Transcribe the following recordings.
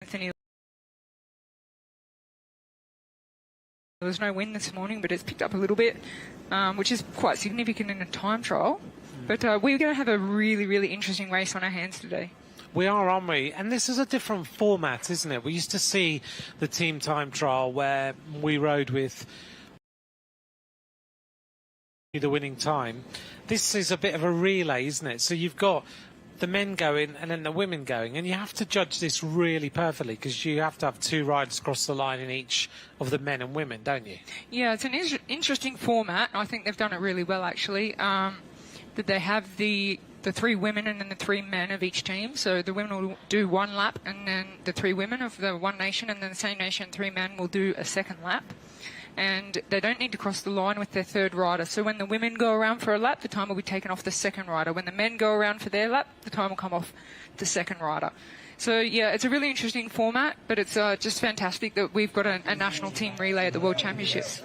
Anthony. There was no wind this morning, but it's picked up a little bit, which is quite significant in a time trial. But we're going to have a really, really interesting race on our hands today. We are, aren't we? And this is a different format, isn't it? We used to see the team time trial where we rode with the winning time. This is a bit of a relay, isn't it? So you've got the men going and then the women going, and you have to judge this really perfectly because you have to have two riders cross the line in each of the men and women, don't you? Yeah, it's an interesting format. I think they've done it really well, actually. That they have the three women and then the three men of each team. So the women will do one lap, and then the three women of the one nation and then the same nation, three men, will do a second lap. And they don't need to cross the line with their third rider. So when the women go around for a lap, the time will be taken off the second rider. When the men go around for their lap, the time will come off the second rider. So, yeah, it's a really interesting format, but it's just fantastic that we've got a national team relay at the World Championships.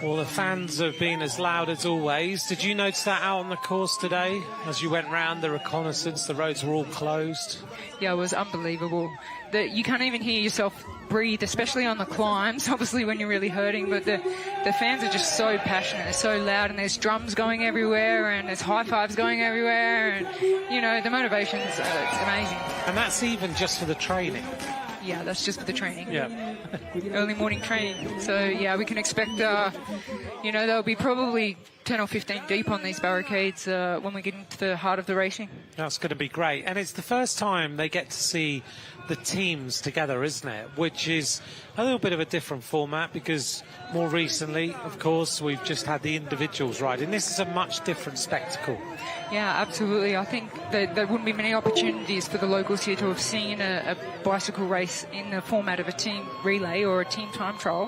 Well, the fans have been as loud as always. Did you notice that out on the course today? As you went round the reconnaissance, the roads were all closed. Yeah, it was unbelievable. You can't even hear yourself breathe, especially on the climbs, obviously when you're really hurting, but the fans are just so passionate, they're so loud, and there's drums going everywhere, and there's high fives going everywhere, and, you know, the motivation's it's amazing. And that's even just for the training. Yeah, that's just for the training. Yeah. Early morning training. So, yeah, we can expect, you know, there'll be probably 10 or 15 deep on these barricades when we get into the heart of the racing. That's going to be great. And it's the first time they get to see the teams together, isn't it? Which is a little bit of a different format because more recently, of course, we've just had the individuals riding. This is a much different spectacle. Yeah, absolutely. I think that there wouldn't be many opportunities for the locals here to have seen a bicycle race in the format of a team relay or a team time trial,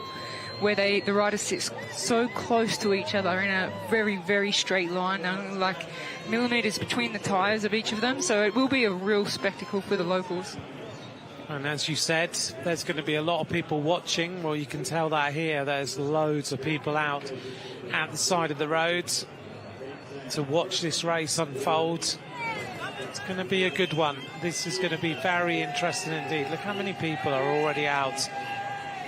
where the riders sit so close to each other in a very, very straight line, like millimetres between the tyres of each of them. So it will be a real spectacle for the locals. And as you said, there's going to be a lot of people watching. Well, you can tell that here. There's loads of people out at the side of the road to watch this race unfold. It's going to be a good one. This is going to be very interesting indeed. Look how many people are already out.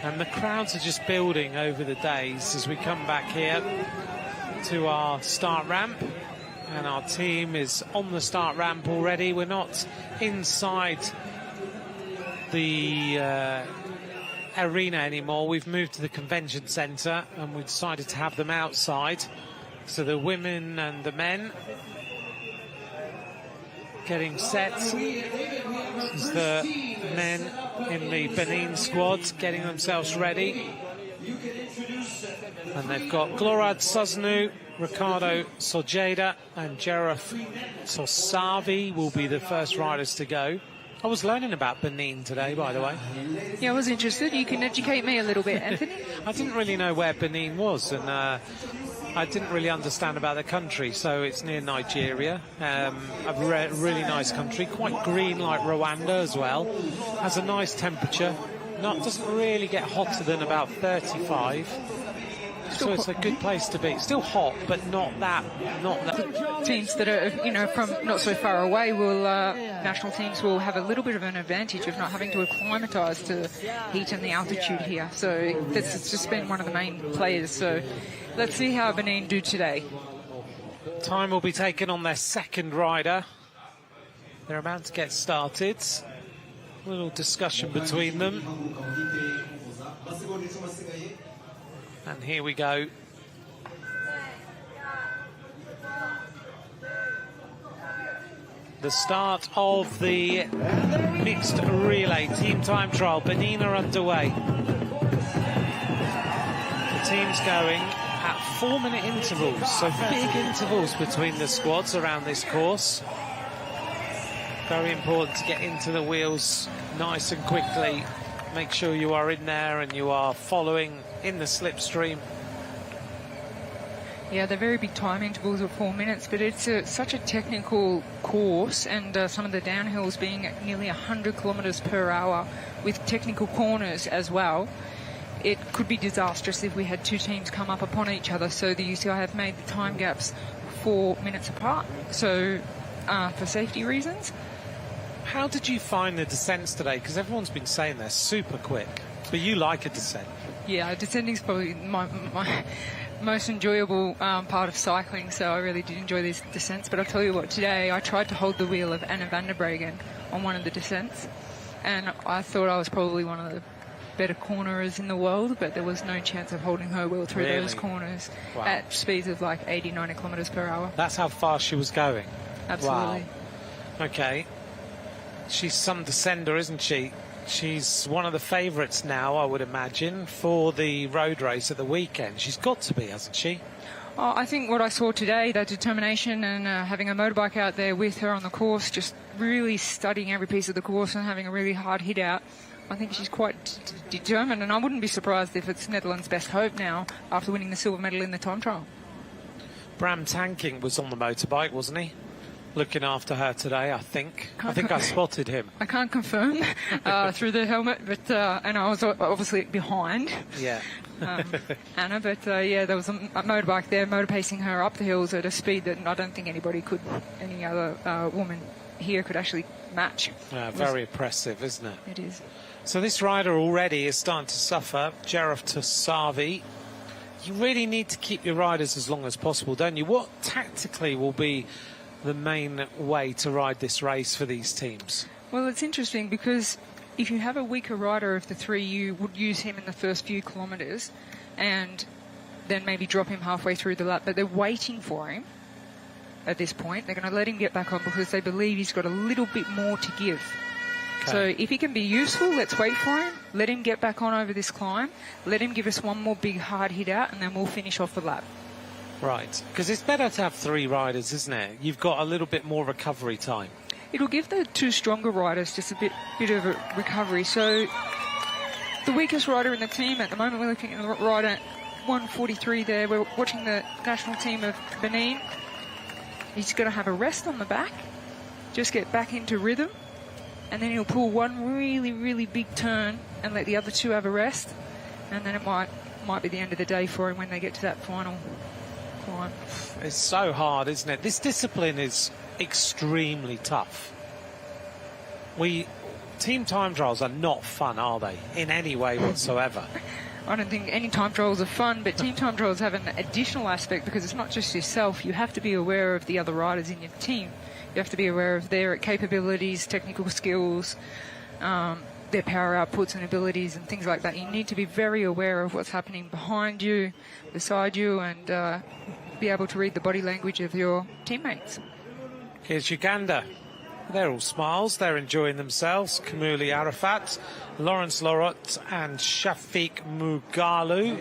And the crowds are just building over the days as we come back here to our start ramp. And our team is on the start ramp already. We're not inside the arena anymore. We've moved to the convention centre and we decided to have them outside. So the women and the men getting set. This is the men in the Benin squad getting themselves ready. And they've got Glorad Suznu, Ricardo Sojeda and Jeref Sosavi will be the first riders to go. I was learning about Benin today, by the way. Yeah, I was interested. You can educate me a little bit, Anthony. I didn't really know where Benin was, and I didn't really understand about the country. So it's near Nigeria. A really nice country, quite green like Rwanda as well. Has a nice temperature. Doesn't really get hotter than about 35. So it's a good place to be. Still hot, but not that. Teams that are, you know, from not so far away will, national teams will have a little bit of an advantage of not having to acclimatise to heat and the altitude here. So that's just been one of the main players. So let's see how Benin do today. Time will be taken on their second rider. They're about to get started. A little discussion between them. And here we go. The start of the mixed relay team time trial. Benin are underway. The team's going at 4-minute intervals, so big intervals between the squads around this course. Very important to get into the wheels nice and quickly. Make sure you are in there and you are following in the slipstream. Yeah, they're very big time intervals of 4 minutes, but it's such a technical course, and some of the downhills being at nearly 100 kilometres per hour with technical corners as well. It could be disastrous if we had two teams come up upon each other, so the UCI have made the time gaps 4 minutes apart, so for safety reasons. How did you find the descents today? Because everyone's been saying they're super quick, but you like a descent. Yeah, descending is probably my most enjoyable part of cycling, so I really did enjoy these descents. But I'll tell you what, today I tried to hold the wheel of Anna van der Breggen on one of the descents, and I thought I was probably one of the better cornerers in the world, but there was no chance of holding her wheel through those corners at speeds of like 80, 90 kilometres per hour. That's how fast she was going. Absolutely. Wow. Okay. She's some descender, isn't she? She's one of the favourites now, I would imagine, for the road race at the weekend. She's got to be, hasn't she? Oh, I think what I saw today, that determination and having a motorbike out there with her on the course, just really studying every piece of the course and having a really hard hit out. I think she's quite determined, and I wouldn't be surprised if it's Netherlands' best hope now after winning the silver medal in the time trial. Bram Tankink was on the motorbike, wasn't he? Looking after her today, I think. I think I spotted him. I can't confirm through the helmet, but and I was obviously behind. Yeah. Anna, but yeah, there was a motorbike there, motor pacing her up the hills at a speed that I don't think any other woman here could actually match. Very impressive, isn't it? It is. So this rider already is starting to suffer. Jaref Tosavi. You really need to keep your riders as long as possible, don't you? What tactically will be the main way to ride this race for these teams? Well, it's interesting because if you have a weaker rider of the three, you would use him in the first few kilometres and then maybe drop him halfway through the lap. But they're waiting for him at this point. They're going to let him get back on because they believe he's got a little bit more to give. Okay. So if he can be useful, let's wait for him. Let him get back on over this climb. Let him give us one more big hard hit out, and then we'll finish off the lap. Right, because it's better to have three riders, isn't it? You've got a little bit more recovery time. It'll give the two stronger riders just a bit of a recovery. So the weakest rider in the team at the moment, we're looking at the rider 143 there. We're watching the national team of Benin. He's going to have a rest on the back, just get back into rhythm, and then he'll pull one really, really big turn and let the other two have a rest, and then it might be the end of the day for him when they get to that final climb. It's so hard, isn't it? This discipline is extremely tough. Team time trials are not fun, are they, in any way whatsoever? I don't think any time trials are fun, but team time trials have an additional aspect because it's not just yourself. You have to be aware of the other riders in your team. You have to be aware of their capabilities, technical skills, their power outputs and abilities and things like that. You need to be very aware of what's happening behind you, beside you, and be able to read the body language of your teammates. Here's Uganda. They're all smiles. They're enjoying themselves. Kamuli Arafat, Lawrence Lorot and Shafiq Mugalu.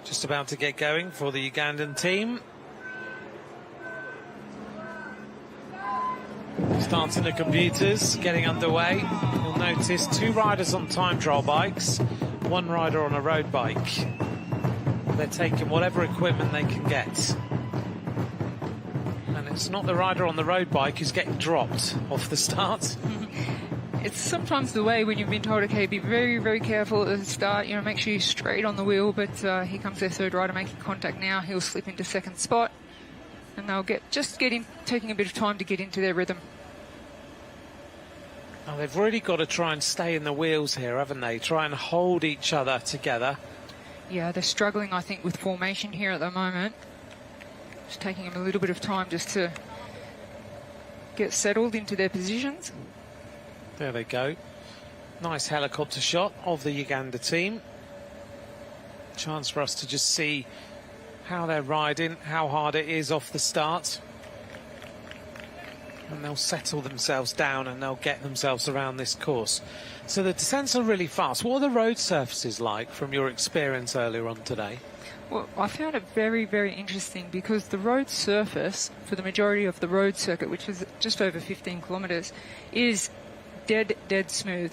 Just about to get going for the Ugandan team. Starting the computers, getting underway. You'll notice two riders on time trial bikes, one rider on a road bike. They're taking whatever equipment they can get. And it's not the rider on the road bike who's getting dropped off the start. It's sometimes the way when you've been told, okay, be very, very careful at the start, make sure you're straight on the wheel, but here comes their third rider making contact now. He'll slip into second spot, and they'll taking a bit of time to get into their rhythm. Oh, they've really got to try and stay in the wheels here, haven't they? Try and hold each other together. Yeah, they're struggling, I think, with formation here at the moment. It's taking them a little bit of time just to get settled into their positions. There they go. Nice helicopter shot of the Uganda team. Chance for us to just see how they're riding, how hard it is off the start. And they'll settle themselves down and they'll get themselves around this course. So the descents are really fast. What are the road surfaces like from your experience earlier on today? Well, I found it very, very interesting because the road surface for the majority of the road circuit, which is just over 15 kilometres, is dead smooth.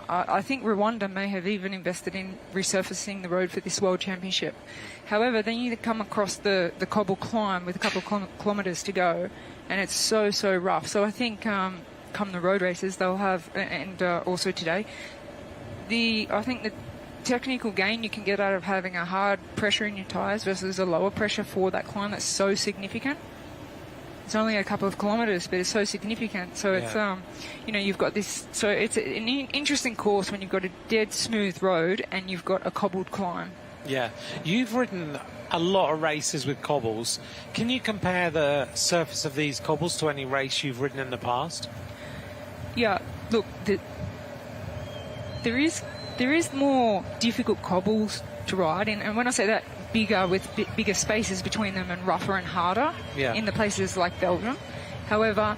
I think Rwanda may have even invested in resurfacing the road for this World Championship. However, then you come across the cobble climb with a couple of kilometres to go, and it's so rough. So I think come the road races, they'll have, and also today, I think the technical gain you can get out of having a hard pressure in your tyres versus a lower pressure for that climb that's so significant. It's only a couple of kilometres, but it's so significant. So it's, you know, you've got this. So it's an interesting course when you've got a dead smooth road and you've got a cobbled climb. Yeah, you've ridden a lot of races with cobbles. Can you compare the surface of these cobbles to any race you've ridden in the past? Yeah, look, there is more difficult cobbles to ride in, and when I say that, bigger with bigger spaces between them and rougher and harder in the places like Belgium. However,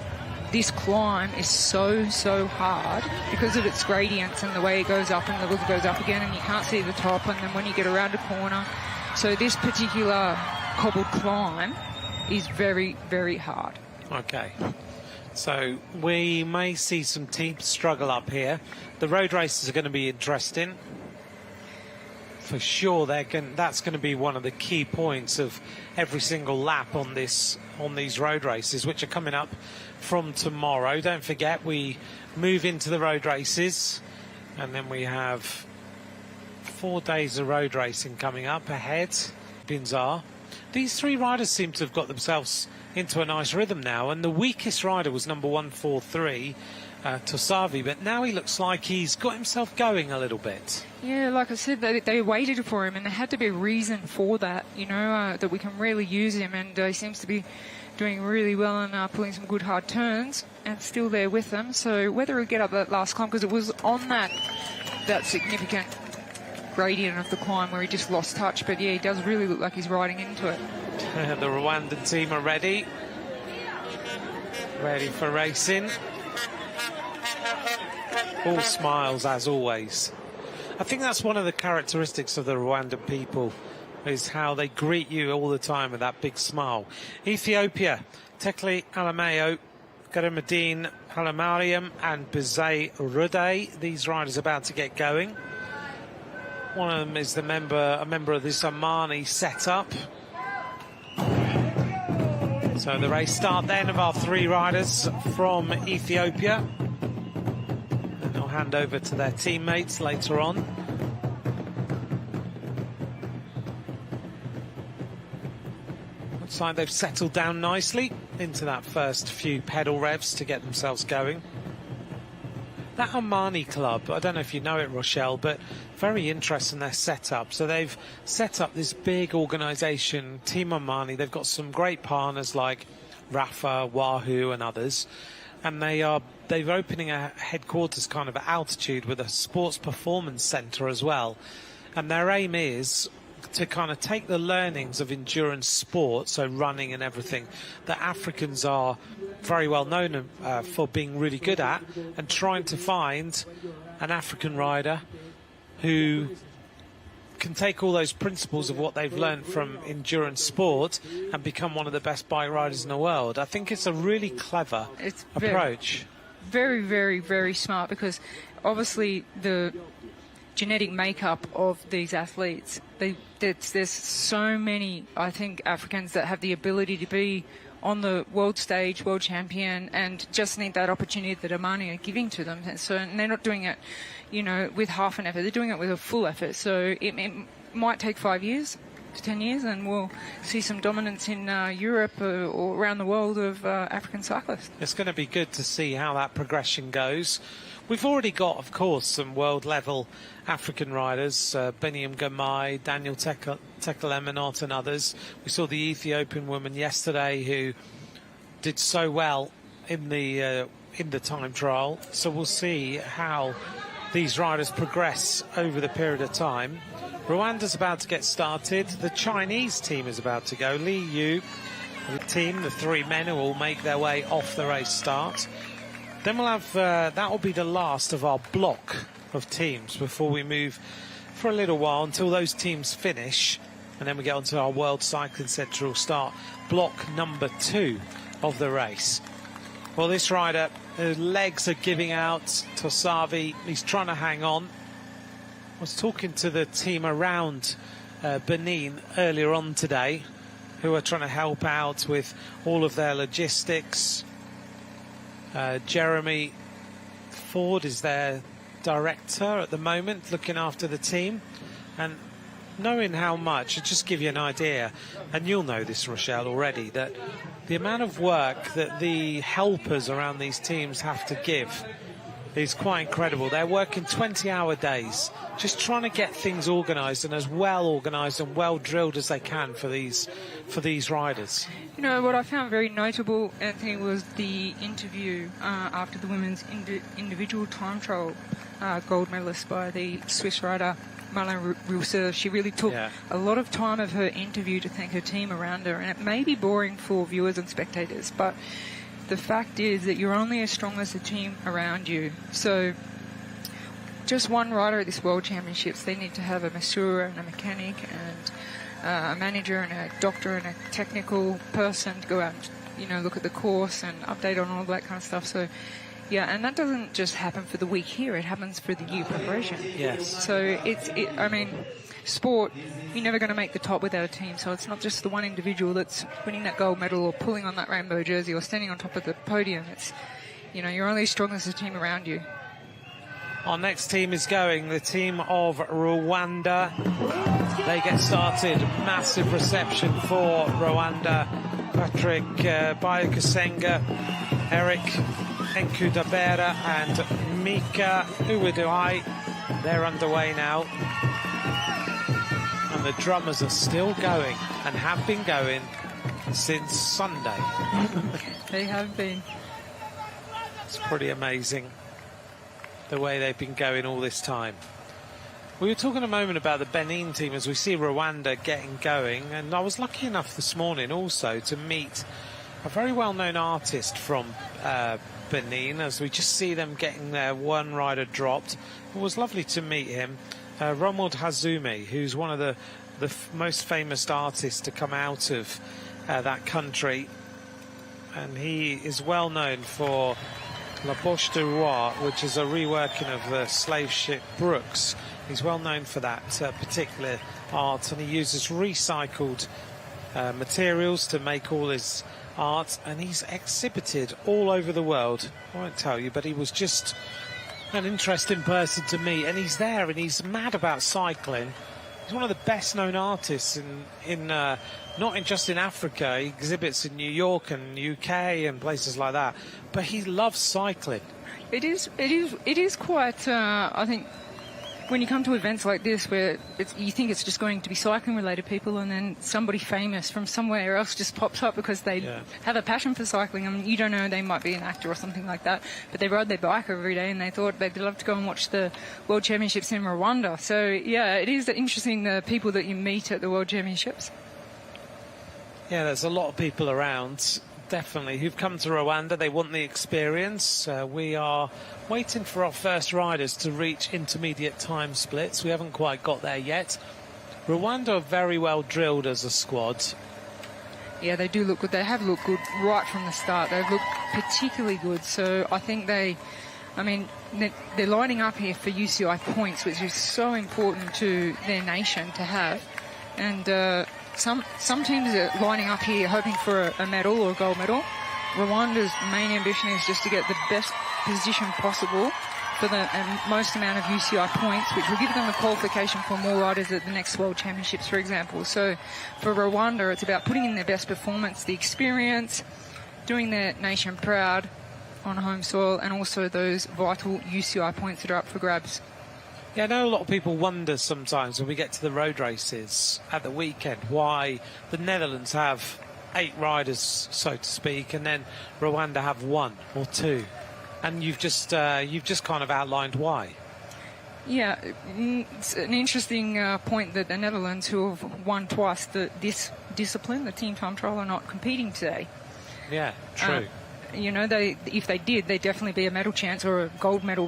this climb is so hard because of its gradients and the way it goes up and the look goes up again, and you can't see the top, and then when you get around a corner. So this particular cobbled climb is very, very hard. Okay. So we may see some teams struggle up here. The road races are going to be interesting. For sure, that's going to be one of the key points of every single lap on these road races, which are coming up from tomorrow. Don't forget, we move into the road races, and then we have 4 days of road racing coming up ahead. Binzar. These three riders seem to have got themselves into a nice rhythm now, and the weakest rider was number 143, Tosavi, but now he looks like he's got himself going a little bit. Yeah, like I said, they waited for him, and there had to be a reason for that, you know, that we can really use him, and he seems to be doing really well and pulling some good hard turns, and still there with them. So whether he'll get up that last climb, because it was on that significant gradient of the climb where he just lost touch, but yeah, he does really look like he's riding into it. The Rwandan team are ready for racing. All smiles as always. I think that's one of the characteristics of the Rwandan people, is how they greet you all the time with that big smile. Ethiopia, Tekle Alameo, Garamadine Halamariam and Bizay Rude. These riders about to get going. One of them is a member of this Amani setup. So the race start then of our three riders from Ethiopia. And they'll hand over to their teammates later on. Looks like they've settled down nicely into that first few pedal revs to get themselves going. That Amani club, I don't know if you know it, Rochelle, but very interesting their setup. So they've set up this big organisation, Team Amani. They've got some great partners like Rafa, Wahoo and others. And they're opening a headquarters kind of at altitude with a sports performance centre as well. And their aim is to kind of take the learnings of endurance sport, so running and everything, that Africans are very well known for being really good at, and trying to find an African rider who can take all those principles of what they've learned from endurance sport and become one of the best bike riders in the world. I think it's a really clever approach. Very, very, very smart, because obviously the genetic makeup of these athletes, there's so many, I think, Africans that have the ability to be on the world stage, world champion, and just need that opportunity that Amani are giving to them. And they're not doing it, you know, with half an effort. They're doing it with a full effort. So it might take 5 years to 10 years, and we'll see some dominance in Europe or around the world of African cyclists. It's going to be good to see how that progression goes. We've already got, of course, some world-level African riders, Beniam Gamai, Daniel Tekelemenot and others. We saw the Ethiopian woman yesterday who did so well in the time trial. So we'll see how these riders progress over the period of time. Rwanda's about to get started. The Chinese team is about to go. Li Yu, the team, the three men who will make their way off the race start. Then we'll have, that will be the last of our block of teams before we move for a little while until those teams finish. And then we get onto our World Cycling Central start block number 2 of the race. Well, this rider, his legs are giving out. Tosavi, he's trying to hang on. I was talking to the team around Benin earlier on today, who are trying to help out with all of their logistics. Jeremy Ford is their director at the moment, looking after the team, and knowing how much, to just give you an idea, and you'll know this, Rochelle, already, that the amount of work that the helpers around these teams have to give is quite incredible. They're working 20-hour days, just trying to get things organised, and as well organised and well drilled as they can for these riders. You know, what I found very notable, Anthony, was the interview after the women's individual time trial gold medalist by the Swiss rider Marlene Reusser. She really took a lot of time of her interview to thank her team around her, and it may be boring for viewers and spectators, but the fact is that you're only as strong as the team around you. So just one rider at this World Championships, they need to have a masseur and a mechanic and a manager and a doctor and a technical person to go out and, you know, look at the course and update on all that kind of stuff. So, yeah, and that doesn't just happen for the week here, it happens for the year preparation. Yes. So I mean, sport, you're never going to make the top without a team, so it's not just the one individual that's winning that gold medal or pulling on that rainbow jersey or standing on top of the podium. It's, you know, you're only as strong as the team around you. Our next team is going, the team of Rwanda. They get started. Massive reception for Rwanda. Patrick Bayakasenga, Eric Enkudabera and Mika Uweduai. They're underway now. And the drummers are still going and have been going since Sunday. They have been. It's pretty amazing the way they've been going all this time. We were talking a moment about the Benin team as we see Rwanda getting going, and I was lucky enough this morning also to meet a very well-known artist from Benin as we just see them getting their one rider dropped. It was lovely to meet him, Romuald Hazume, who's one of the most famous artists to come out of that country, and he is well known for La Boche de Roi, which is a reworking of the slave ship Brooks. He's well known for that particular art, and he uses recycled materials to make all his art, and he's exhibited all over the world. I won't tell you, but he was just an interesting person to meet, and he's there and he's mad about cycling. He's one of the best known artists in not just in Africa. He exhibits in New York and UK and places like that, but he loves cycling. It is quite, I think, when you come to events like this where you think it's just going to be cycling related people, and then somebody famous from somewhere else just pops up because they have a passion for cycling. I mean, you don't know, they might be an actor or something like that, but they ride their bike every day and they thought they'd love to go and watch the World Championships in Rwanda. So yeah, it is interesting, the people that you meet at the World Championships. Yeah, there's a lot of people around, definitely, who've come to Rwanda. They want the experience. We are waiting for our first riders to reach intermediate time splits. We haven't quite got there yet. Rwanda are very well drilled as a squad. Yeah, they do look good. They have looked good right from the start. They've looked particularly good. So I think they're lining up here for UCI points, which is so important to their nation to have. And some teams are lining up here hoping for a medal or a gold medal. Rwanda's main ambition is just to get the best position possible for the most amount of UCI points, which will give them a qualification for more riders at the next World Championships, for example. So for Rwanda, it's about putting in their best performance, the experience, doing their nation proud on home soil, and also those vital UCI points that are up for grabs. Yeah, I know a lot of people wonder sometimes when we get to the road races at the weekend why the Netherlands have 8 riders, so to speak, and then Rwanda have 1 or 2. And you've just kind of outlined why. Yeah, it's an interesting point that the Netherlands, who have won twice this discipline, the team time trial, are not competing today. Yeah, true. You know, if they did, they'd definitely be a medal chance or a gold medal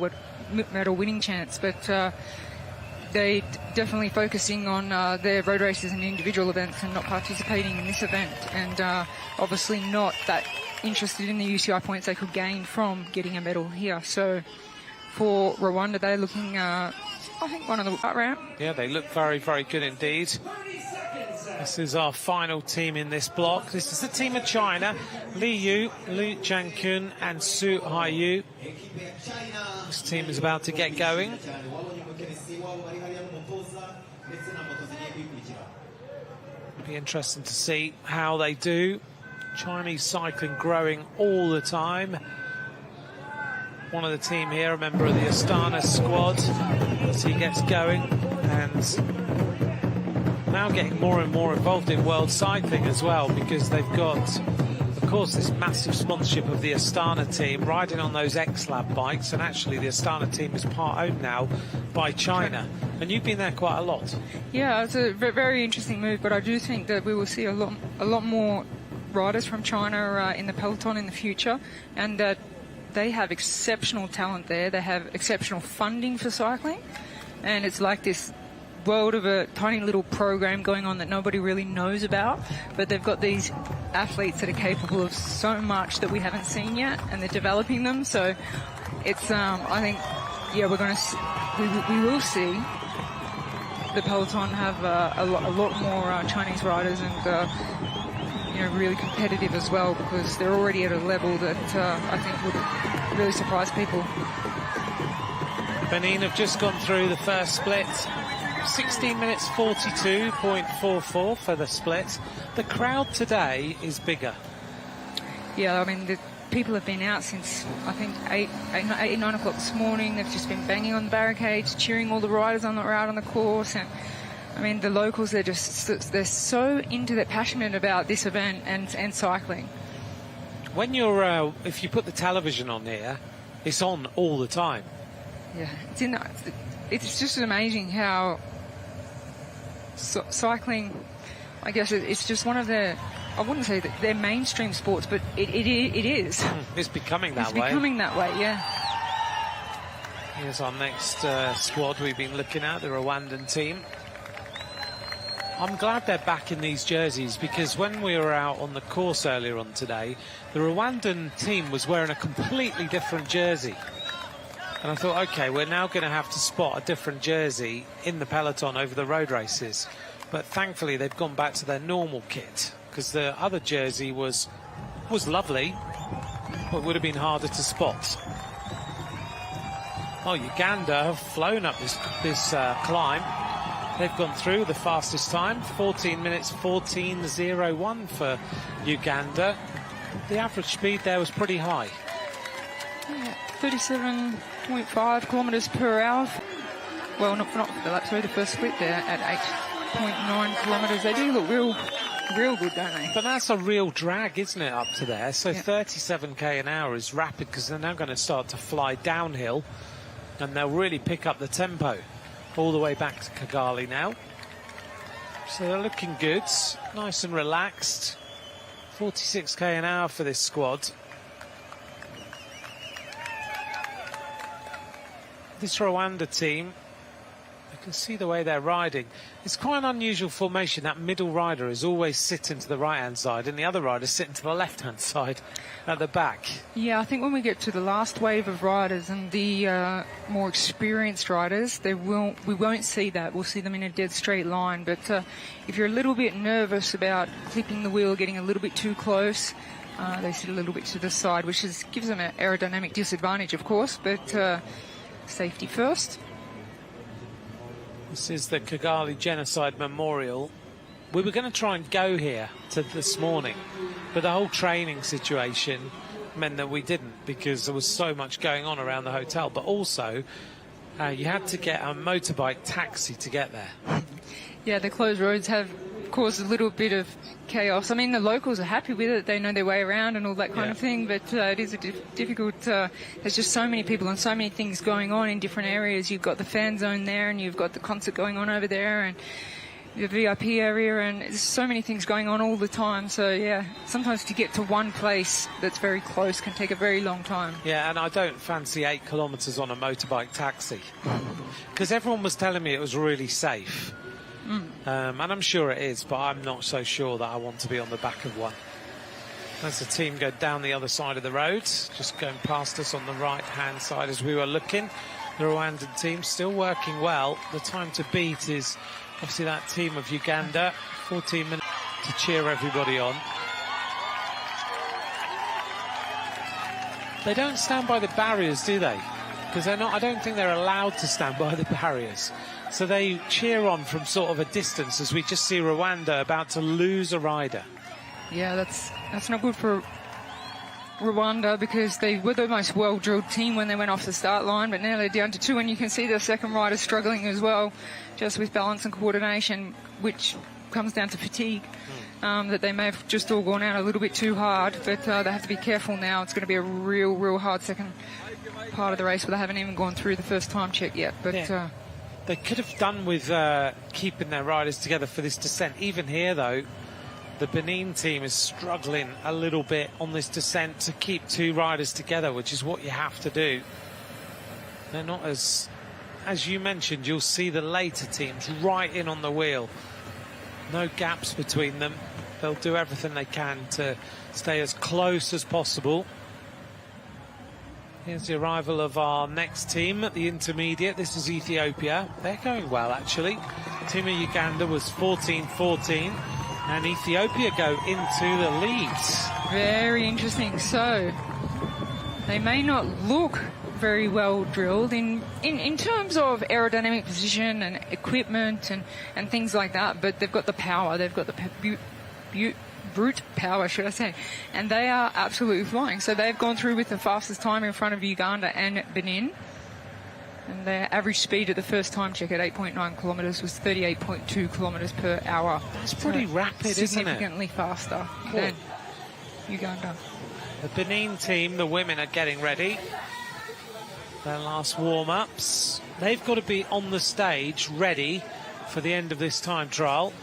winning chance, but they're definitely focusing on their road races and individual events and not participating in this event, and obviously not that interested in the UCI points they could gain from getting a medal here. So for Rwanda, they're looking, I think, one of the right round. Yeah, they look very, very good indeed. This is our final team in this block. This is the team of China, Li Yu, Lu Jiankun and Su Haiyu. This team is about to get going. Be interesting to see how they do. Chinese cycling growing all the time. One of the team here, a member of the Astana squad, as he gets going, and now getting more and more involved in world cycling as well, because they've got, of course, this massive sponsorship of the Astana team riding on those X-Lab bikes, and actually the Astana team is part owned now by China. And you've been there quite a lot. Yeah, it's a very interesting move, but I do think that we will see a lot more riders from China in the peloton in the future, and that they have exceptional talent there. They have exceptional funding for cycling, and it's like this world of a tiny little program going on that nobody really knows about, but they've got these athletes that are capable of so much that we haven't seen yet, and they're developing them. So it's I think, yeah, we're going to we will see the peloton have a lot more Chinese riders, and you know, really competitive as well, because they're already at a level that I think would really surprise people. Benin have just gone through the first split. 16 minutes 42.44 for the split. The crowd today is bigger. Yeah, I mean, the people have been out since, I think, 8, 9 o'clock this morning. They've just been banging on the barricades, cheering all the riders on the route on the course. And I mean, the locals, they're so into it, passionate about this event and cycling. When you're, if you put the television on here, it's on all the time. Yeah, it's just amazing how cycling, I guess it's just one of the, I wouldn't say that they're mainstream sports, but it is. It's becoming that way. It's becoming that way, yeah. Here's our next squad we've been looking at, the Rwandan team. I'm glad they're back in these jerseys, because when we were out on the course earlier on today, the Rwandan team was wearing a completely different jersey. And I thought, OK, we're now going to have to spot a different jersey in the peloton over the road races. But thankfully, they've gone back to their normal kit, because the other jersey was lovely, but would have been harder to spot. Oh, Uganda have flown up this climb. They've gone through the fastest time, 14 minutes 14.01 for Uganda. The average speed there was pretty high. Yeah, 37.5 kilometres per hour. Well, not for the lap, sorry, the first split there at 8.9 kilometres. They do look real good, don't they? But that's a real drag, isn't it, up to there? So yeah. 37k an hour is rapid, because they're now going to start to fly downhill, and they'll really pick up the tempo all the way back to Kigali now. So they're looking good, nice and relaxed. 46k an hour for this squad. This Rwanda team, you can see the way they're riding. It's quite an unusual formation. That middle rider is always sitting to the right-hand side, and the other rider is sitting to the left-hand side at the back. Yeah, I think when we get to the last wave of riders and the more experienced riders, we won't see that. We'll see them in a dead straight line. But if you're a little bit nervous about clipping the wheel, getting a little bit too close, they sit a little bit to the side, which gives them an aerodynamic disadvantage, of course, but safety first. This is the Kigali Genocide Memorial. We were going to try and go here this morning, but the whole training situation meant that we didn't, because there was so much going on around the hotel. But also, you had to get a motorbike taxi to get there. Yeah, the closed roads have caused a little bit of chaos. I mean, the locals are happy with it. They know their way around and all that kind of thing, but it is a difficult... there's just so many people and so many things going on in different areas. You've got the fan zone there, and you've got the concert going on over there, and the VIP area, and there's so many things going on all the time. So, yeah, sometimes to get to one place that's very close can take a very long time. Yeah, and I don't fancy 8 kilometres on a motorbike taxi, because everyone was telling me it was really safe. And I'm sure it is, but I'm not so sure that I want to be on the back of one. As the team go down the other side of the road, just going past us on the right-hand side as we were looking. The Rwandan team still working well. The time to beat is obviously that team of Uganda. 14 minutes to cheer everybody on. They don't stand by the barriers, do they? because they're not. I don't think they're allowed to stand by the barriers, so they cheer on from sort of a distance as we just see Rwanda about to lose a rider. Yeah, that's not good for Rwanda, because they were the most well-drilled team when they went off the start line, but now they're down to 2, and you can see the second rider struggling as well, just with balance and coordination, which comes down to fatigue. That they may have just all gone out a little bit too hard, but they have to be careful now. It's going to be a real hard second part of the race, where they haven't even gone through the first time check yet. But yeah. They could have done with keeping their riders together for this descent. Even here, though, the Benin team is struggling a little bit on this descent to keep 2 riders together, which is what you have to do. They're not as you mentioned, you'll see the later teams right in on the wheel. No gaps between them. They'll do everything they can to stay as close as possible. Here's the arrival of our next team at the intermediate. This is Ethiopia. They're going well, actually. Team of Uganda was 14-14, and Ethiopia go into the leads. very interesting. So they may not look very well drilled in terms of aerodynamic position and equipment and things like that, but they've got the power, they've got the brute power, should I say, and they are absolutely flying. So they've gone through with the fastest time in front of Uganda and Benin, and their average speed at the first time check at 8.9 kilometres was 38.2 kilometres per hour. That's pretty rapid, isn't it? Significantly faster than Uganda. The Benin team, the women, are getting ready. Their last warm-ups. They've got to be on the stage ready for the end of this time trial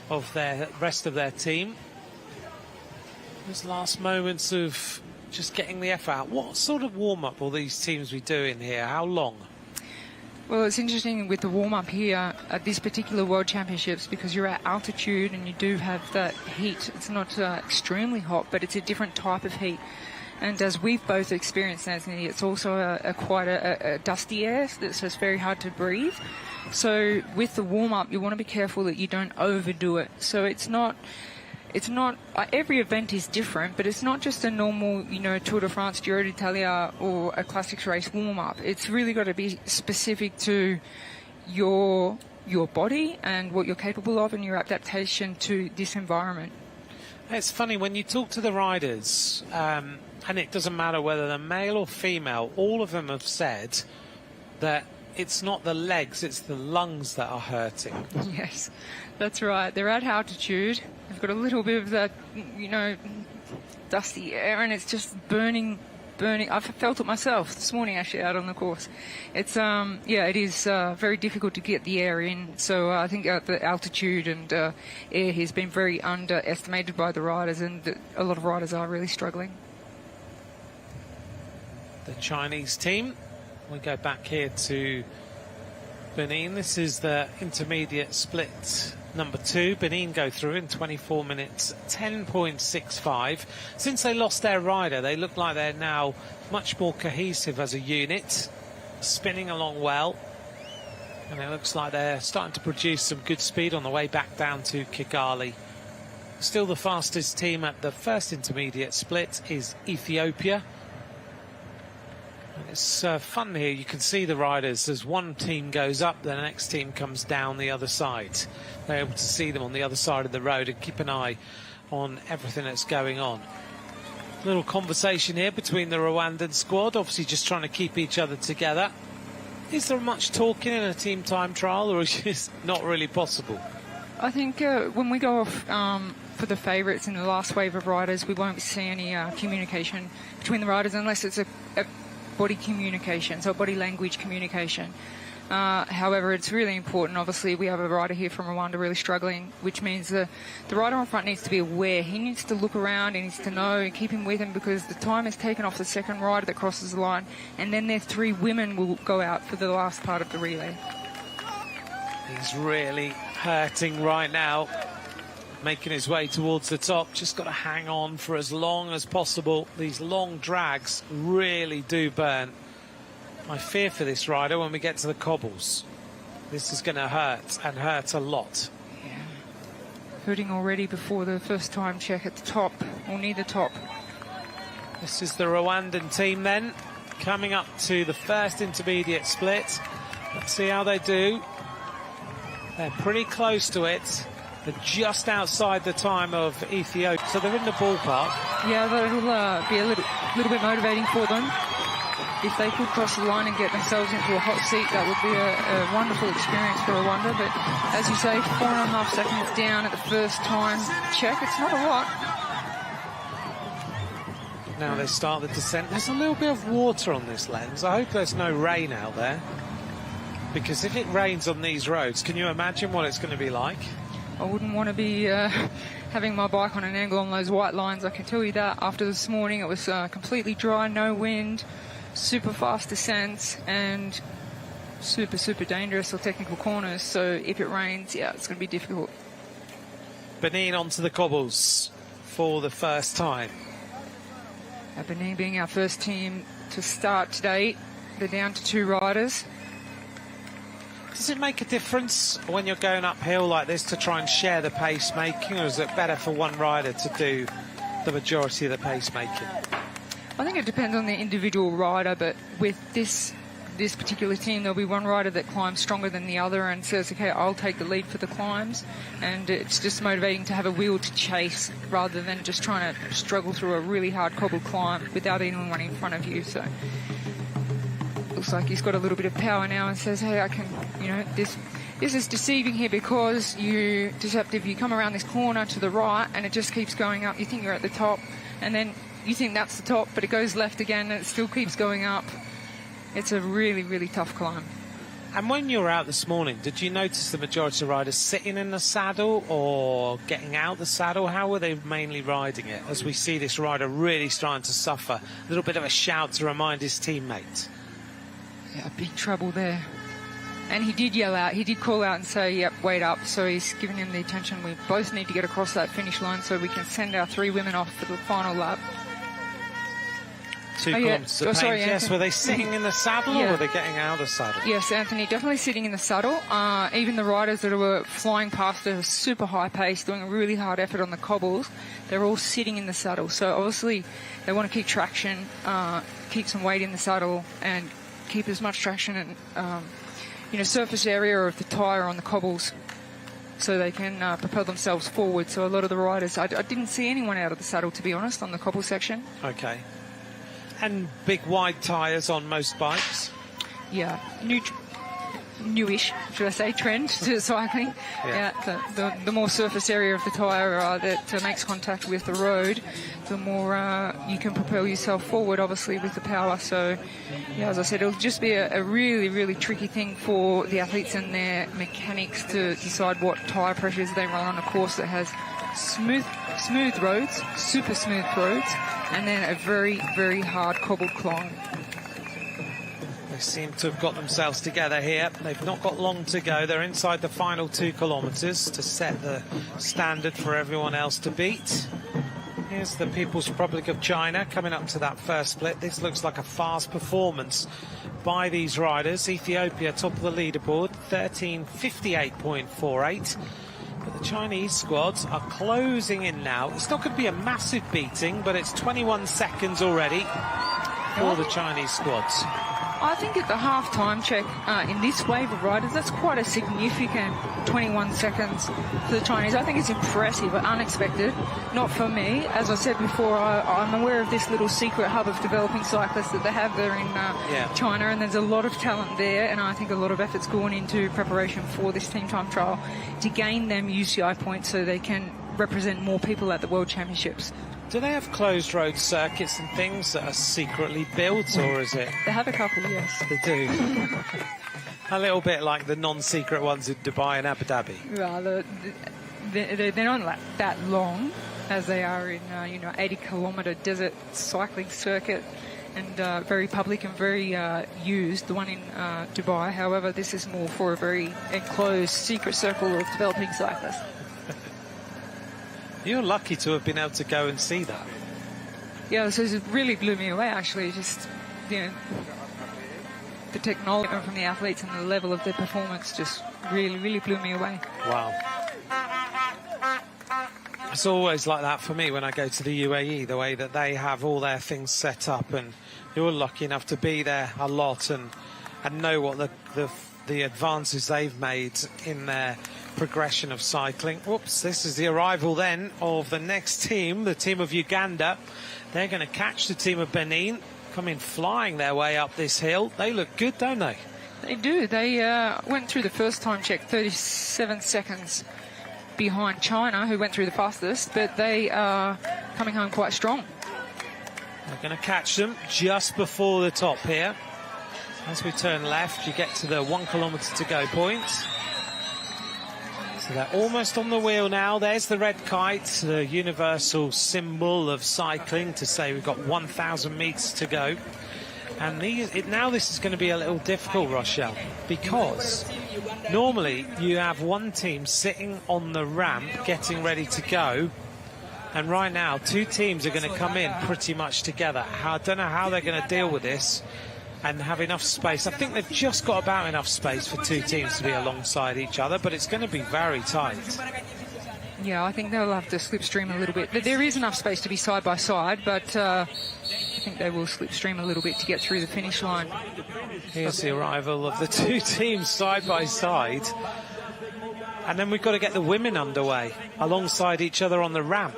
of the rest of their team. Those last moments of just getting the F out. What sort of warm-up will these teams be doing here? How long? Well, it's interesting with the warm-up here at this particular World Championships, because you're at altitude and you do have that heat. It's not extremely hot, but it's a different type of heat. And as we've both experienced, Anthony, it's also quite a dusty air, so it's very hard to breathe. So with the warm-up, you want to be careful that you don't overdo it. So it's not every event is different, but it's not just a normal, Tour de France, Giro d'Italia or a classics race warm-up. It's really got to be specific to your body and what you're capable of and your adaptation to this environment. It's funny, when you talk to the riders, and it doesn't matter whether they're male or female, all of them have said that it's not the legs, it's the lungs that are hurting. Yes, that's right. They're at altitude. They've got a little bit of that, dusty air, and it's just burning. I've felt it myself this morning, actually, out on the course. It's, it is very difficult to get the air in. So I think the altitude and air has been very underestimated by the riders, and a lot of riders are really struggling. The Chinese team, we go back here to Benin. This is the intermediate split number 2. Benin go through in 24 minutes, 10.65. Since they lost their rider, they look like they're now much more cohesive as a unit, spinning along well. And it looks like they're starting to produce some good speed on the way back down to Kigali. Still the fastest team at the first intermediate split is Ethiopia. It's fun here. You can see the riders as one team goes up, the next team comes down the other side. They're able to see them on the other side of the road and keep an eye on everything that's going on. Little conversation here between the Rwandan squad, obviously just trying to keep each other together. Is there much talking in a team time trial, or is it just not really possible? I think when we go off for the favourites in the last wave of riders, we won't see any communication between the riders unless it's a body communication, so body language communication. However, it's really important. Obviously, we have a rider here from Rwanda really struggling, which means the rider on front needs to be aware. He needs to look around, he needs to know and keep him with him, because the time is taken off the second rider that crosses the line, and then their 3 women will go out for the last part of the relay. He's really hurting right now, making his way towards the top. Just got to hang on for as long as possible. These long drags really do burn. I fear for this rider when we get to the cobbles. This is going to hurt, and hurt a lot. Yeah. Hurting already before the first time check at the top, or near the top. This is the Rwandan team then. coming up to the first intermediate split. Let's see how they do. They're pretty close to it. They're just outside the time of Ethiopia, so they're in the ballpark. Yeah, that'll be a little bit motivating for them. If they could cross the line and get themselves into a hot seat, that would be a wonderful experience for Rwanda. But as you say, 4.5 seconds down at the first time check. It's not a lot. Now they start the descent. There's a little bit of water on this lens. I hope there's no rain out there, because if it rains on these roads, can you imagine what it's going to be like? I wouldn't want to be having my bike on an angle on those white lines, I can tell you that. After this morning, it was completely dry, no wind, super fast descents, and super, super dangerous or technical corners. So if it rains, yeah, it's going to be difficult. Benin onto the cobbles for the first time. Benin being our first team to start today. They're down to 2 riders. Does it make a difference when you're going uphill like this to try and share the pace making, or is it better for one rider to do the majority of the pace making? I think it depends on the individual rider, but with this particular team, there'll be one rider that climbs stronger than the other and says, okay, I'll take the lead for the climbs, and it's just motivating to have a wheel to chase rather than just trying to struggle through a really hard cobbled climb without anyone in front of you. So looks like he's got a little bit of power now and says, hey, I can, you know, this is deceiving here, because you deceptive, you come around this corner to the right and it just keeps going up. You think you're at the top, and then you think that's the top, but it goes left again and it still keeps going up. It's a really, really tough climb. And when you were out this morning, did you notice the majority of riders sitting in the saddle or getting out the saddle? How were they mainly riding it, as we see this rider really starting to suffer? A little bit of a shout to remind his teammates. Yeah, big trouble there. And he did yell out, he did call out and say, yep, wait up. So he's given him the attention. We both need to get across that finish line so we can send our 3 women off for the final lap. 2 kilometres of pace. Sorry, yes, were they sitting in the saddle or were they getting out of the saddle? Yes, Anthony, definitely sitting in the saddle. Even the riders that were flying past at a super high pace, doing a really hard effort on the cobbles, they're all sitting in the saddle. So obviously they want to keep traction, keep some weight in the saddle, and keep as much traction and surface area of the tyre on the cobbles, so they can propel themselves forward. So a lot of the riders, I didn't see anyone out of the saddle, to be honest, on the cobble section. Okay. And big wide tyres on most bikes? Yeah, newish, should I say, trend to cycling. Yeah, the more surface area of the tyre that makes contact with the road, the more you can propel yourself forward, obviously, with the power. So, yeah, as I said, it'll just be a really, really tricky thing for the athletes and their mechanics to decide what tyre pressures they run on a course that has smooth roads, super smooth roads, and then a very, very hard cobbled climb. They seem to have got themselves together here. They've not got long to go. They're inside the final 2 kilometres to set the standard for everyone else to beat. Here's the People's Republic of China coming up to that first split. This looks like a fast performance by these riders. Ethiopia top of the leaderboard, 13:58.48. But the Chinese squads are closing in now. It's not going to be a massive beating, but it's 21 seconds already for the Chinese squads. I think at the half-time check in this wave of riders, that's quite a significant 21 seconds for the Chinese. I think it's impressive but unexpected. Not for me. As I said before, I'm aware of this little secret hub of developing cyclists that they have there in China, and there's a lot of talent there, and I think a lot of effort's gone into preparation for this team time trial to gain them UCI points so they can represent more people at the World Championships. Do they have closed road circuits and things that are secretly built, or is it? They have a couple, yes. They do. A little bit like the non-secret ones in Dubai and Abu Dhabi. Well, they're not that long as they are in 80-kilometre desert cycling circuit, and very public and very used, the one in Dubai. However, this is more for a very enclosed secret circle of developing cyclists. You're lucky to have been able to go and see that. Yeah, so it really blew me away, actually. Just, the technology from the athletes and the level of their performance just really, really blew me away. Wow. It's always like that for me when I go to the UAE, the way that they have all their things set up, and you're lucky enough to be there a lot and know what the advances they've made in their progression of cycling. Whoops, this is the arrival then of the next team, the team of Uganda. They're going to catch the team of Benin, coming flying their way up this hill. They look good, don't they? They do. They went through the first time check 37 seconds behind China, who went through the fastest, but they are coming home quite strong. They're going to catch them just before the top here. As we turn left, you get to the 1 kilometre to go point. So they're almost on the wheel now. There's the red kite, the universal symbol of cycling, to say we've got 1,000 metres to go. And now this is going to be a little difficult, Rochelle, because normally you have one team sitting on the ramp getting ready to go, and right now 2 teams are going to come in pretty much together. I don't know how they're going to deal with this and have enough space. I think they've just got about enough space for 2 teams to be alongside each other, but it's going to be very tight. Yeah, I think they'll have to slipstream a little bit. There is enough space to be side by side, but I think they will slipstream a little bit to get through the finish line. Here's the arrival of the 2 teams side by side. And then we've got to get the women underway alongside each other on the ramp.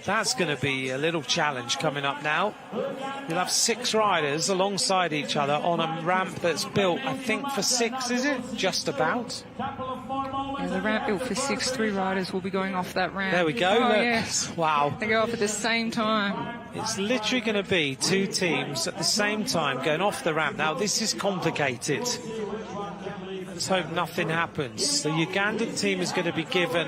That's going to be a little challenge coming up now. You'll have 6 riders alongside each other on a ramp that's built, I think, for 6, is it? Just about. Yeah, the ramp built for 6. 3 riders will be going off that ramp. There we go. Oh, look. yes. Wow. They go off at the same time. It's literally going to be 2 teams at the same time going off the ramp. Now, this is complicated. Let's hope nothing happens. The Ugandan team is going to be given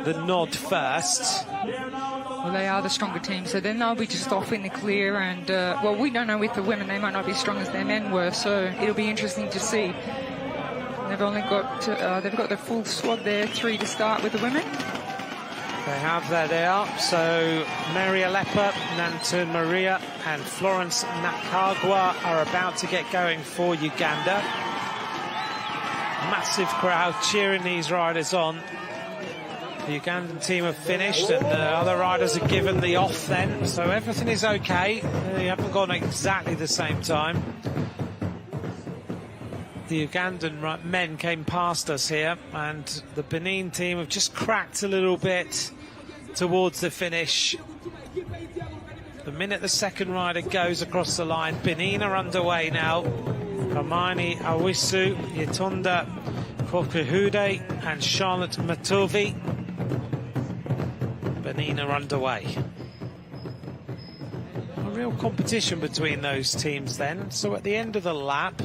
the nod first. Well, they are the stronger team, so then they'll be just off in the clear. And, well, we don't know with the women. They might not be as strong as their men were, so it'll be interesting to see. They've only got they've got the full squad there, 3 to start with the women. They have, there they are. So Mary Alepa, Nantun Maria and Florence Nakagwa are about to get going for Uganda. Massive crowd cheering these riders on. The Ugandan team have finished and the other riders are given the off then, so everything is okay. They haven't gone exactly the same time. The Ugandan men came past us here, and the Benin team have just cracked a little bit towards the finish. The minute the second rider goes across the line, Benin are underway now. Hermione Awisu, Yetonda Kokuhude and Charlotte Matovi. Benin are underway. A real competition between those teams then. So at the end of the lap,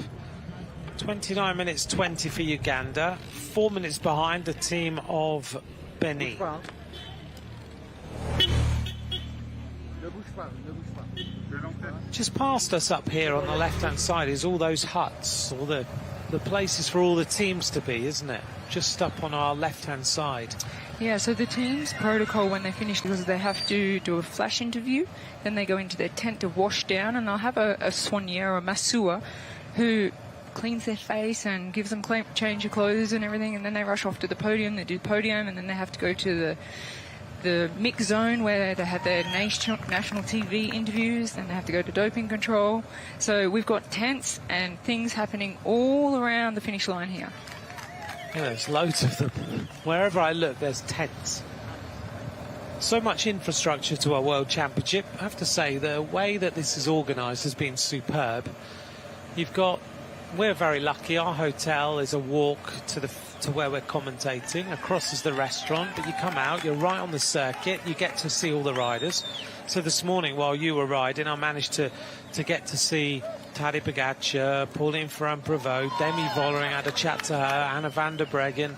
29 minutes 20 for Uganda, 4 minutes behind the team of Benin. Just past us up here on the left-hand side is all those huts, all the places for all the teams to be, isn't it? Just up on our left-hand side. Yeah, so the team's protocol when they finish, because they have to do a flash interview, then they go into their tent to wash down, and they'll have a soigneur or a masseur who cleans their face and gives them change of clothes and everything, and then they rush off to the podium. They do the podium, and then they have to go to the mix zone where they have their national TV interviews, and they have to go to doping control. So we've got tents and things happening all around the finish line here. Yeah, there's loads of them. Wherever I look, there's tents. So much infrastructure to our World Championship. I have to say, the way that this is organised has been superb. We're very lucky. Our hotel is a walk to where we're commentating. Across is the restaurant, but you come out, you're right on the circuit. You get to see all the riders. So this morning, while you were riding, I managed to get to see Tadej Pogačar, Pauline Ferrand-Prévot, Demi Vollering, had a chat to her, Anna van der Breggen,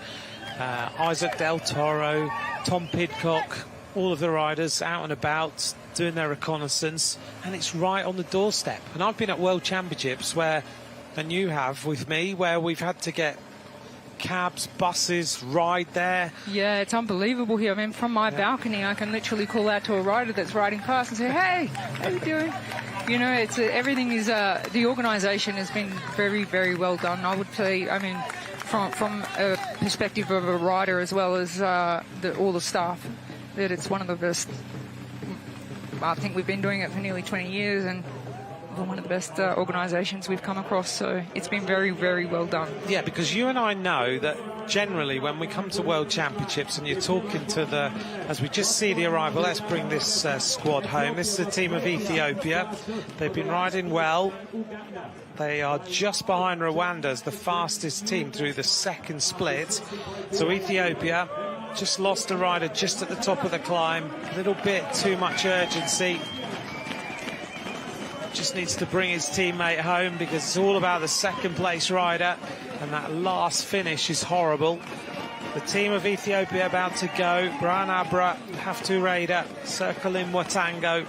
Isaac Del Toro, Tom Pidcock, all of the riders out and about doing their reconnaissance, and it's right on the doorstep. And I've been at World Championships and you have with me, where we've had to get cabs, buses, ride there. Yeah, it's unbelievable here. I mean, from my balcony, I can literally call out to a rider that's riding past and say, "Hey, how you doing?" You know, it's everything is the organisation has been very, very well done. I would say, I mean, from a perspective of a rider as well as all the staff. that it's one of the best. I think we've been doing it for nearly 20 years, and we're one of the best organisations we've come across. So it's been very, very well done. Yeah, because you and I know that generally when we come to World Championships and you're talking to the, as we just see the arrival, let's bring this squad home. This is the team of Ethiopia. They've been riding well. They are just behind Rwanda as the fastest team through the second split. So Ethiopia just lost a rider just at the top of the climb. A little bit too much urgency. Just needs to bring his teammate home because it's all about the second place rider, and that last finish is horrible. The team of Ethiopia about to go. Brian Abra, Haftu Raider, Circle in Watango,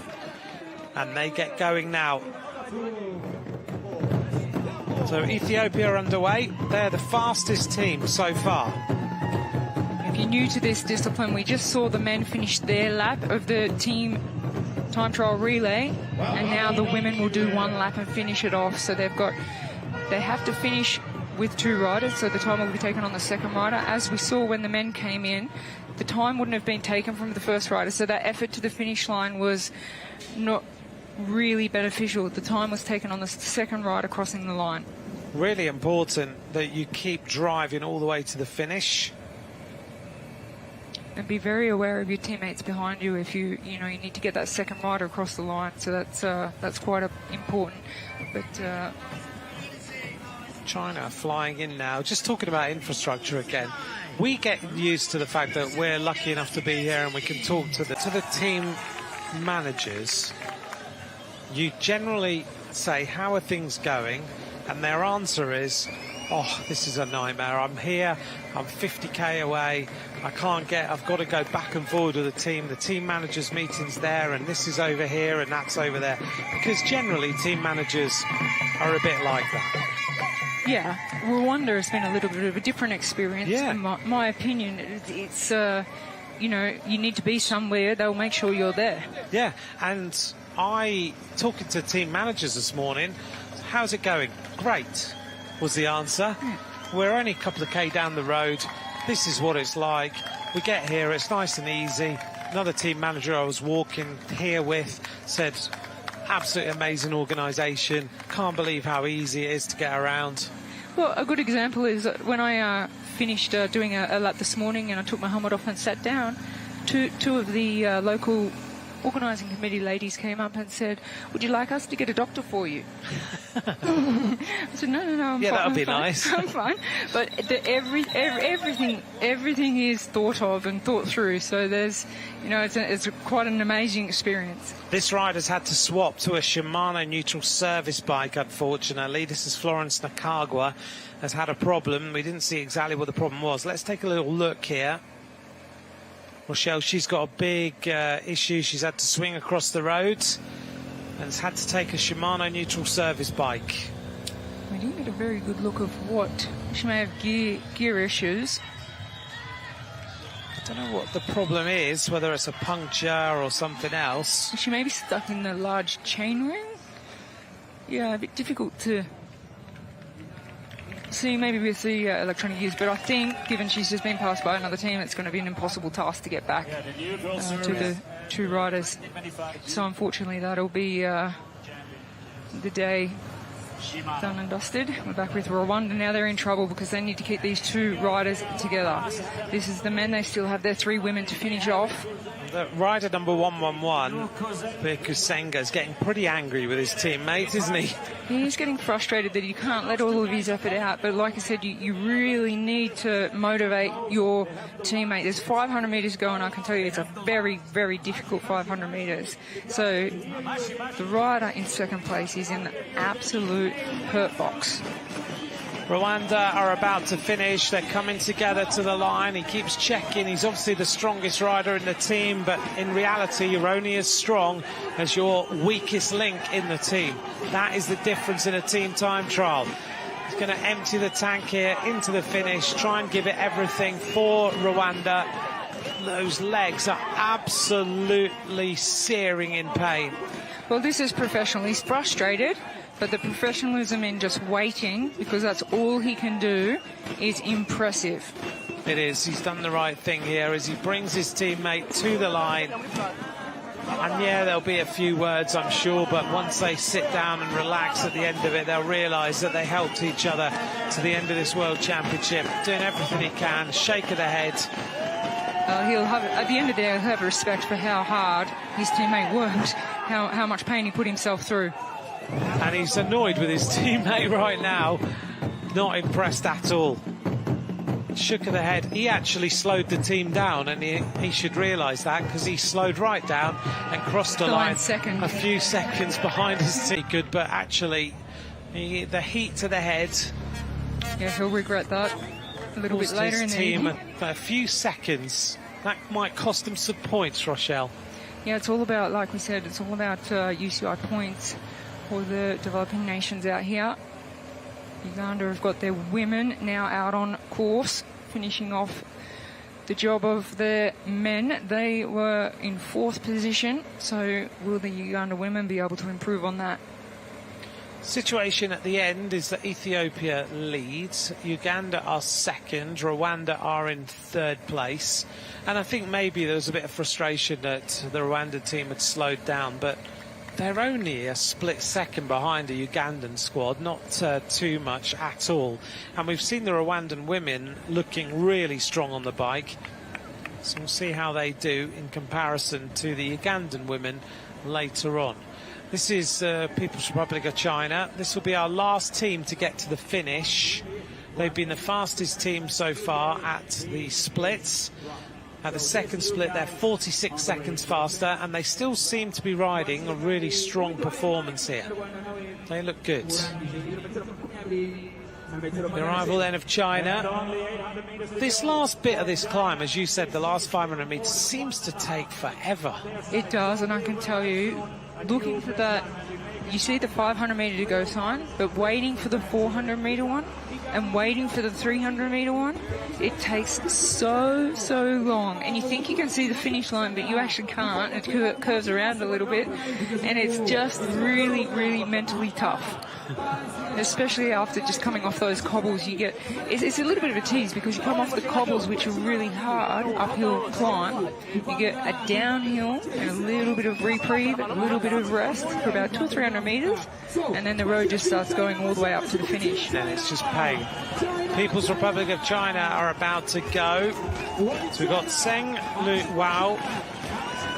and they get going now. So Ethiopia are underway. They're the fastest team so far. If you're new to this discipline, we just saw the men finish their lap of the team time trial relay, and now the women will do one lap and finish it off. So they have to finish with 2 riders, so the time will be taken on the second rider. As we saw when the men came in, the time wouldn't have been taken from the first rider, so that effort to the finish line was not really beneficial. The time was taken on the second rider crossing the line. Really important that you keep driving all the way to the finish. And be very aware of your teammates behind you if you need to get that second rider across the line. So that's quite important. But China flying in now. Just talking about infrastructure again. We get used to the fact that we're lucky enough to be here and we can talk to the team managers. You generally say, how are things going? And their answer is, oh, this is a nightmare. I'm here, I'm 50k away, I've got to go back and forward with the team. The team managers meeting's there, and this is over here and that's over there. Because generally team managers are a bit like that. Yeah, Rwanda has been a little bit of a different experience. Yeah. In my opinion, it's you need to be somewhere, they'll make sure you're there. Yeah, and talking to team managers this morning, how's it going? Great, was the answer. We're only a couple of K down the road. This is what it's like. We get here, it's nice and easy. Another team manager I was walking here with said, absolutely amazing organisation. Can't believe how easy it is to get around. Well, a good example is when I finished doing a lap this morning and I took my helmet off and sat down, two of the local organising committee ladies came up and said, would you like us to get a doctor for you? I said, no, I'm yeah, fine. that would be fine. nice. I'm fine. But everything is thought of and thought through. So there's, it's quite an amazing experience. This rider's had to swap to a Shimano neutral service bike, unfortunately. This is Florence Nakagwa, has had a problem. We didn't see exactly what the problem was. Let's take a little look here. Rochelle, she's got a big issue. She's had to swing across the road and has had to take a Shimano neutral service bike. We didn't get a very good look of what. She may have gear issues. I don't know what the problem is, whether it's a puncture or something else. She may be stuck in the large chain ring. Yeah, a bit difficult to see maybe with the electronic gears, but I think given she's just been passed by another team, it's going to be an impossible task to get back to the 2 riders. So unfortunately that'll be the day done and dusted. We're back with Rwanda. Now they're in trouble because they need to keep these 2 riders together. This is the men. They still have their 3 women to finish off. The rider number 111, Bikusenga, is getting pretty angry with his teammates, isn't he? He's getting frustrated that he can't let all of his effort out. But like I said, you really need to motivate your teammate. There's 500 metres going. I can tell you it's a very, very difficult 500 metres. So the rider in second place is in the absolute hurt box. Rwanda are about to finish. They're coming together to the line. He keeps checking. He's obviously the strongest rider in the team, but in reality, you're only as strong as your weakest link in the team. That is the difference in a team time trial. He's going to empty the tank here into the finish, try and give it everything for Rwanda. Those legs are absolutely searing in pain. Well, this is professional. He's frustrated. But the professionalism in just waiting, because that's all he can do, is impressive. It is. He's done the right thing here as he brings his teammate to the line. And yeah, there'll be a few words, I'm sure, but once they sit down and relax at the end of it, they'll realise that they helped each other to the end of this World Championship, doing everything he can, shake of the head. He'll have, at the end of the day, he'll have respect for how hard his teammate worked, how much pain he put himself through. And he's annoyed with his teammate right now, not impressed at all. Shook of the head. He actually slowed the team down, and he should realise that, because he slowed right down and crossed the line second. a few seconds behind his team. Good, but actually the heat to the head. Yeah, he'll regret that a little bit later in the team evening. a few seconds. That might cost him some points, Rochelle. Yeah, it's all about, like we said, it's all about UCI points for the developing nations out here. Uganda have got their women now out on course, finishing off the job of their men. They were in 4th position, so will the Uganda women be able to improve on that? Situation at the end is that Ethiopia leads, Uganda are 2nd, Rwanda are in 3rd place, and I think maybe there was a bit of frustration that the Rwanda team had slowed down, but they're only a split second behind the Ugandan squad, not too much at all. And we've seen the Rwandan women looking really strong on the bike. So we'll see how they do in comparison to the Ugandan women later on. This is People's Republic of China. This will be our last team to get to the finish. They've been the fastest team so far at the splits. At the second split, they're 46 seconds faster, and they still seem to be riding a really strong performance here. They look good. The arrival then of China. This last bit of this climb, as you said, the last 500 metres, seems to take forever. It does, and I can tell you, looking for that, you see the 500 metre to go sign, but waiting for the 400 metre one and waiting for the 300 metre one, it takes so long. And you think you can see the finish line, but you actually can't. It curves around a little bit, and it's just really, really mentally tough. Especially after just coming off those cobbles, you get it's a little bit of a tease, because you come off the cobbles, which are really hard uphill climb. You get a downhill and a little bit of reprieve, a little bit of rest for about 200 or 300 metres, and then the road just starts going all the way up to the finish. And it's just pain. People's Republic of China are about to go. So we've got Zheng Luwao,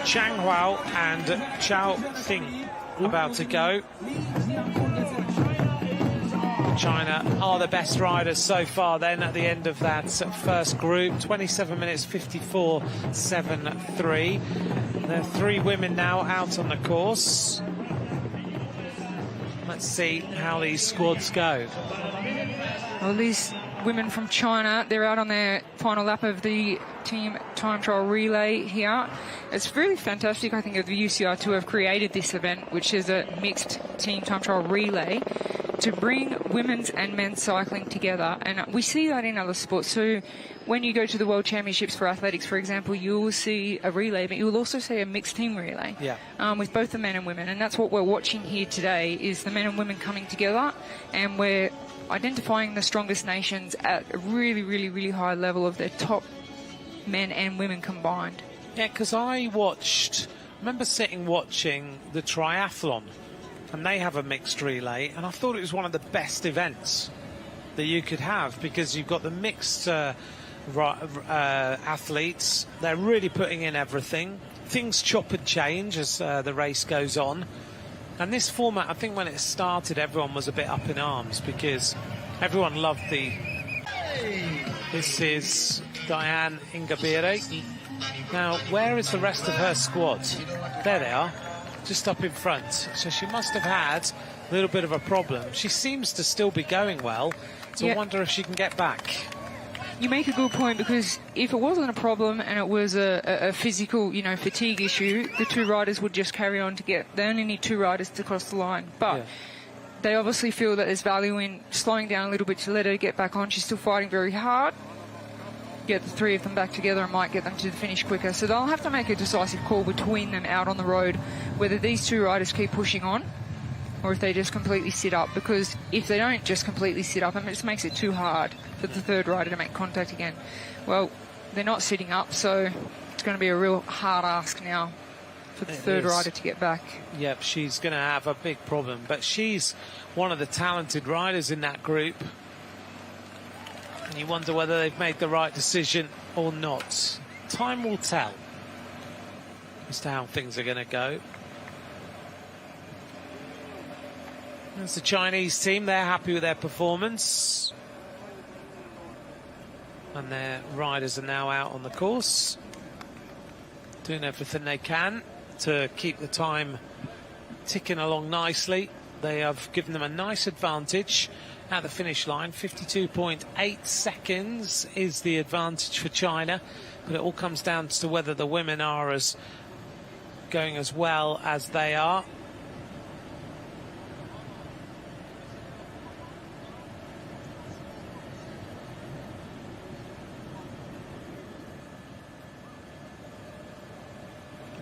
Chang Huao and Chao Thing about to go. China are the best riders so far then at the end of that first group. 27 minutes 54.73. There are 3 women now out on the course. Let's see how these squads go. Well, these women from China, they're out on their final lap of the team time trial relay here. It's really fantastic, I think, of the UCI to have created this event, which is a mixed team time trial relay, to bring women's and men's cycling together. And we see that in other sports. So when you go to the World Championships for athletics, for example, you will see a relay, but you will also see a mixed team relay, with both the men and women. And that's what we're watching here today, is the men and women coming together, and we're identifying the strongest nations at a really, really, really high level of their top men and women combined. Yeah, because I remember sitting watching the triathlon, and they have a mixed relay, and I thought it was one of the best events that you could have, because you've got the mixed athletes. They're really putting in everything. Things chop and change as the race goes on. And this format, I think when it started, everyone was a bit up in arms, because everyone loved the... This is Diane Ingabire. Now, where is the rest of her squad? There they are, just up in front. So she must have had a little bit of a problem. She seems to still be going well, so I wonder if she can get back. You make a good point, because if it wasn't a problem and it was a physical, fatigue issue, the 2 riders would just carry on to get... They only need 2 riders to cross the line. But they obviously feel that there's value in slowing down a little bit to let her get back on. She's still fighting very hard. Get the 3 of them back together and might get them to the finish quicker. So they'll have to make a decisive call between them out on the road, whether these 2 riders keep pushing on or if they just completely sit up, because if they don't just completely sit up, it just makes it too hard for the third rider to make contact again. Well, they're not sitting up, so it's going to be a real hard ask now for the third rider to get back. Yep, she's going to have a big problem, but she's one of the talented riders in that group. And you wonder whether they've made the right decision or not. Time will tell as to how things are going to go. That's the Chinese team. They're happy with their performance. And their riders are now out on the course, doing everything they can to keep the time ticking along nicely. They have given them a nice advantage at the finish line. 52.8 seconds is the advantage for China, but it all comes down to whether the women are going as well as they are.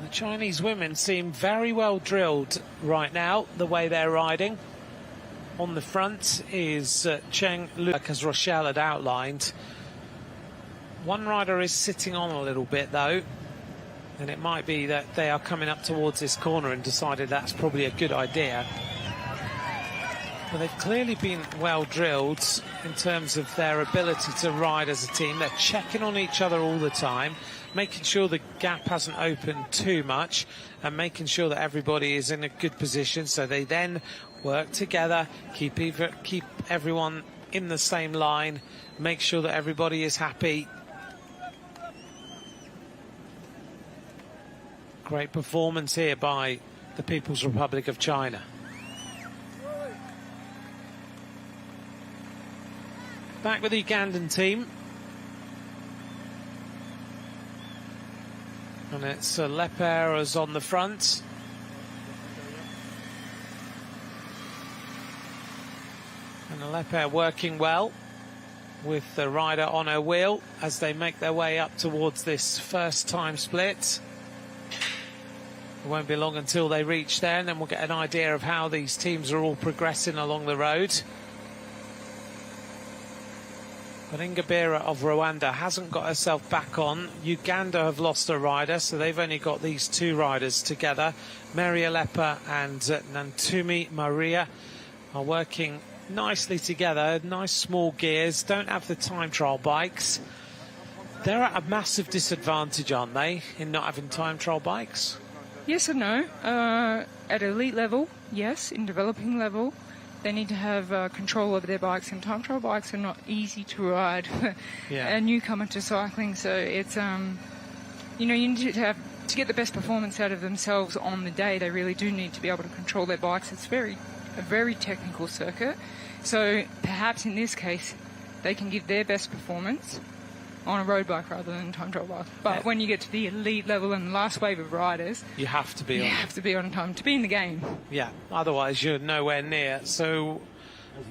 The Chinese women seem very well drilled right now, the way they're riding. On the front is Cheng Lu, as Rochelle had outlined. One rider is sitting on a little bit, though, and it might be that they are coming up towards this corner and decided that's probably a good idea. Well, they've clearly been well drilled in terms of their ability to ride as a team. They're checking on each other all the time, making sure the gap hasn't opened too much and making sure that everybody is in a good position, so they then work together, keep everyone in the same line, make sure that everybody is happy. Great performance here by the People's Republic of China. Back with the Ugandan team. And it's Leperas on the front. And Leper working well with the rider on her wheel as they make their way up towards this first time split. It won't be long until they reach there, and then we'll get an idea of how these teams are all progressing along the road. But Ingabire of Rwanda hasn't got herself back on. Uganda have lost a rider, so they've only got these two riders together. Mary Alepa and Nantumi Maria are working nicely together. Nice small gears, don't have the time trial bikes. They're at a massive disadvantage, aren't they, in not having time trial bikes? Yes and no. At elite level, yes. In developing level, they need to have control over their bikes, and time trial bikes are not easy to ride. A newcomer to cycling, so it's you need to get the best performance out of themselves on the day. They really do need to be able to control their bikes. It's a very technical circuit, so perhaps in this case they can give their best performance on a road bike rather than a time trial bike. But when you get to the elite level and the last wave of riders, you have to be on time to be in the game. Yeah, otherwise you're nowhere near. So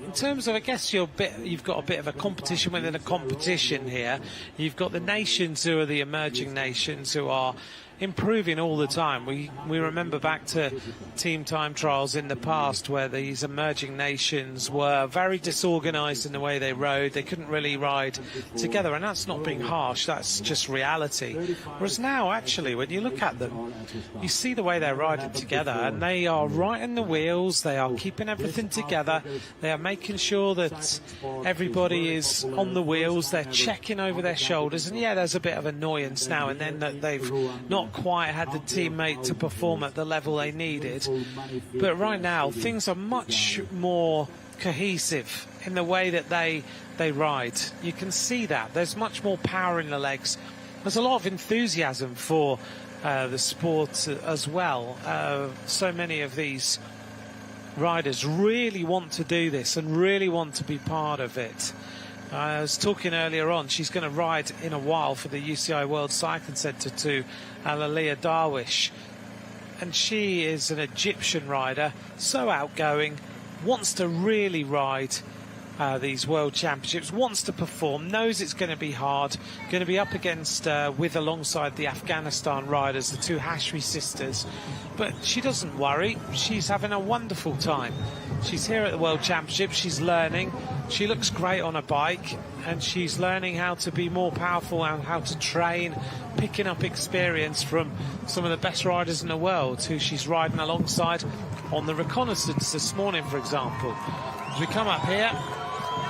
in terms of, I guess you've got a bit of a competition within a competition here. You've got the nations who are the emerging nations who are improving all the time. We remember back to team time trials in the past where these emerging nations were very disorganised in the way they rode. They couldn't really ride together, and that's not being harsh, that's just reality. Whereas now, actually, when you look at them, you see the way they're riding together, and they are right in the wheels, they are keeping everything together, they are making sure that everybody is on the wheels, they're checking over their shoulders, and yeah, there's a bit of annoyance now and then that they've not quite had the teammate to perform at the level they needed. But right now, things are much more cohesive in the way that they ride. You can see that. There's much more power in the legs. There's a lot of enthusiasm for the sport as well. So many of these riders really want to do this and really want to be part of it. I was talking earlier on, she's going to ride in a while for the UCI World Cycling Centre to Alalia Darwish. And she is an Egyptian rider, so outgoing, wants to really ride these World Championships, wants to perform, knows it's going to be hard, going to be up against, alongside the Afghanistan riders, the two Hashmi sisters, but she doesn't worry. She's having a wonderful time. She's here at the World Championships, she's learning, she looks great on a bike, and she's learning how to be more powerful and how to train, picking up experience from some of the best riders in the world who she's riding alongside on the reconnaissance this morning, for example. As we come up here,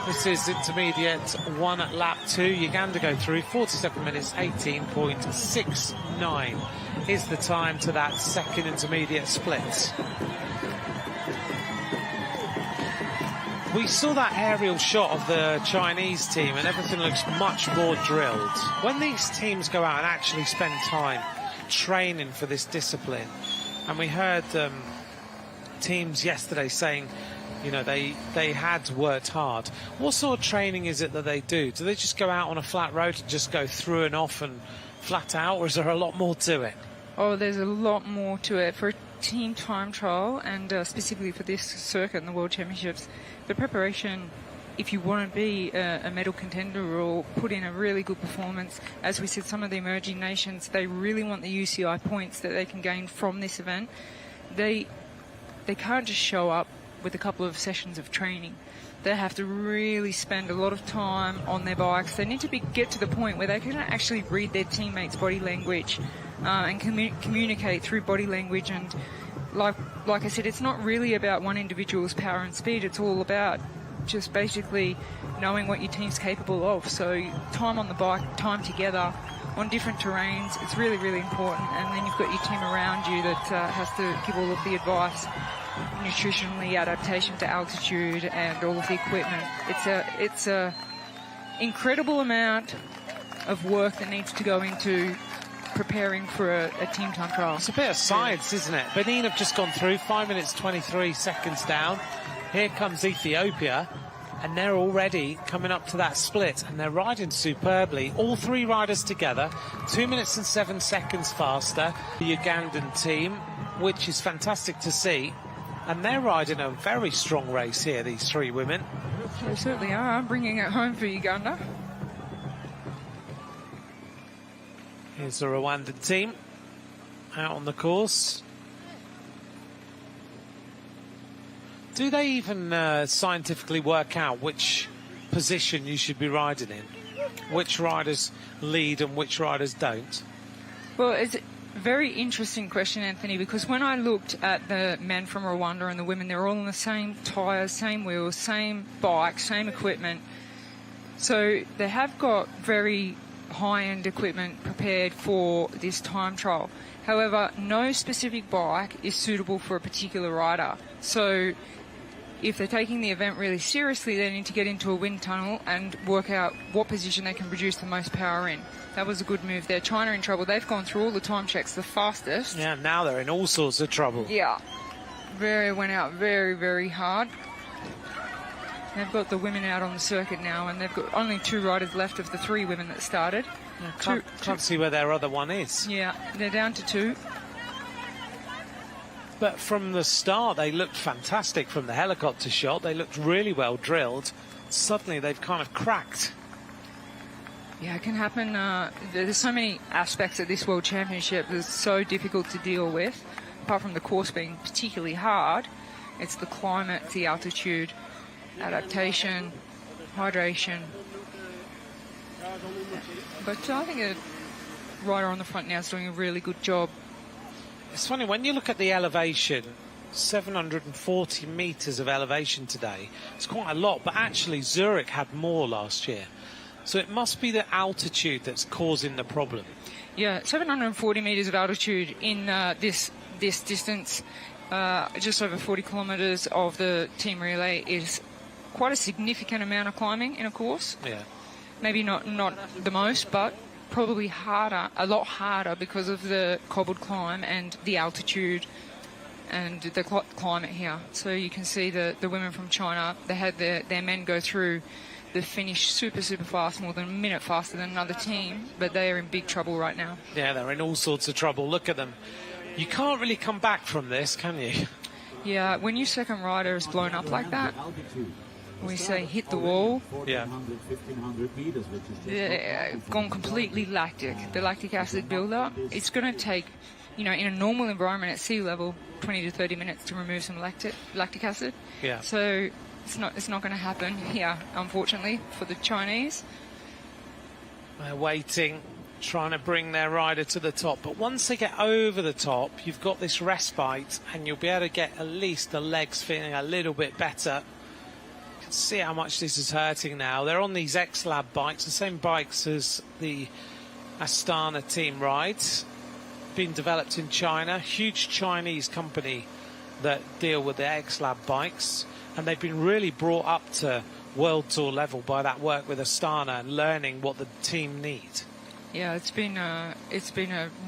this is intermediate 1 at lap 2. Uganda go through 47 minutes 18.69 is the time to that second intermediate split. We saw that aerial shot of the Chinese team and everything looks much more drilled. When these teams go out and actually spend time training for this discipline, and we heard teams yesterday saying, you know, they had worked hard. What sort of training is it that they do? Do they just go out on a flat road and just go through and off and flat out, or is there a lot more to it? Oh, there's a lot more to it. For a team time trial, and specifically for this circuit in the World Championships, the preparation, if you want to be a medal contender or put in a really good performance, as we said, some of the emerging nations, they really want the UCI points that they can gain from this event. They can't just show up with a couple of sessions of training. They have to really spend a lot of time on their bikes. They need to get to the point where they can actually read their teammates' body language and communicate through body language. And like I said, it's not really about one individual's power and speed. It's all about just basically knowing what your team's capable of. So time on the bike, time together on different terrains, it's really, really important. And then you've got your team around you that has to give all of the advice, nutritionally, adaptation to altitude, and all of the equipment. It's a incredible amount of work that needs to go into preparing for a team time trial. It's a bit of science, isn't it? Benin have just gone through 5 minutes 23 seconds down. Here comes Ethiopia, and they're already coming up to that split, and they're riding superbly. All three riders together, 2 minutes and 7 seconds faster, the Ugandan team, which is fantastic to see. And they're riding a very strong race here, these three women. They certainly are, bringing it home for Uganda. Here's the Rwandan team out on the course. Do they even scientifically work out which position you should be riding in? Which riders lead and which riders don't? Well, it's a very interesting question, Anthony, because when I looked at the men from Rwanda and the women, they're all on the same tyres, same wheels, same bike, same equipment. So they have got very high-end equipment prepared for this time trial. However, no specific bike is suitable for a particular rider. So if they're taking the event really seriously, they need to get into a wind tunnel and work out what position they can produce the most power in. That was a good move there. China in trouble. They've gone through all the time checks the fastest. Yeah, now they're in all sorts of trouble. Yeah. Went out very, very hard. They've got the women out on the circuit now, and they've got only 2 riders left of the 3 women that started. Yeah, can't see where their other one is. Yeah, they're down to 2. But from the start, they looked fantastic from the helicopter shot. They looked really well drilled. Suddenly, they've kind of cracked. Yeah, it can happen. There's so many aspects of this World Championship that's so difficult to deal with. Apart from the course being particularly hard, it's the climate, the altitude, adaptation, hydration. But I think a rider on the front now is doing a really good job. It's funny, when you look at the elevation, 740 metres of elevation today. It's quite a lot, but actually Zurich had more last year. So it must be the altitude that's causing the problem. Yeah, 740 metres of altitude in this distance, just over 40 kilometres of the team relay, is quite a significant amount of climbing in a course. Yeah. Maybe not the most, but probably harder, a lot harder, because of the cobbled climb and the altitude and the climate here. So you can see the women from China, they had their men go through the finish super fast, more than a minute faster than another team, but they are in big trouble right now. Yeah, they're in all sorts of trouble. Look at them. You can't really come back from this, can you? Yeah, when your second rider is blown up like that, we say hit the wall. Yeah. Gone completely lactic. The lactic acid buildup. It's going to take, in a normal environment at sea level, 20 to 30 minutes to remove some lactic acid. Yeah. So it's not going to happen here, unfortunately, for the Chinese. They're waiting, trying to bring their rider to the top. But once they get over the top, you've got this respite, and you'll be able to get at least the legs feeling a little bit better. You can see how much this is hurting now. They're on these X-Lab bikes, the same bikes as the Astana team rides. Been developed in China, huge Chinese company that deal with the X-Lab bikes, and they've been really brought up to World Tour level by that work with Astana and learning what the team need. Yeah, it's been a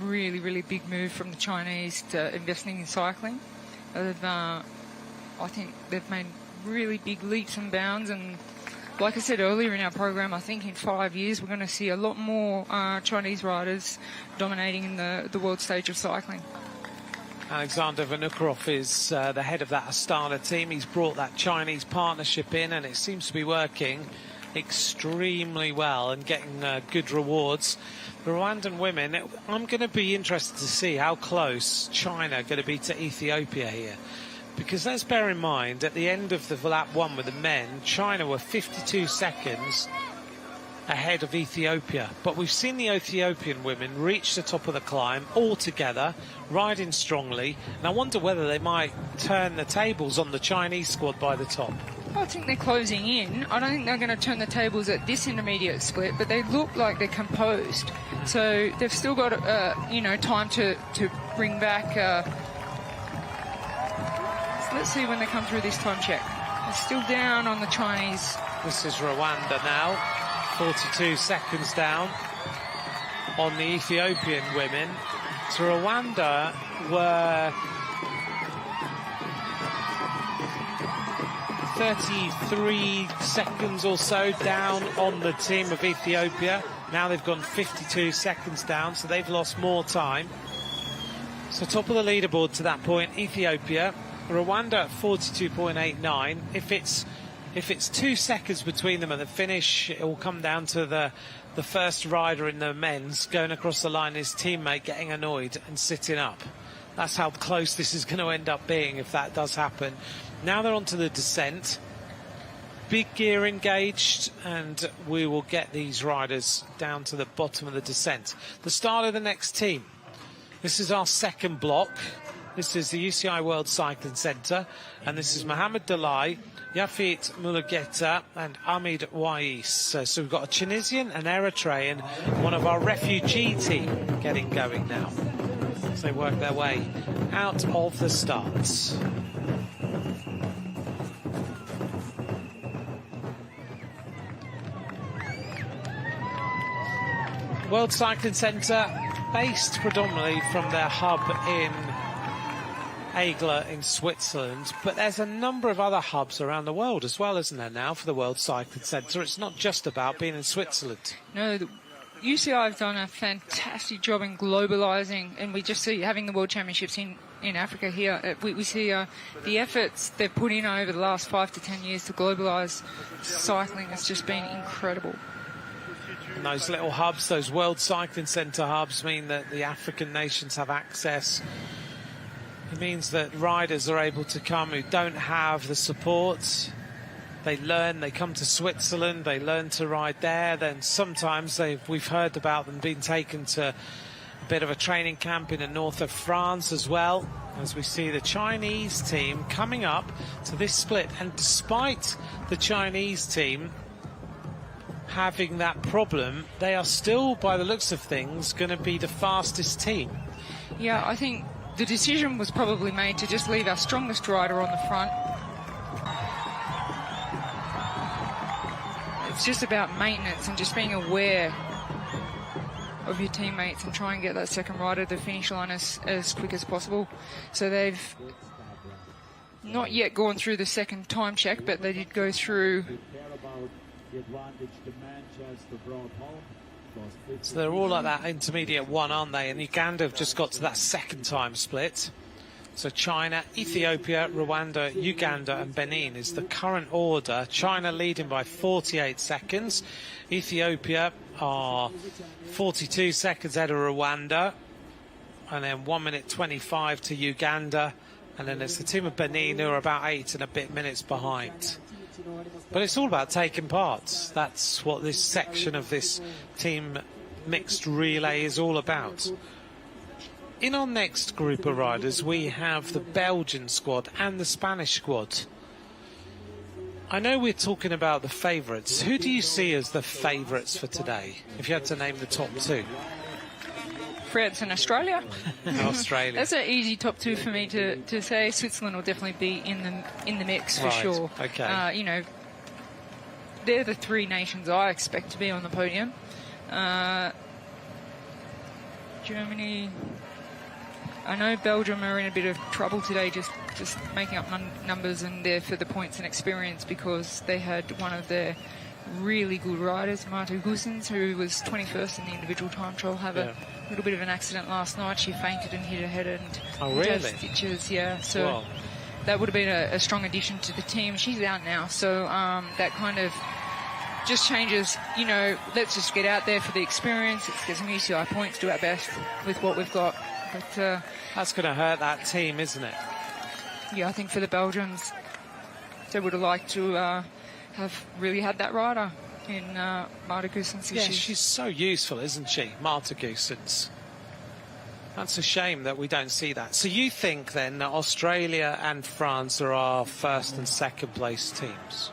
really, really big move from the Chinese to investing in cycling. I think they've made really big leaps and bounds, and like I said earlier in our program, I think in 5 years we're going to see a lot more Chinese riders dominating in the world stage of cycling. Alexander Vinokurov is the head of that Astana team. He's brought that Chinese partnership in, and it seems to be working extremely well and getting good rewards. The Rwandan women, I'm going to be interested to see how close China are going to be to Ethiopia here. Because let's bear in mind, at the end of the lap one with the men, China were 52 seconds ahead of Ethiopia. But we've seen the Ethiopian women reach the top of the climb all together, riding strongly. And I wonder whether they might turn the tables on the Chinese squad by the top. I think they're closing in. I don't think they're going to turn the tables at this intermediate split, but they look like they're composed. So they've still got, time to bring back. So let's see when they come through this time check. They're still down on the Chinese. This is Rwanda now, 42 seconds down on the Ethiopian women. So Rwanda were 33 seconds or so down on the team of Ethiopia. Now they've gone 52 seconds down, so they've lost more time. So top of the leaderboard to that point, Ethiopia. Rwanda at 42.89. If it's 2 seconds between them and the finish, it will come down to the first rider in the men's going across the line, his teammate getting annoyed and sitting up. That's how close this is going to end up being if that does happen. Now they're onto the descent. Big gear engaged, and we will get these riders down to the bottom of the descent. The start of the next team. This is our second block. This is the UCI World Cycling Centre, and this is Mohamed Dalai, Yafit Mulugeta and Ahmed Wais. So we've got a Tunisian, an Eritrean, one of our refugee team getting going now as they work their way out of the starts. World Cycling Centre, based predominantly from their hub in Aigle in Switzerland, but there's a number of other hubs around the world as well, isn't there, now, for the World Cycling Centre? It's not just about being in Switzerland. No, the UCI have done a fantastic job in globalising, and we just see having the World Championships in Africa here. We see the efforts they've put in over the last 5 to 10 years to globalise cycling has just been incredible. And those little hubs, those World Cycling Centre hubs, mean that the African nations have access. It means that riders are able to come who don't have the support. They learn, they come to Switzerland, they learn to ride there. Then sometimes we've heard about them being taken to a bit of a training camp in the north of France as well, as we see the Chinese team coming up to this split. And despite the Chinese team having that problem, they are still, by the looks of things, going to be the fastest team. Yeah, I think the decision was probably made to just leave our strongest rider on the front. It's just about maintenance and just being aware of your teammates and try and get that second rider to the finish line as quick as possible. So they've not yet gone through the second time check, but they did go through. So they're all at that intermediate one, aren't they? And Uganda have just got to that second time split. So China, Ethiopia, Rwanda, Uganda and Benin is the current order. China leading by 48 seconds. Ethiopia are 42 seconds ahead of Rwanda. And then 1 minute 25 to Uganda. And then there's the team of Benin who are about 8 and a bit minutes behind. But it's all about taking part. That's what this section of this team mixed relay is all about. In our next group of riders, we have the Belgian squad and the Spanish squad. I know we're talking about the favourites. Who do you see as the favourites for today, if you had to name the top two? France and Australia. Australia. That's an easy top two for me to say. Switzerland will definitely be in the mix for sure. Okay. You know, they're the three nations I expect to be on the podium. Germany. I know Belgium are in a bit of trouble today, just making up numbers and there for the points and experience, because they had one of their really good riders, Marta Goossens, who was 21st in the individual time trial, have a little bit of an accident last night. She fainted and hit her head and had stitches. Yeah, so that would have been a strong addition to the team. She's out now, so that kind of just changes, you know, let's just get out there for the experience. Let's get some UCI points, do our best with what we've got. But that's going to hurt that team, isn't it? Yeah, I think for the Belgians, they would have liked to have really had that rider in Marta Goossens. Yeah, she's so useful, isn't she, Marta Goossens? That's a shame that we don't see that. So you think then that Australia and France are our first and second place teams?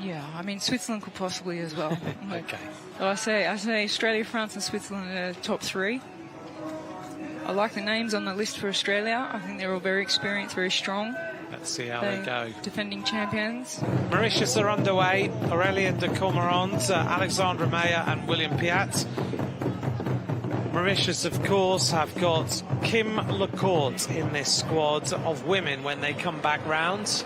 Yeah, I mean, Switzerland could possibly as well. Okay. Well, I say Australia, France and Switzerland are top three. I like the names on the list for Australia. I think they're all very experienced, very strong. Let's see how they go. Defending champions. Mauritius are underway. Aurélien de Cormorant, Alexandra Meyer and William Piat. Mauritius, of course, have got Kim Lecourt in this squad of women when they come back round.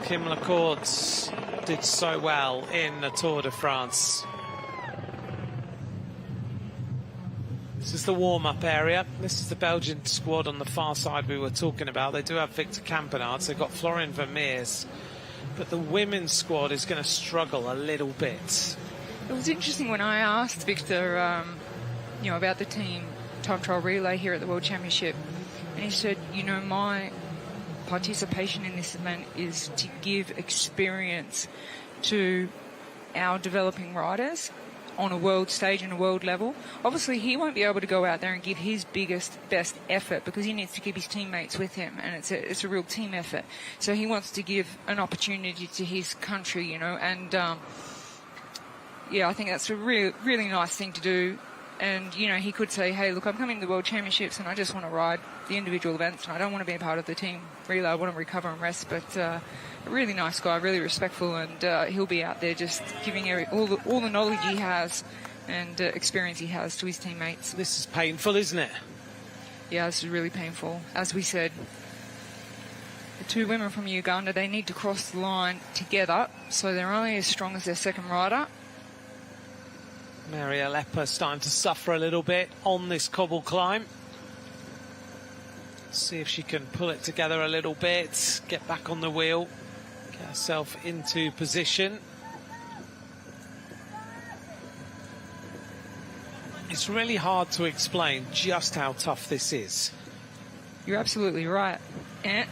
Kim Lecourt did so well in the Tour de France. This is the warm-up area. This is the Belgian squad on the far side we were talking about. They do have Victor Campenaerts. They've got Florian Vermeers. But the women's squad is going to struggle a little bit. It was interesting when I asked Victor, you know, about the team time trial relay here at the World Championship. And he said, you know, my participation in this event is to give experience to our developing riders on a world stage and a world level. Obviously, he won't be able to go out there and give his best effort because he needs to keep his teammates with him, and it's a real team effort. So he wants to give an opportunity to his country, you know, and yeah, I think that's a really nice thing to do. And, you know, he could say, hey, look, I'm coming to the World Championships and I just want to ride the individual events and I don't want to be a part of the team relay. I want to recover and rest. But a really nice guy, really respectful, and he'll be out there just giving all the knowledge he has and experience he has to his teammates. This is painful, isn't it? Yeah, this is really painful. As we said, the two women from Uganda, they need to cross the line together, so they're only as strong as their second rider. Mary Aleppa starting to suffer a little bit on this cobble climb. See if she can pull it together a little bit, get back on the wheel, get herself into position. It's really hard to explain just how tough this is. You're absolutely right. And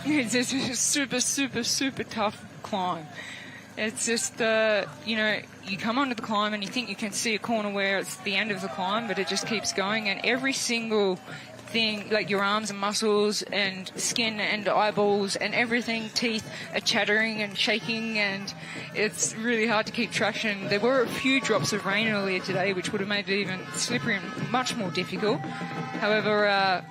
it's just a super tough climb. It's just, you know, you come onto the climb and you think you can see a corner where it's the end of the climb, but it just keeps going. And every single thing, like your arms and muscles and skin and eyeballs and everything, teeth are chattering and shaking, and it's really hard to keep traction. There were a few drops of rain earlier today, which would have made it even slippery and much more difficult. However,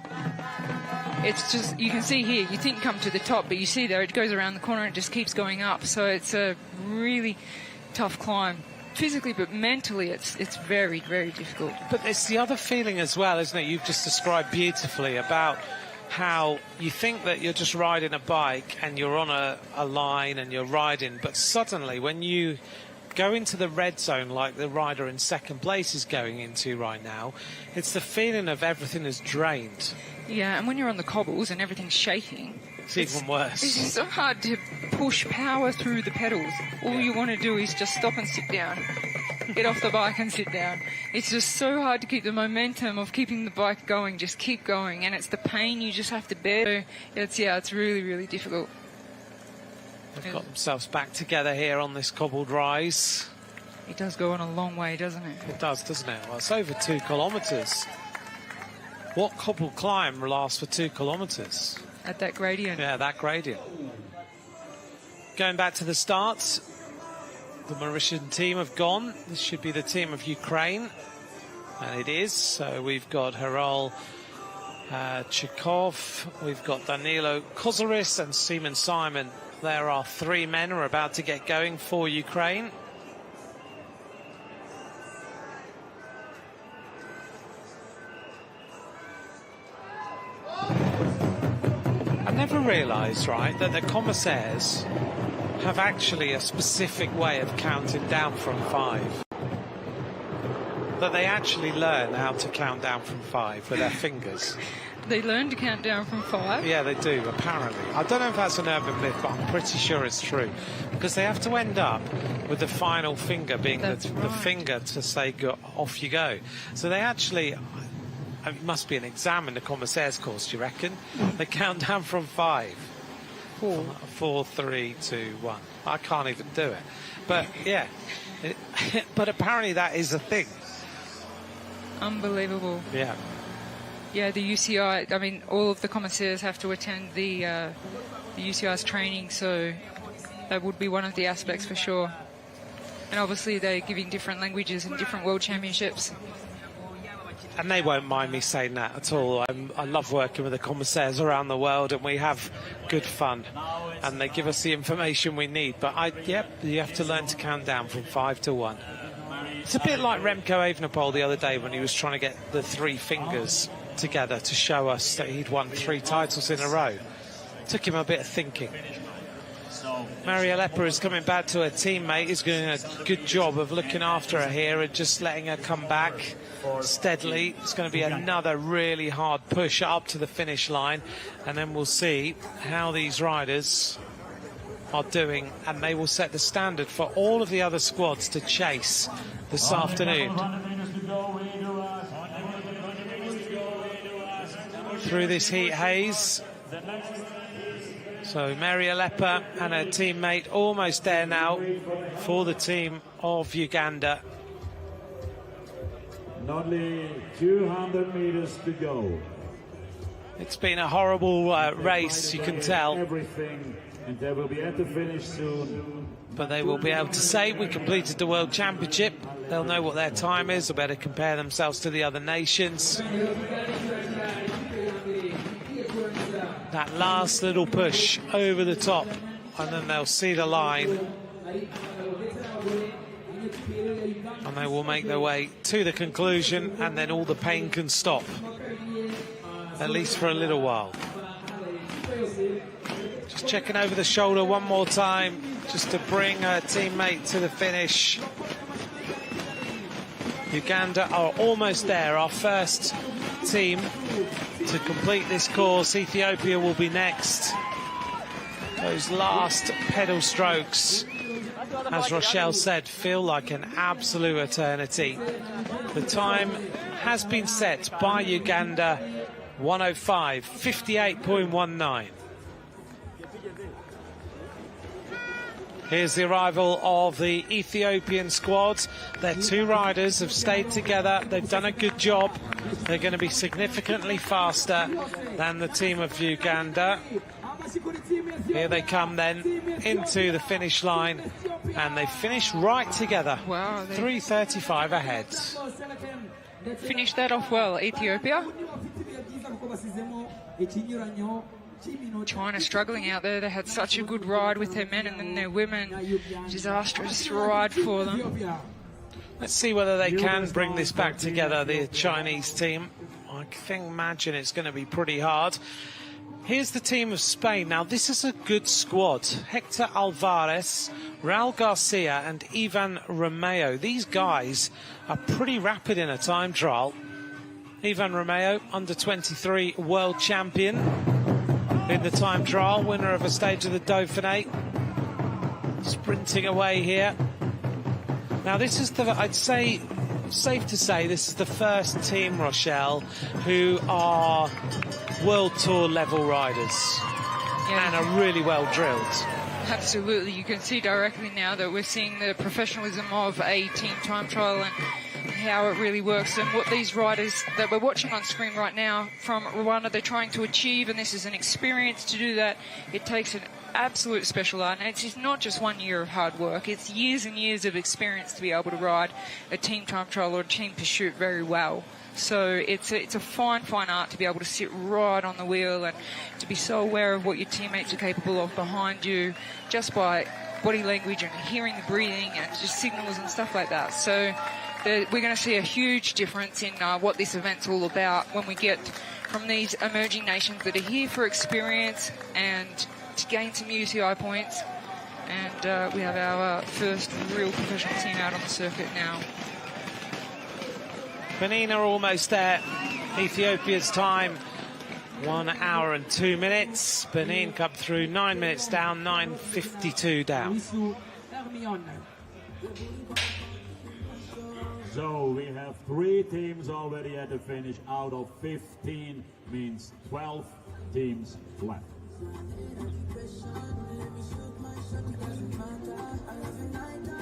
it's just, you can see here, you think you come to the top, but you see there it goes around the corner and it just keeps going up. So it's a really tough climb. Physically, but mentally, it's very, very difficult. But it's the other feeling as well, isn't it? You've just described beautifully about how you think that you're just riding a bike and you're on a line and you're riding, but suddenly when you go into the red zone like the rider in second place is going into right now, it's the feeling of everything is drained. Yeah, and when you're on the cobbles and everything's shaking, It's even worse. it's just so hard to push power through the pedals. All you want to do is just stop and sit down. Get off the bike and sit down. It's just so hard to keep the momentum of keeping the bike going. Just keep going, and it's the pain you just have to bear. It's really, really difficult. They've got themselves back together here on this cobbled rise. It does go on a long way, doesn't it? It does, doesn't it? Well, it's over 2 kilometres. What cobbled climb lasts for 2 kilometres? At that gradient. Yeah, that gradient. Going back to the starts, the Mauritian team have gone. This should be the team of Ukraine, and it is. So we've got Harol Chikov, we've got Danilo Kozaris and Seaman Simon. There are 3 men who are about to get going for Ukraine. I never realised, right, that the commissaires have actually a specific way of counting down from 5. That they actually learn how to count down from 5 with their fingers. They learn to count down from 5. Yeah, they do, apparently. I don't know if that's an urban myth, but I'm pretty sure it's true. Because they have to end up with the final finger being the finger to say, go, off you go. So they actually... It must be an exam in the commissaires course, do you reckon? They count down from 5. 4, 3, 2, 1. I can't even do it. But, yeah. But apparently that is a thing. Unbelievable. Yeah. Yeah, the UCI, I mean, all of the commissaires have to attend the UCI's training, so that would be one of the aspects for sure. And obviously they're giving different languages in different world championships. And they won't mind me saying that at all. I love working with the commissaires around the world, and we have good fun. And they give us the information we need. But, you have to learn to count down from 5 to 1. It's a bit like Remco Evenepoel the other day when he was trying to get the 3 fingers together to show us that he'd won 3 titles in a row. Took him a bit of thinking. Maria Lepper is coming back to her teammate. He's doing a good job of looking after her here and just letting her come back steadily. It's going to be another really hard push up to the finish line, and then we'll see how these riders are doing, and they will set the standard for all of the other squads to chase this afternoon. Through this heat haze. So Maria Lepper and her teammate almost there now for the team of Uganda. Only 200 meters to go. It's been a horrible race, you can tell. Everything, and they will be at the finish soon. But they will be able to say we completed the World Championship. They'll know what their time is. They'll be able to compare themselves to the other nations. That last little push over the top, and then they'll see the line. And they will make their way to the conclusion, and then all the pain can stop. At least for a little while. Just checking over the shoulder one more time, just to bring her teammate to the finish. Uganda are almost there, our first team to complete this course. Ethiopia will be next. Those last pedal strokes, as Rochelle said, feel like an absolute eternity. The time has been set by Uganda, 1:05, 58.19. Here's the arrival of the Ethiopian squad. Their 2 riders have stayed together. They've done a good job. They're going to be significantly faster than the team of Uganda. Here they come then into the finish line, and they finish right together. Wow. 3:35 ahead. Finished that off well, Ethiopia. China struggling out there. They had such a good ride with their men, and then their women, disastrous ride for them. Let's see whether they can bring this back together, the Chinese team. I imagine it's going to be pretty hard. Here's the team of Spain. Now, this is a good squad. Hector Alvarez, Raul Garcia and Ivan Romeo. These guys are pretty rapid in a time trial. Ivan Romeo, under-23 world champion in the time trial, winner of a stage of the Dauphiné. Sprinting away here. Now, this is I'd say, safe to say, this is the first team, Rochelle, who are World Tour level riders and are really well drilled. Absolutely. You can see directly now that we're seeing the professionalism of a team time trial and how it really works, and what these riders that we're watching on screen right now from Rwanda, they're trying to achieve, and this is an experience to do that. It takes an absolute special art, and it's just not just 1 year of hard work, it's years and years of experience to be able to ride a team time trial or a team pursuit very well. So it's a fine art to be able to sit right on the wheel and to be so aware of what your teammates are capable of behind you just by body language and hearing the breathing and just signals and stuff like that. So we're going to see a huge difference in what this event's all about when we get from these emerging nations that are here for experience and to gain some UCI points. And we have our first real professional team out on the circuit now. Benin are almost there. Ethiopia's time, 1 hour and 2 minutes. Benin come through 9 minutes down, 9:52 down. So we have 3 teams already at the finish out of 15, means 12 teams left.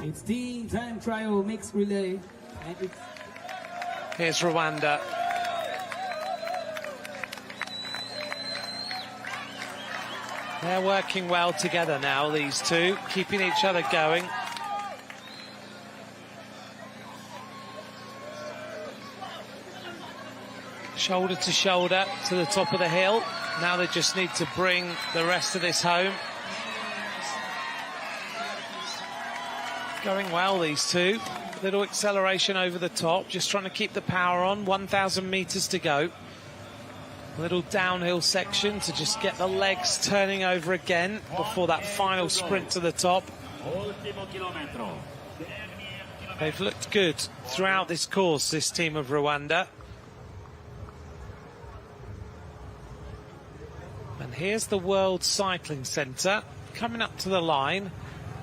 It's team time trial mixed relay. And it's Here's Rwanda. They're working well together now, these two, keeping each other going. Shoulder to shoulder to the top of the hill. Now they just need to bring the rest of this home. Going well, these two. Little acceleration over the top, just trying to keep the power on. 1,000 meters to go. Little downhill section to just get the legs turning over again before that final sprint to the top. They've looked good throughout this course, this team of Rwanda. And here's the World Cycling Centre coming up to the line.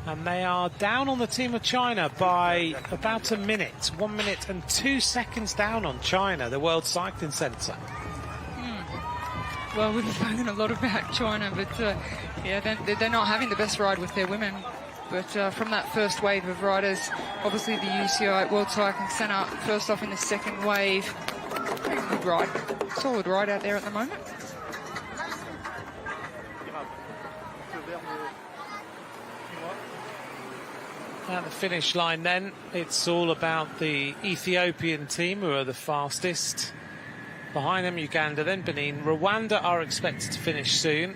And they are down on the team of China by about a minute. 1 minute and 2 seconds down on China, the World Cycling Centre. Well, we've spoken a lot about China, but yeah, they're not having the best ride with their women. But from that first wave of riders, obviously the UCI World Cycling Centre, first off in the second wave. Good ride. Solid ride out there at the moment. At the finish line then, it's all about the Ethiopian team, who are the fastest. Behind them, Uganda, then Benin. Rwanda are expected to finish soon.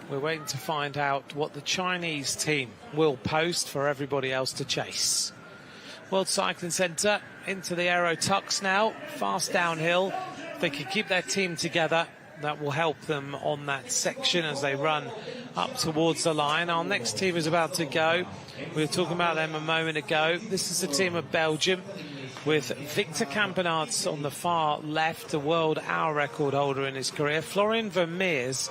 We're waiting to find out what the Chinese team will post for everybody else to chase. World Cycling Centre into the Aero Tux now, fast downhill. If they can keep their team together, that will help them on that section as they run up towards the line. Our next team is about to go. We were talking about them a moment ago. This is the team of Belgium with Victor Campenaerts on the far left, a world hour record holder in his career. Florian Vermeers,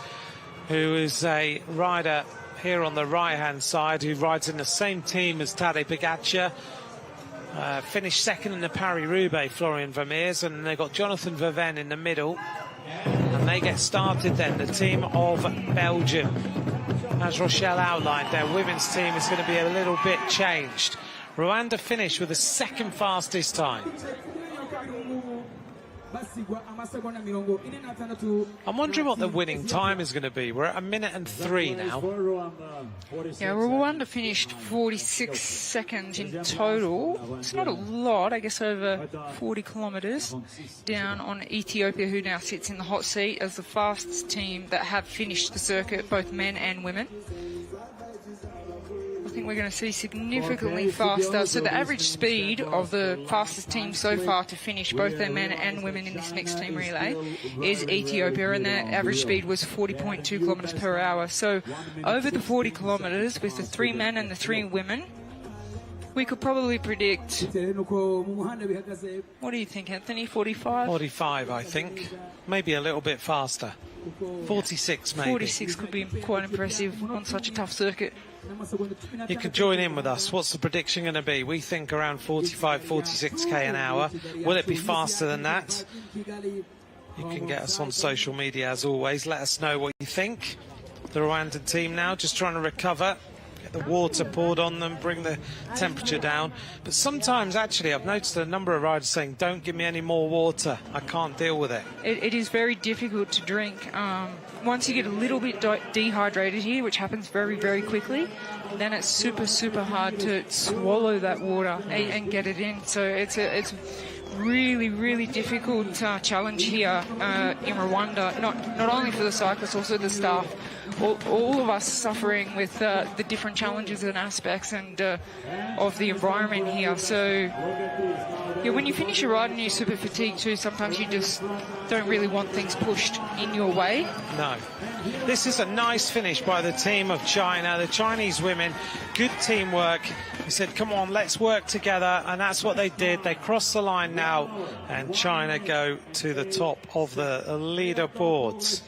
who is a rider here on the right-hand side, who rides in the same team as Tadej Pogačar. Finished second in the Paris-Roubaix, Florian Vermeers, and they've got Jonathan Verven in the middle. And they get started then, the team of Belgium. As Rochelle outlined, their women's team is going to be a little bit changed. Rwanda finished with the second fastest time. I'm wondering what the winning time is going to be. We're at 1 minute and 3 now. Yeah, Rwanda finished 46 seconds in total. It's not a lot, I guess over 40 kilometres down on Ethiopia, who now sits in the hot seat as the fastest team that have finished the circuit, both men and women. I think we're going to see significantly faster. So the average speed of the fastest team so far to finish both their men and women in this mixed team relay is Ethiopia, and their average speed was 40.2 kilometres per hour. So over the 40 kilometres with the 3 men and the 3 women, we could probably predict, what do you think, Anthony, 45? 45, I think. Maybe a little bit faster. 46, maybe. 46 could be quite impressive on such a tough circuit. You can join in with us. What's the prediction going to be? We think around 45, 46k an hour. Will it be faster than that? You can get us on social media as always. Let us know what you think. The Rwandan team now just trying to recover. Get the water poured on them, bring the temperature down. But sometimes, actually, I've noticed a number of riders saying, don't give me any more water. I can't deal with it. It is very difficult to drink. Once you get a little bit dehydrated here, which happens very, very quickly, then it's super, super hard to swallow that water and get it in. So it's really, really difficult challenge here in Rwanda, not only for the cyclists, also the staff. All of us suffering with the different challenges and aspects and of the environment here. So yeah, when you finish your ride and you're super fatigued too, sometimes you just don't really want things pushed in your way. No. This is a nice finish by the team of China, the Chinese women. Good teamwork. They said, come on, let's work together. And that's what they did. They crossed the line now. And China go to the top of the leaderboards.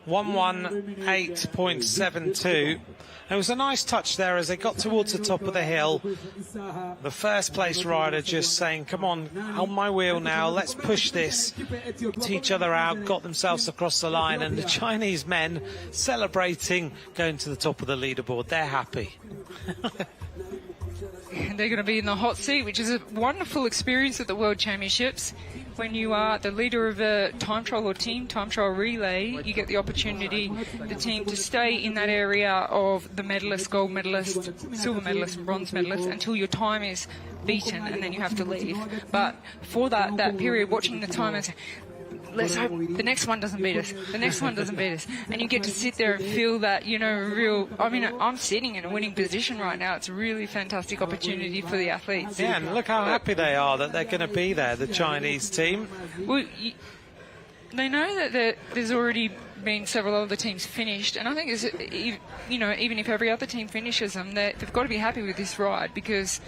118.72. It was a nice touch there as they got towards the top of the hill. The first place rider just saying, come on my wheel now, let's push this to each other out, got themselves across the line, and the Chinese men celebrating, going to the top of the leaderboard. They're happy. And they're going to be in the hot seat, which is a wonderful experience at the World Championships. When you are the leader of a time trial or team time trial relay, you get the opportunity, the team, to stay in that area of the medalist, gold medalist, silver medalist, and bronze medalist until your time is beaten, and then you have to leave. But for that period, watching the timers, let's hope the next one doesn't beat us. The next one doesn't beat us. And you get to sit there and feel that, I'm sitting in a winning position right now. It's a really fantastic opportunity for the athletes. Yeah, and look how happy they are that they're going to be there, the Chinese team. Well, they know that there's already been several other teams finished, and I think even if every other team finishes them, they've got to be happy with this ride because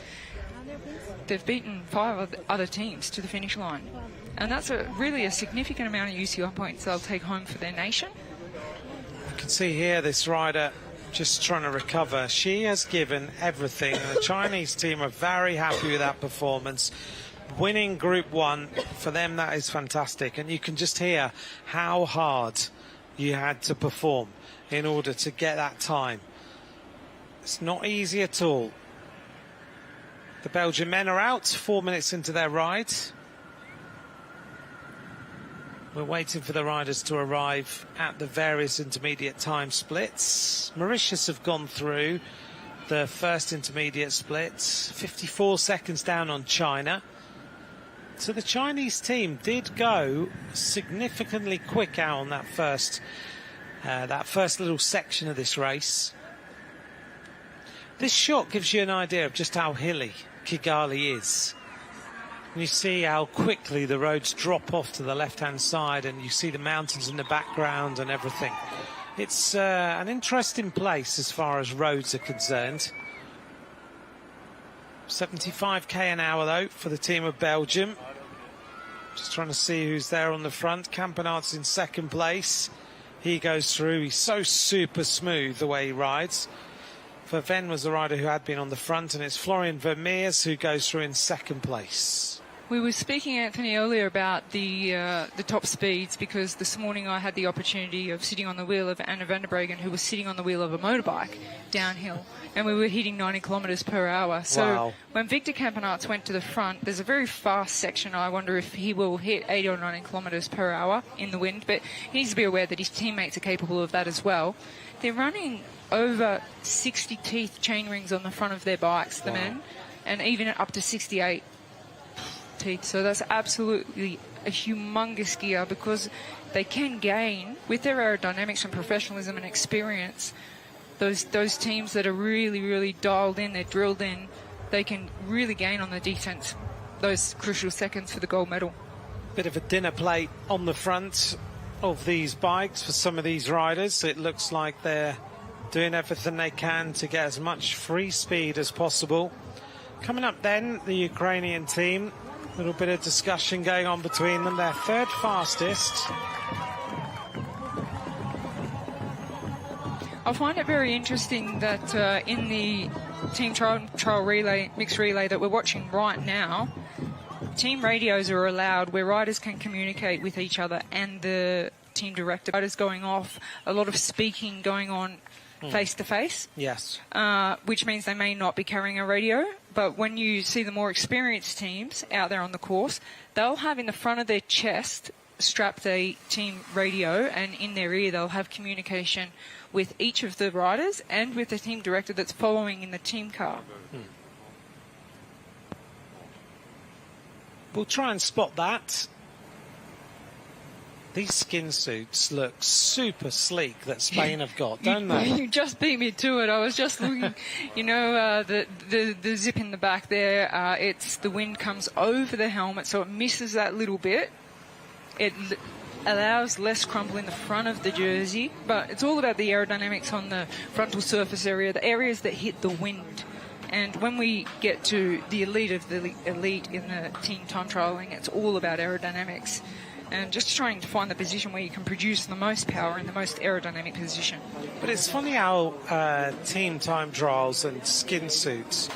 they've beaten 5 other teams to the finish line. And that's really a significant amount of UCI points they'll take home for their nation. You can see here this rider just trying to recover. She has given everything. The Chinese team are very happy with that performance. Winning Group 1, for them that is fantastic. And you can just hear how hard you had to perform in order to get that time. It's not easy at all. The Belgian men are out 4 minutes into their ride. We're waiting for the riders to arrive at the various intermediate time splits. Mauritius have gone through the first intermediate split, 54 seconds down on China. So the Chinese team did go significantly quick out on that first little section of this race. This shot gives you an idea of just how hilly Kigali is. And you see how quickly the roads drop off to the left-hand side, and you see the mountains in the background and everything. It's an interesting place as far as roads are concerned. 75k an hour, though, for the team of Belgium. Just trying to see who's there on the front. Campenaerts in second place. He goes through. He's so super smooth the way he rides. Verven was the rider who had been on the front, and it's Florian Vermeers who goes through in second place. We were speaking, Anthony, earlier about the top speeds because this morning I had the opportunity of sitting on the wheel of Anna van der Breggen, who was sitting on the wheel of a motorbike downhill, and we were hitting 90 kilometres per hour. So wow. When Victor Campenaerts went to the front, there's a very fast section. I wonder if he will hit 80 or 90 kilometres per hour in the wind, but he needs to be aware that his teammates are capable of that as well. They're running over 60 teeth chain rings on the front of their bikes, the men, and even up to 68 teeth. So that's absolutely a humongous gear because they can gain, with their aerodynamics and professionalism and experience, those teams that are really dialed in, they're drilled in, they can really gain on the defence those crucial seconds for the gold medal. Bit of a dinner plate on the front of these bikes for some of these riders. It looks like they're doing everything they can to get as much free speed as possible. Coming up then, the Ukrainian team. A little bit of discussion going on between them. They're third fastest. I find it very interesting that in the team trial relay, mixed relay that we're watching right now, team radios are allowed where riders can communicate with each other and the team director. Riders going off, a lot of speaking going on face to face. Yes. Which means they may not be carrying a radio. But when you see the more experienced teams out there on the course, they'll have in the front of their chest strapped a team radio, and in their ear they'll have communication with each of the riders and with the team director that's following in the team car. We'll try and spot that. These skin suits look super sleek that Spain have got, don't they? You just beat me to it. I was just looking, the zip in the back there, it's the wind comes over the helmet, so it misses that little bit. It allows less crumple in the front of the jersey, but it's all about the aerodynamics on the frontal surface area, the areas that hit the wind. And when we get to the elite of the elite in the team time trialling, it's all about aerodynamics. And just trying to find the position where you can produce the most power in the most aerodynamic position. But it's funny how team time trials and skin suits,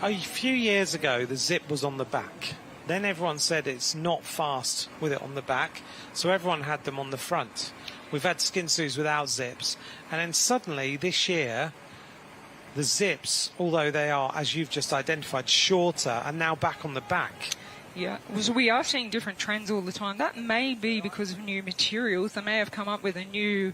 a few years ago the zip was on the back. Then everyone said it's not fast with it on the back, so everyone had them on the front. We've had skin suits without zips, and then suddenly this year the zips, although they are, as you've just identified, shorter, are now back on the back. Yeah, so we are seeing different trends all the time. That may be because of new materials. They may have come up with a new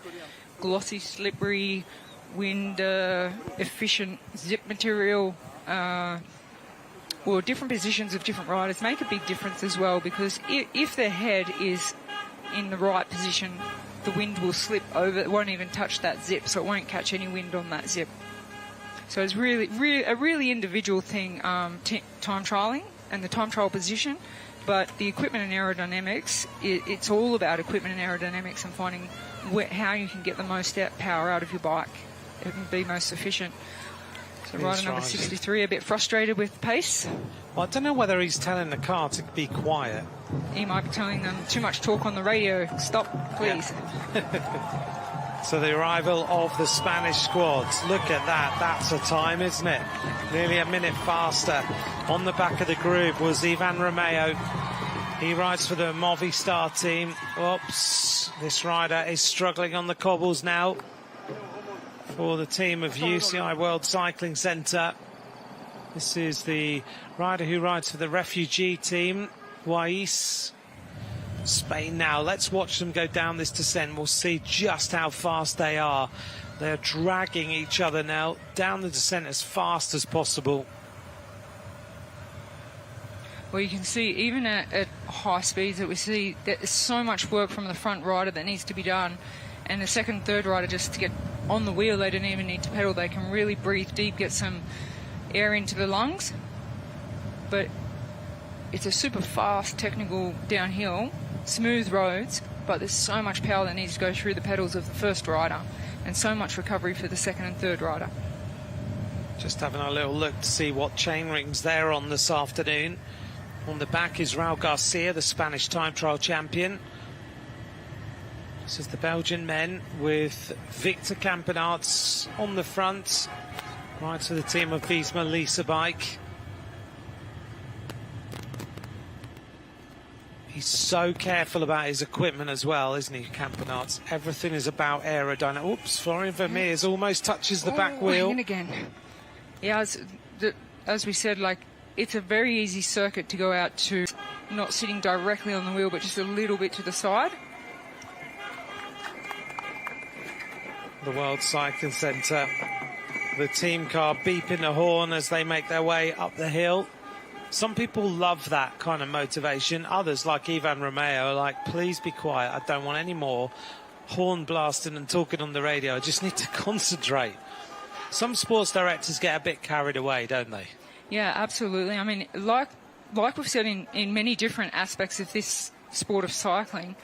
glossy, slippery, wind-efficient zip material, or different positions of different riders make a big difference as well, because if their head is in the right position, the wind will slip over. It won't even touch that zip, so it won't catch any wind on that zip. So it's really a really individual thing, time trialling and the time trial position, but the equipment and aerodynamics, it's all about equipment and aerodynamics and finding how you can get the most power out of your bike and be most efficient. So rider number 63 a bit frustrated with pace. Well, I don't know whether he's telling the car to be quiet. He might be telling them too much talk on the radio. Stop, please. Yeah. So the arrival of the Spanish squads. Look at that. That's a time, isn't it? Nearly a minute faster. On the back of the group was Ivan Romeo. He rides for the Movistar team. Oops. This rider is struggling on the cobbles now for the team of UCI World Cycling Centre. This is the rider who rides for the refugee team, Wais. Spain now. Let's watch them go down this descent. We'll see just how fast they are. They're dragging each other now down the descent as fast as possible. Well, you can see even at high speeds that we see, there's so much work from the front rider that needs to be done. And the second, third rider, just to get on the wheel, they don't even need to pedal. They can really breathe deep, get some air into the lungs. But it's a super fast, technical downhill, smooth roads, but there's so much power that needs to go through the pedals of the first rider and so much recovery for the second and third rider. Just having a little look to see what chain rings they're on this afternoon. On the back is Raul Garcia, the Spanish time trial champion. This is the Belgian men with Victor Campenaerts on the front. Right to the team of Visma Lease a Bike. He's so careful about his equipment as well, isn't he, Campenaerts? Everything is about aerodynamics. Oops, Florian Vermeers almost touches the back wheel. Again. Yeah, as we said, like, it's a very easy circuit to go out to, not sitting directly on the wheel, but just a little bit to the side. The World Cycling Centre. The team car beeping the horn as they make their way up the hill. Some people love that kind of motivation. Others, like Ivan Romeo, are like, please be quiet. I don't want any more horn blasting and talking on the radio. I just need to concentrate. some sports directors get a bit carried away, don't they? Yeah, absolutely. I mean, like we've said in many different aspects of this sport of cycling,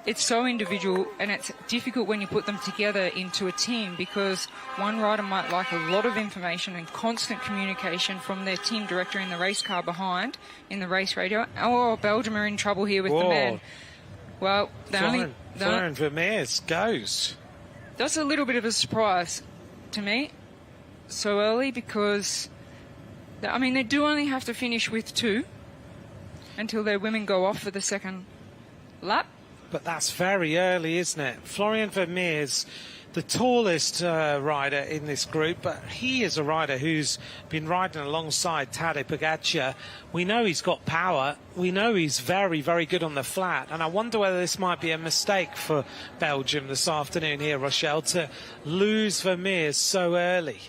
it's so individual and it's difficult when you put them together into a team because one rider might like a lot of information and constant communication from their team director in the race car behind in the race radio. Oh, Belgium are in trouble here with the men. Well, Florian Vermeers goes. That's a little bit of a surprise to me so early because, I mean, they do only have to finish with 2 until their women go off for the second lap. But that's very early, isn't it? Florian Vermeers, the tallest rider in this group, but he is a rider who's been riding alongside Tadej Pogacar. We know he's got power. We know he's very, very good on the flat. And I wonder whether this might be a mistake for Belgium this afternoon here, Rochelle, to lose Vermeers so early.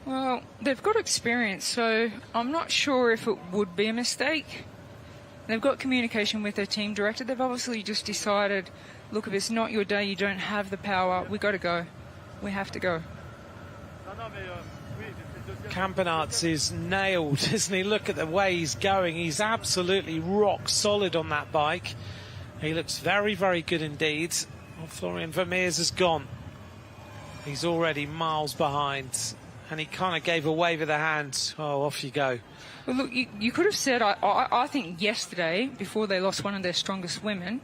Well, they've got experience, so I'm not sure if it would be a mistake. They've got communication with their team director. They've obviously just decided, look, if it's not your day, you don't have the power, we've got to go. We have to go. Campenaerts is nailed, isn't he? Look at the way he's going. He's absolutely rock solid on that bike. He looks very, very good indeed. Well, Florian Vermeers has gone. He's already miles behind. And he kind of gave a wave of the hand. Oh, off you go. Well, look, you could have said, I think yesterday, before they lost one of their strongest women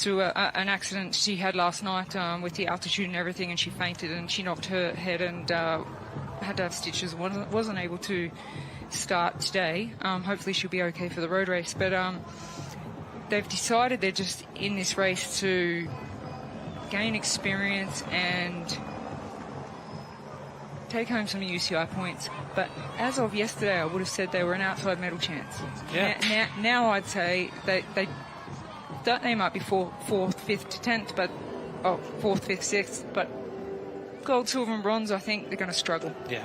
to an accident she had last night with the altitude and everything, and she fainted and she knocked her head and had to have stitches, wasn't able to start today. Hopefully she'll be okay for the road race. But they've decided they're just in this race to gain experience and take home some UCI points. But as of yesterday, I would have said they were an outside medal chance. Yeah. Now I'd say they might be 4th, 5th to 10th, but 4th, 5th, 6th. But gold, silver and bronze, I think they're going to struggle. Yeah.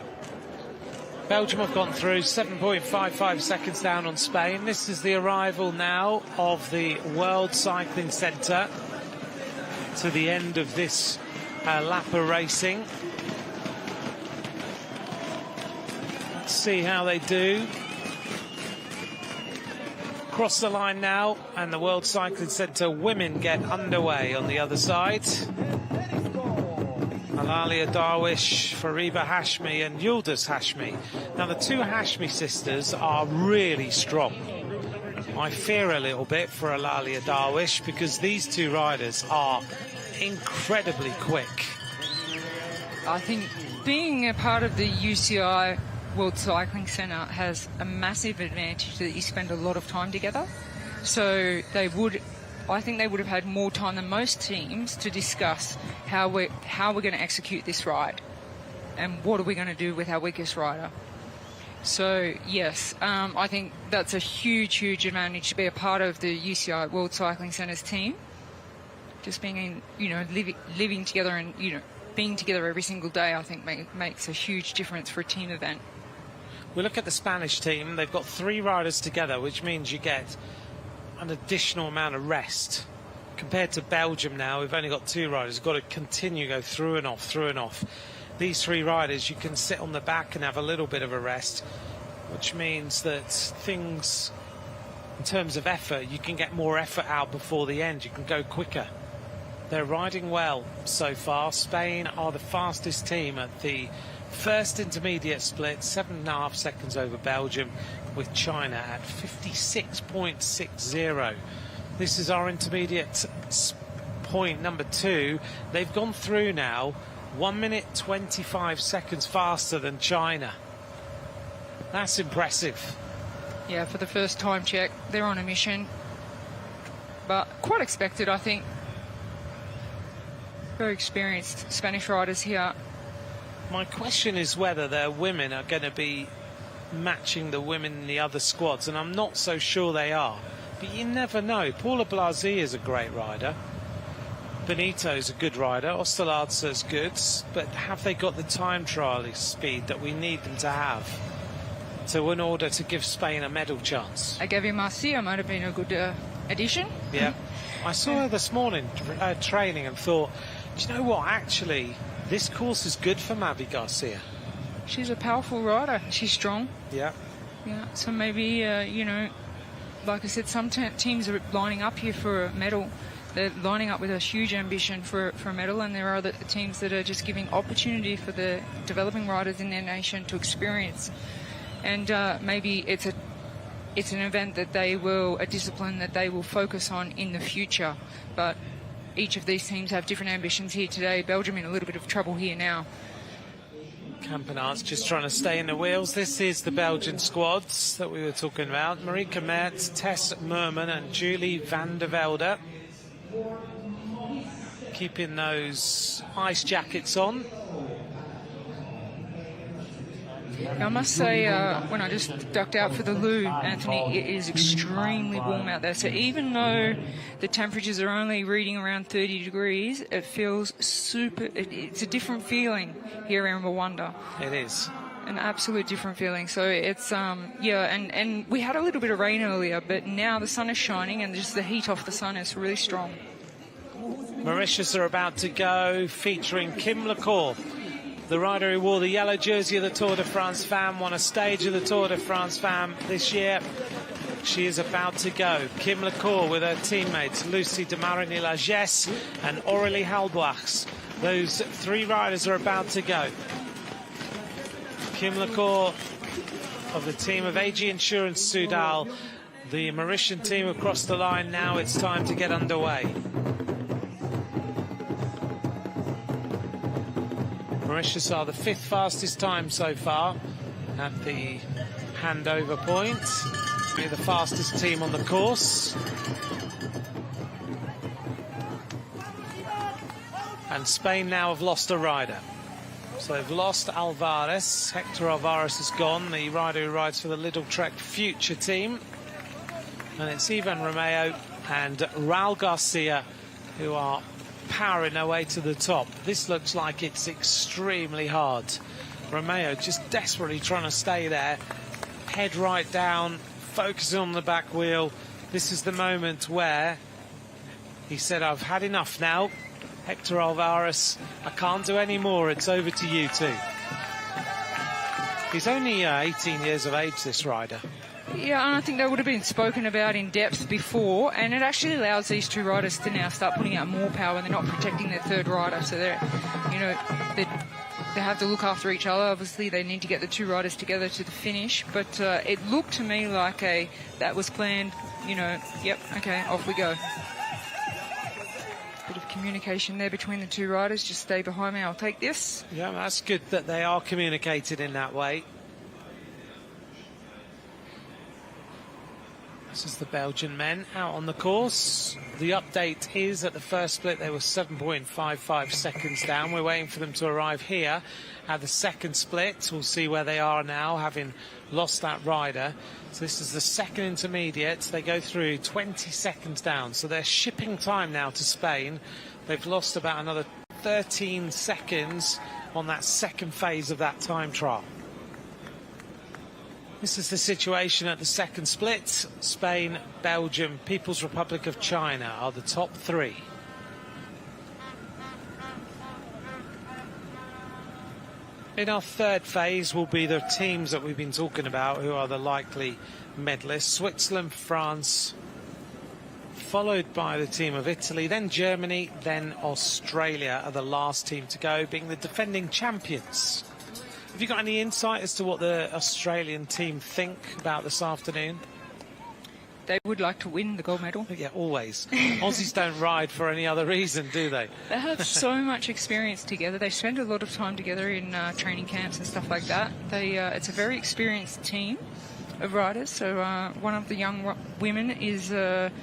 Belgium have gone through 7.55 seconds down on Spain. This is the arrival now of the World Cycling Centre to the end of this lap of racing. Let's see how they do. Cross the line now, and the World Cycling Centre women get underway on the other side. Alalia Darwish, Fariba Hashmi and Yildiz Hashmi. Now the two Hashmi sisters are really strong. I fear a little bit for Alalia Darwish because these two riders are incredibly quick. I think being a part of the UCI World Cycling Centre has a massive advantage that you spend a lot of time together. So I think they would have had more time than most teams to discuss how we're going to execute this ride and what are we going to do with our weakest rider. So yes, I think that's a huge advantage to be a part of the UCI World Cycling Centre's team. Just being living together and being together every single day, I think makes a huge difference for a team event. We look at the Spanish team. They've got 3 riders together, which means you get an additional amount of rest. Compared to Belgium now, we've only got 2 riders. We've got to continue, go through and off. These 3 riders, you can sit on the back and have a little bit of a rest, which means that things, in terms of effort, you can get more effort out before the end. You can go quicker. They're riding well so far. Spain are the fastest team at the first intermediate split, 7.5 seconds over Belgium, with China at 56.60. This is our intermediate point number 2. They've gone through now 1 minute 25 seconds faster than China. That's impressive. Yeah, for the first time check, they're on a mission, but quite expected, I think. Very experienced Spanish riders here. My question is whether their women are going to be matching the women in the other squads, and I'm not so sure they are. But you never know. Paula Blasi is a great rider. Benito's a good rider. Osterladser's good. But have they got the time trial speed that we need them to have in order to give Spain a medal chance? Agavi Marcia might have been a good addition. Yeah. I saw her this morning training and thought, do you know what? Actually, This course is good for Mavi Garcia. She's a powerful rider. She's strong. Yeah. Yeah. So maybe, you know, like I said, some teams are lining up here for a medal. They're lining up with a huge ambition for a medal, and there are other teams that are just giving opportunity for the developing riders in their nation to experience. And maybe it's an event that a discipline that they will focus on in the future. But each of these teams have different ambitions here today. Belgium in a little bit of trouble here now. Campenaerts just trying to stay in the wheels. This is the Belgian squads that we were talking about. Marieke Mertz, Tess Merman and Julie van der Velde. Keeping those ice jackets on. I must say, when I just ducked out for the loo, Anthony, it is extremely warm out there. So even though the temperatures are only reading around 30 degrees, it feels super. It's a different feeling here in Rwanda. It is. An absolute different feeling. So it's, yeah, and we had a little bit of rain earlier, but now the sun is shining and just the heat off the sun is really strong. Mauritius are about to go, featuring Kim LaCour, the rider who wore the yellow jersey of the Tour de France Femme, won a stage of the Tour de France Femme this year. She is about to go. Kim LaCour with her teammates Lucie de Marigny-Lagesse and Aurélie Halboix. Those three riders are about to go. Kim LaCour of the team of AG Insurance Soudal, the Mauritian team across the line now. It's time to get underway. Mauritius are the 5th fastest time so far at the handover point. They're the fastest team on the course. And Spain now have lost a rider. So they've lost Alvarez. Hector Alvarez is gone, the rider who rides for the Little Trek Future team. And it's Ivan Romeo and Raul Garcia who are powering their way to the top. This looks like it's extremely hard. Romeo just desperately trying to stay there, head right down, focusing on the back wheel. This is the moment where he said, I've had enough now. Hector Alvarez, I can't do any more, it's over to you two. He's only 18 years of age, this rider. Yeah, and I think that would have been spoken about in depth before, and it actually allows these two riders to now start putting out more power. They're not protecting their third rider, so they're, you know, they have to look after each other. Obviously, they need to get the two riders together to the finish, but it looked to me like that was planned. You know, yep, okay, off we go. Bit of communication there between the two riders. Just stay behind me. I'll take this. Yeah, that's good that they are communicated in that way. This is the Belgian men out on the course. The update is at the first split they were 7.55 seconds down. We're waiting for them to arrive here at the second split. We'll see where they are now, having lost that rider. So this is the second intermediate. They go through 20 seconds down. So they're shipping time now to Spain. They've lost about another 13 seconds on that second phase of that time trial. This is the situation at the second split. Spain, Belgium, People's Republic of China are the top three. In our third phase will be the teams that we've been talking about who are the likely medalists. Switzerland, France, followed by the team of Italy, then Germany, then Australia are the last team to go, being the defending champions. Have you got any insight as to what the Australian team think about this afternoon? They would like to win the gold medal. Yeah, always. Aussies don't ride for any other reason, do they? They have so much experience together. They spend a lot of time together in training camps and stuff like that. It's a very experienced team of riders. So one of the young women is a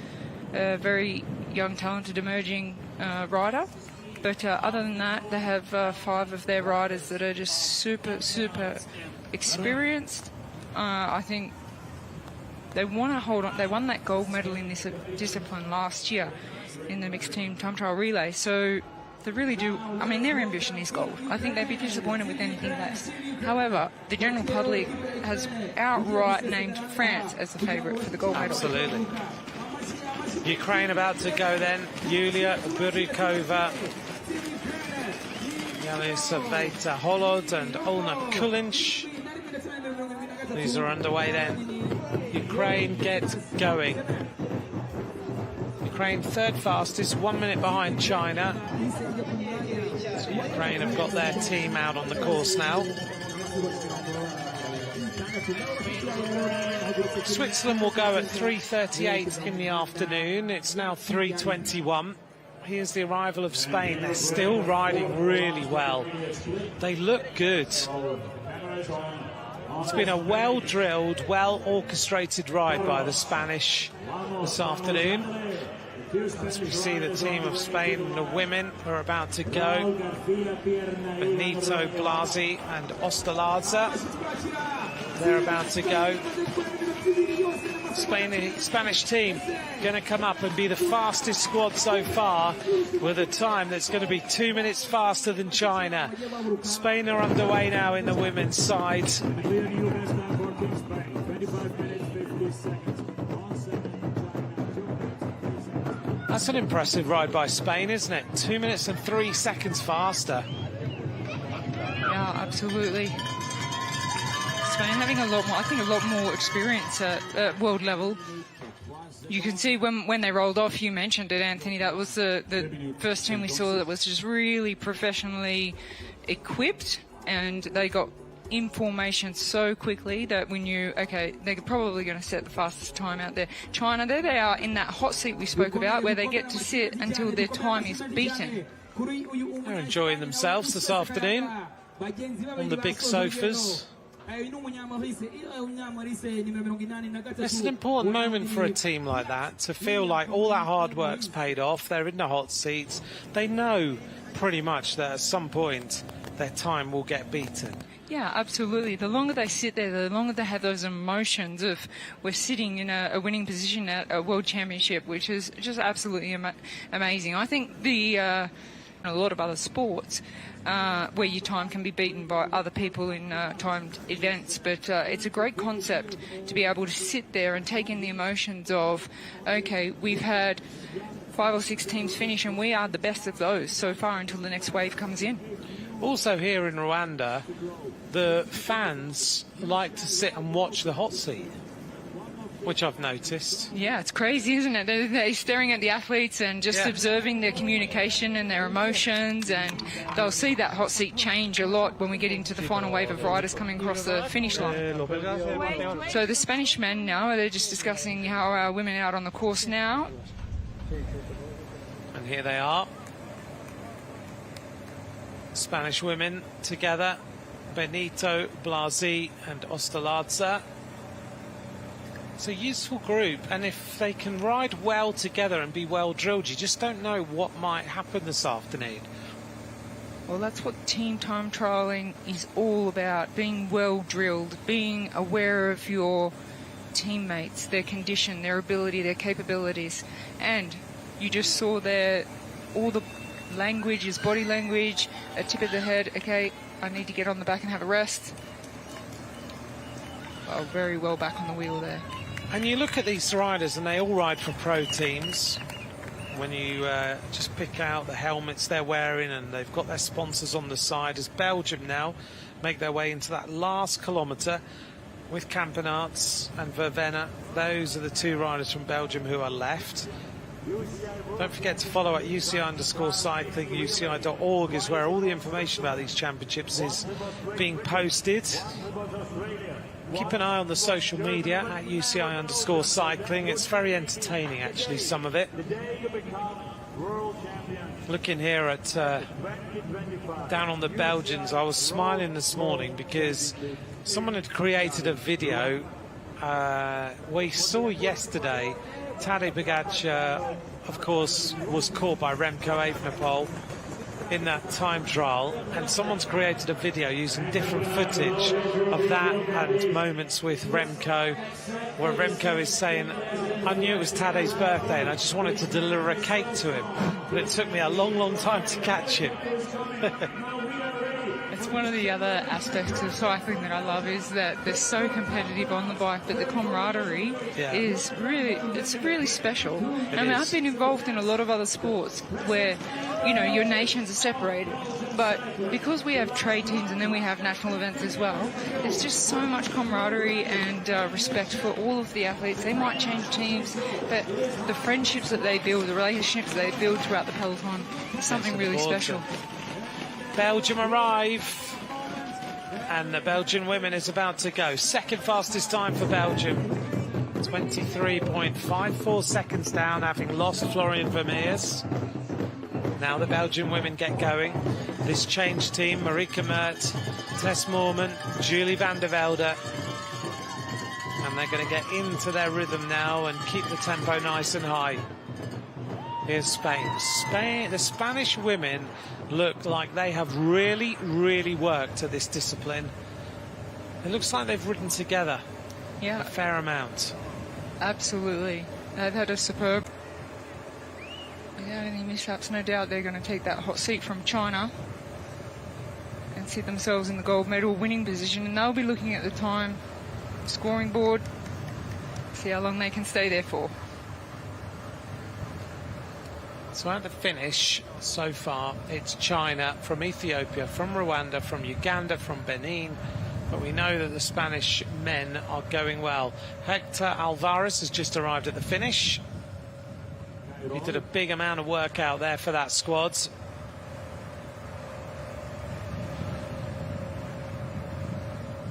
very young, talented, emerging rider. But other than that, they have 5 of their riders that are just super, super experienced. I think they want to hold on. They won that gold medal in this discipline last year in the mixed team time trial relay. So they really do. I mean, their ambition is gold. I think they'd be disappointed with anything less. However, the general public has outright named France as the favourite for the gold medal. Absolutely. Ukraine about to go then. Yulia Burikova Yelisaveta Holod and Olna Kulinch. These are underway then. Ukraine get going. Ukraine third fastest, 1 minute behind China. So Ukraine have got their team out on the course now. Switzerland will go at 3:38 in the afternoon. It's now 3:21. Here's the arrival of Spain. They're still riding really well. They look good. It's been a well-drilled, well-orchestrated ride by the Spanish this afternoon. As we see the team of Spain and the women are about to go. Benito, Blasi and Ostalarza. They're about to go. Spanish team going to come up and be the fastest squad so far with a time that's going to be 2 minutes faster than China. Spain are underway now in the women's side. That's an impressive ride by Spain, isn't it? 2 minutes and 3 seconds faster. Yeah, absolutely. Spain having a lot more, I think, a lot more experience at world level. You can see when they rolled off, you mentioned it, Anthony, that was the first team we saw that was just really professionally equipped, and they got in formation so quickly that we knew, okay, they're probably going to set the fastest time out there. China, there they are in that hot seat we spoke about, where they get to sit until their time is beaten. They're enjoying themselves this afternoon on the big sofas. It's an important moment for a team like that, to feel like all that hard work's paid off. They're in the hot seats. They know pretty much that at some point their time will get beaten. Yeah, absolutely. The longer they sit there, the longer they have those emotions of we're sitting in a winning position at a world championship, which is just absolutely amazing. I think a lot of other sports where your time can be beaten by other people in timed events, but it's a great concept to be able to sit there and take in the emotions of, okay, we've had 5 or 6 teams finish and we are the best of those so far until the next wave comes in. Also here in Rwanda, the fans like to sit and watch the hot seat, which I've noticed. Yeah, it's crazy, isn't it? They're staring at the athletes and just observing their communication and their emotions, and they'll see that hot seat change a lot when we get into the final wave of riders coming across the finish line. So the Spanish men now, they're just discussing how our women are out on the course now. And here they are. Spanish women together. Benito, Blasi and Ostalarza. It's a useful group, and if they can ride well together and be well drilled, you just don't know what might happen this afternoon. Well, that's what team time trialling is all about, being well drilled, being aware of your teammates, their condition, their ability, their capabilities. And you just saw there all the language is body language, a tip of the head, okay, I need to get on the back and have a rest. Oh, very well back on the wheel there. And you look at these riders and they all ride for pro teams. When you just pick out the helmets they're wearing, and they've got their sponsors on the side, as Belgium now make their way into that last kilometre with Campenaerts and Vervenne. Those are the 2 riders from Belgium who are left. Don't forget to follow at UCI_cycling. UCI.org is where all the information about these championships is being posted. Keep an eye on the social media at UCI_cycling. It's very entertaining, actually, some of it. Looking here at down on the Belgians, I was smiling this morning because someone had created a video we saw yesterday. Tadej Pogačar, of course, was caught by Remco Evenepoel in that time trial, and someone's created a video using different footage of that and moments with Remco, where Remco is saying, I knew it was Tadej's birthday and I just wanted to deliver a cake to him, but it took me a long, long time to catch him. It's One of the other aspects of cycling that I love is that they're so competitive on the bike, but the camaraderie is really special. I mean, I've been involved in a lot of other sports where, you know, your nations are separated, but because we have trade teams and then we have national events as well, there's just so much camaraderie and respect for all of the athletes. They might change teams, but the friendships that they build, the relationships they build throughout the peloton is something really special. Belgium arrive, and the Belgian women is about to go. Second fastest time for Belgium, 23.54 seconds down, having lost Florian Vermeers. Now the Belgian women get going. This change team: Marika Mert, Tess Moorman, Julie van der Velde. And they're going to get into their rhythm now and keep the tempo nice and high. Here's Spain. The Spanish women look like they have really, really worked at this discipline. It looks like they've ridden together a fair amount. Absolutely. They've had a superb... Without any mishaps, no doubt they're going to take that hot seat from China and sit themselves in the gold medal winning position, and they'll be looking at the time scoring board, see how long they can stay there for. So at the finish, so far, it's China, from Ethiopia, from Rwanda, from Uganda, from Benin. But we know that the Spanish men are going well. Hector Alvarez has just arrived at the finish. He did a big amount of work out there for that squad.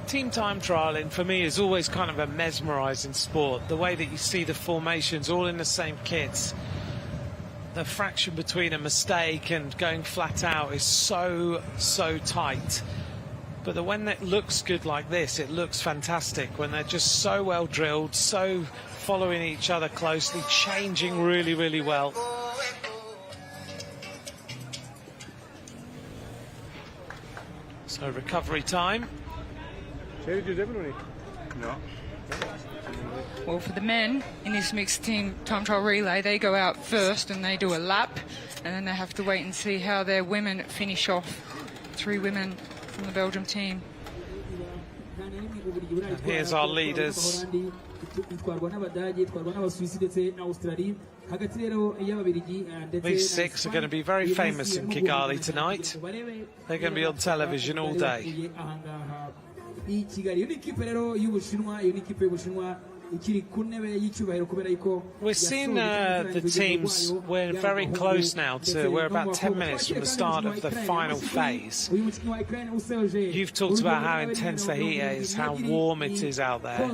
Team time trialing, for me, is always kind of a mesmerising sport. The way that you see the formations all in the same kits. The fraction between a mistake and going flat out is so tight. But when it looks good like this, it looks fantastic. When they're just so well drilled, so following each other closely, changing really, really well. So recovery time. Well, for the men in this mixed team time trial relay, they go out first and they do a lap, and then they have to wait and see how their women finish off. 3 women from the Belgium team. And here's our leaders. These 6 are going to be very famous in Kigali tonight. They're going to be on television all day. We're seeing the teams, we're very close now we're about 10 minutes from the start of the final phase. You've talked about how intense the heat is, how warm it is out there.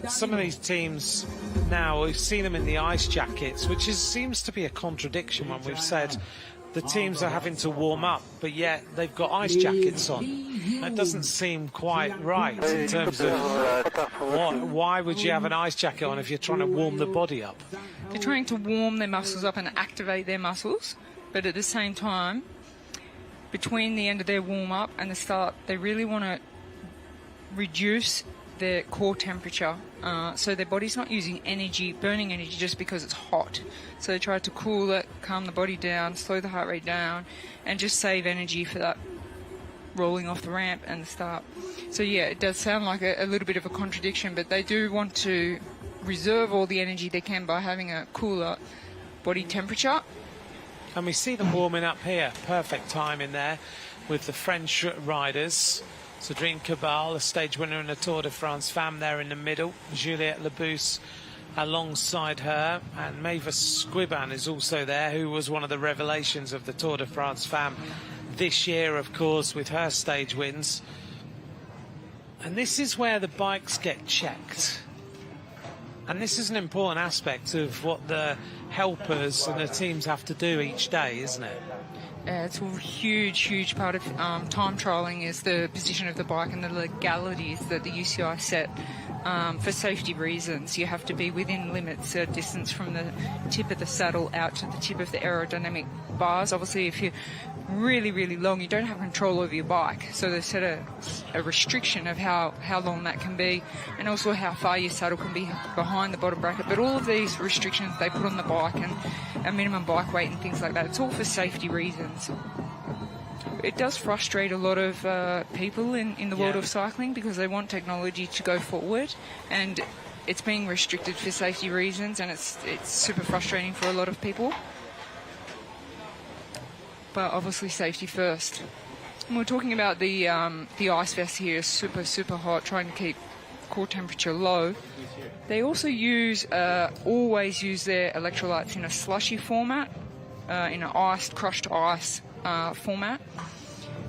Some of these teams now, we've seen them in the ice jackets, which seems to be a contradiction when we've said the teams are having to warm up, but yet they've got ice jackets on. That doesn't seem quite right in terms of why would you have an ice jacket on if you're trying to warm the body up? They're trying to warm their muscles up and activate their muscles, but at the same time, between the end of their warm-up and the start, they really want to reduce their core temperature, so their body's not using energy, burning energy just because it's hot. So they try to cool it, calm the body down, slow the heart rate down, and just save energy for that rolling off the ramp and the start. So yeah, it does sound like a little bit of a contradiction, but they do want to reserve all the energy they can by having a cooler body temperature. And we see them warming up here. Perfect time in there with the French riders. Cédrine Cabal, a stage winner in the Tour de France Femme, there in the middle. Juliette Labousse alongside her. And Mavis Squiban is also there, who was one of the revelations of the Tour de France Femme this year, of course, with her stage wins. And this is where the bikes get checked. And this is an important aspect of what the helpers and the teams have to do each day, isn't it? It's a huge part of time trialling is the position of the bike and the legalities that the UCI set for safety reasons. You have to be within limits, a distance from the tip of the saddle out to the tip of the aerodynamic bars. Obviously, if you're really long, you don't have control over your bike, so they set a restriction of how long that can be, and also how far your saddle can be behind the bottom bracket. But all of these restrictions they put on the bike, and a minimum bike weight and things like that, it's all for safety reasons. it does frustrate a lot of people in the world Yeah. of cycling because they want technology to go forward, and it's being restricted for safety reasons, and it's super frustrating for a lot of people. But obviously safety first. And we're talking about the ice vest here, super hot, trying to keep core temperature low. They also always use their electrolytes in a slushy format, in an crushed ice format.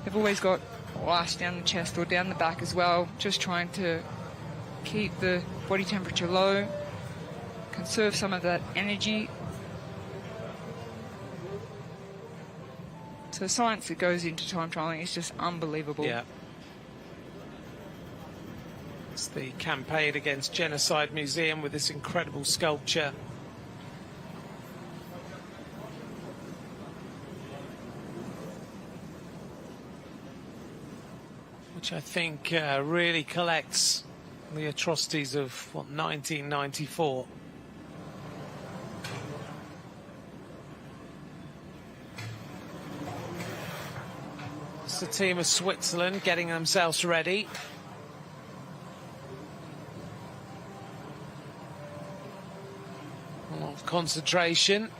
They've always got ice down the chest or down the back as well, just trying to keep the body temperature low, conserve some of that energy. So the science that goes into time trialing is just unbelievable. Yeah. It's the campaign against Genocide Museum with this incredible sculpture. Which I think really collects the atrocities of, 1994. It's the team of Switzerland getting themselves ready. A lot of concentration.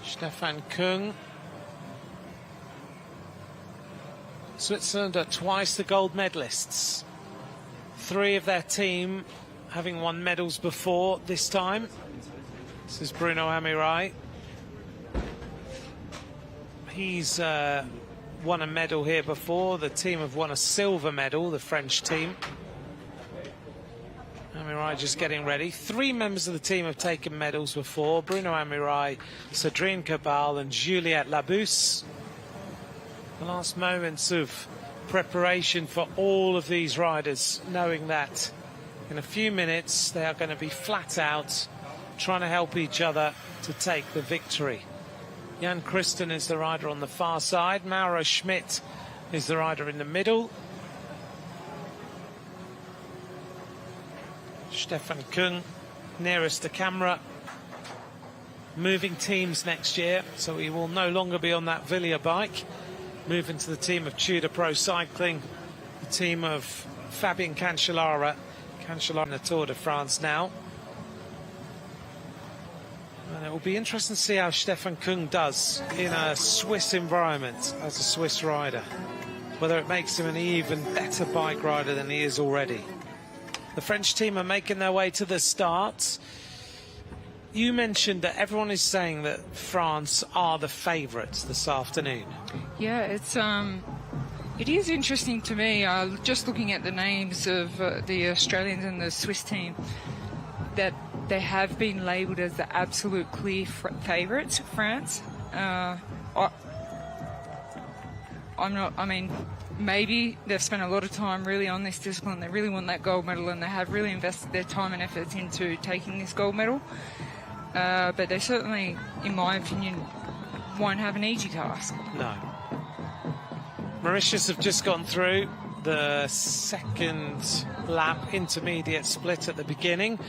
Stefan Kung. Switzerland are twice the gold medalists. 3 of their team having won medals before this time. This is Bruno Amirai. He's won a medal here before. The team have won a silver medal, the French team. Amirai just getting ready. 3 members of the team have taken medals before. Bruno Amirai, Cédrine Cabal and Juliette Labousse. The last moments of preparation for all of these riders, knowing that in a few minutes they are going to be flat out, trying to help each other to take the victory. Jan Christen is the rider on the far side. Mauro Schmidt is the rider in the middle. Stefan Kung nearest the camera. Moving teams next year, so he will no longer be on that Villiers bike. Moving to the team of Tudor Pro Cycling, the team of Fabien Cancellara. Cancellara in the Tour de France now. And it will be interesting to see how Stefan Kung does in a Swiss environment as a Swiss rider. Whether it makes him an even better bike rider than he is already. The French team are making their way to the start. You mentioned that everyone is saying that France are the favourites this afternoon. Yeah, it is interesting to me, just looking at the names of the Australians and the Swiss team, that they have been labelled as the absolute clear favourites, France. Maybe they've spent a lot of time really on this discipline. They really want that gold medal, and they have really invested their time and efforts into taking this gold medal. But they certainly, in my opinion, won't have an easy task. No. Mauritius have just gone through the second lap intermediate split at the beginning.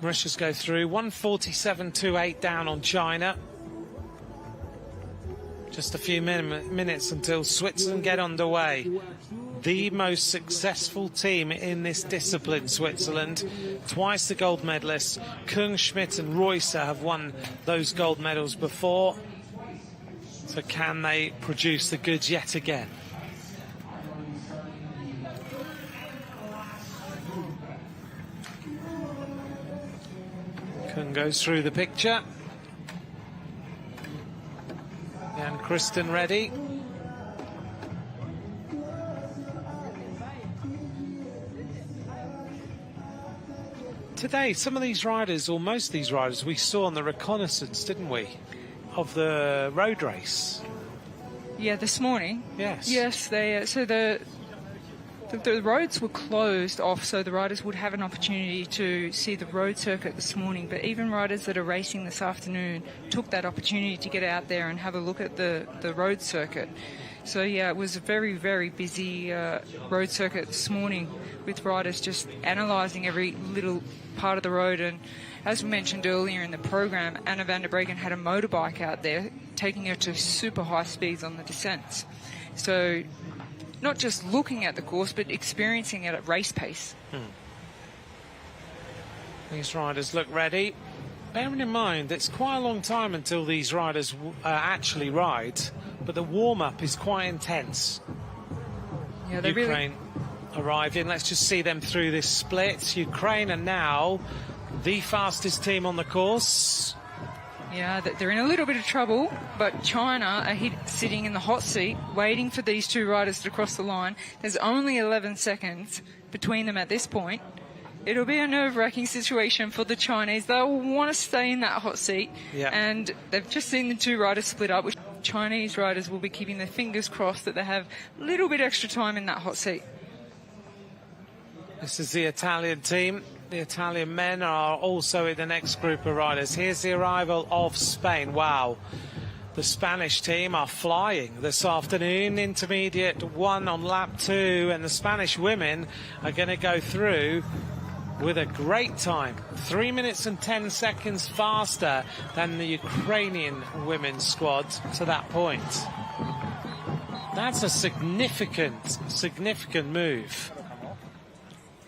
Mauritius go through 1:47.28 down on China. Just a few minutes until Switzerland get underway. The most successful team in this discipline, Switzerland. Twice the gold medalists. Kung, Schmidt and Reusser have won those gold medals before. So can they produce the goods yet again? Kung goes through the picture. Jan Christen ready. Today, some of these riders, or most of these riders, we saw on the reconnaissance, didn't we, of the road race? Yeah, this morning. Yes. Yes, the roads were closed off, so the riders would have an opportunity to see the road circuit this morning. But even riders that are racing this afternoon took that opportunity to get out there and have a look at the road circuit. So yeah, it was a very, very busy road circuit this morning, with riders just analysing every little part of the road. And as we mentioned earlier in the program, Anna van der Breggen had a motorbike out there taking her to super high speeds on the descents. So not just looking at the course, but experiencing it at race pace. These riders look ready. Bearing in mind, it's quite a long time until these riders actually ride, but the warm-up is quite intense. Yeah, they Ukraine arriving. Let's just see them through this split. Ukraine are now the fastest team on the course. Yeah, they're in a little bit of trouble, but China are sitting in the hot seat, waiting for these two riders to cross the line. There's only 11 seconds between them at this point. It'll be a nerve-wracking situation for the Chinese. They'll want to stay in that hot seat, Yeah. and they've just seen the two riders split up, which Chinese riders will be keeping their fingers crossed that they have a little bit extra time in that hot seat. This is the Italian team. The Italian men are also in the next group of riders. Here's the arrival of Spain. Wow. The Spanish team are flying this afternoon. Intermediate 1 on lap 2, and the Spanish women are going to go through with a great time. 3 minutes and 10 seconds faster than the Ukrainian women's squad to that point. That's a significant move.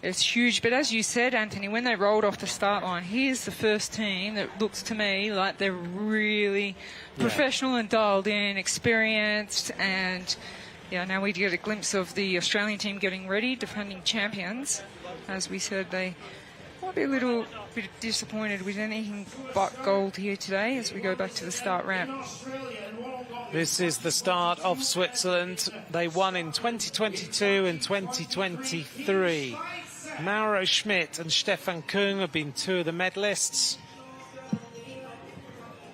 It's huge, but as you said, Anthony, when they rolled off the start line, here's the first team that looks to me like they're really professional and dialed in, experienced, and now we get a glimpse of the Australian team getting ready, defending champions. As we said, they might be a little bit disappointed with anything but gold here today as we go back to the start ramp. This is the start of Switzerland. They won in 2022 and 2023. Mauro Schmidt and Stefan Kung have been two of the medalists.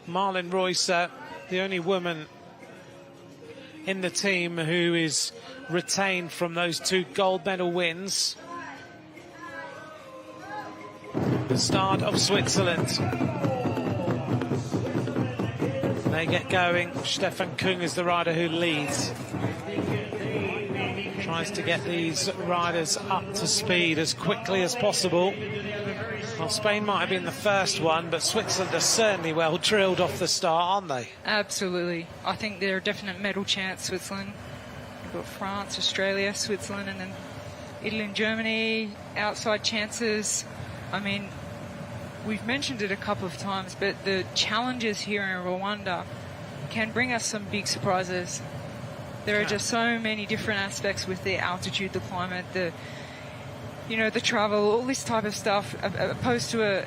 Marlin Reusser, the only woman in the team who is retained from those two gold medal wins. The start of Switzerland. They get going. Stefan Kung is the rider who leads. Tries to get these riders up to speed as quickly as possible. Well, Spain might have been the first one, but Switzerland are certainly well drilled off the start, aren't they? Absolutely. I think they're a definite medal chance, Switzerland. You've got France, Australia, Switzerland, and then Italy and Germany, outside chances. I mean, we've mentioned it a couple of times, but the challenges here in Rwanda can bring us some big surprises. There are just so many different aspects with the altitude, the climate, the travel, all this type of stuff, opposed to a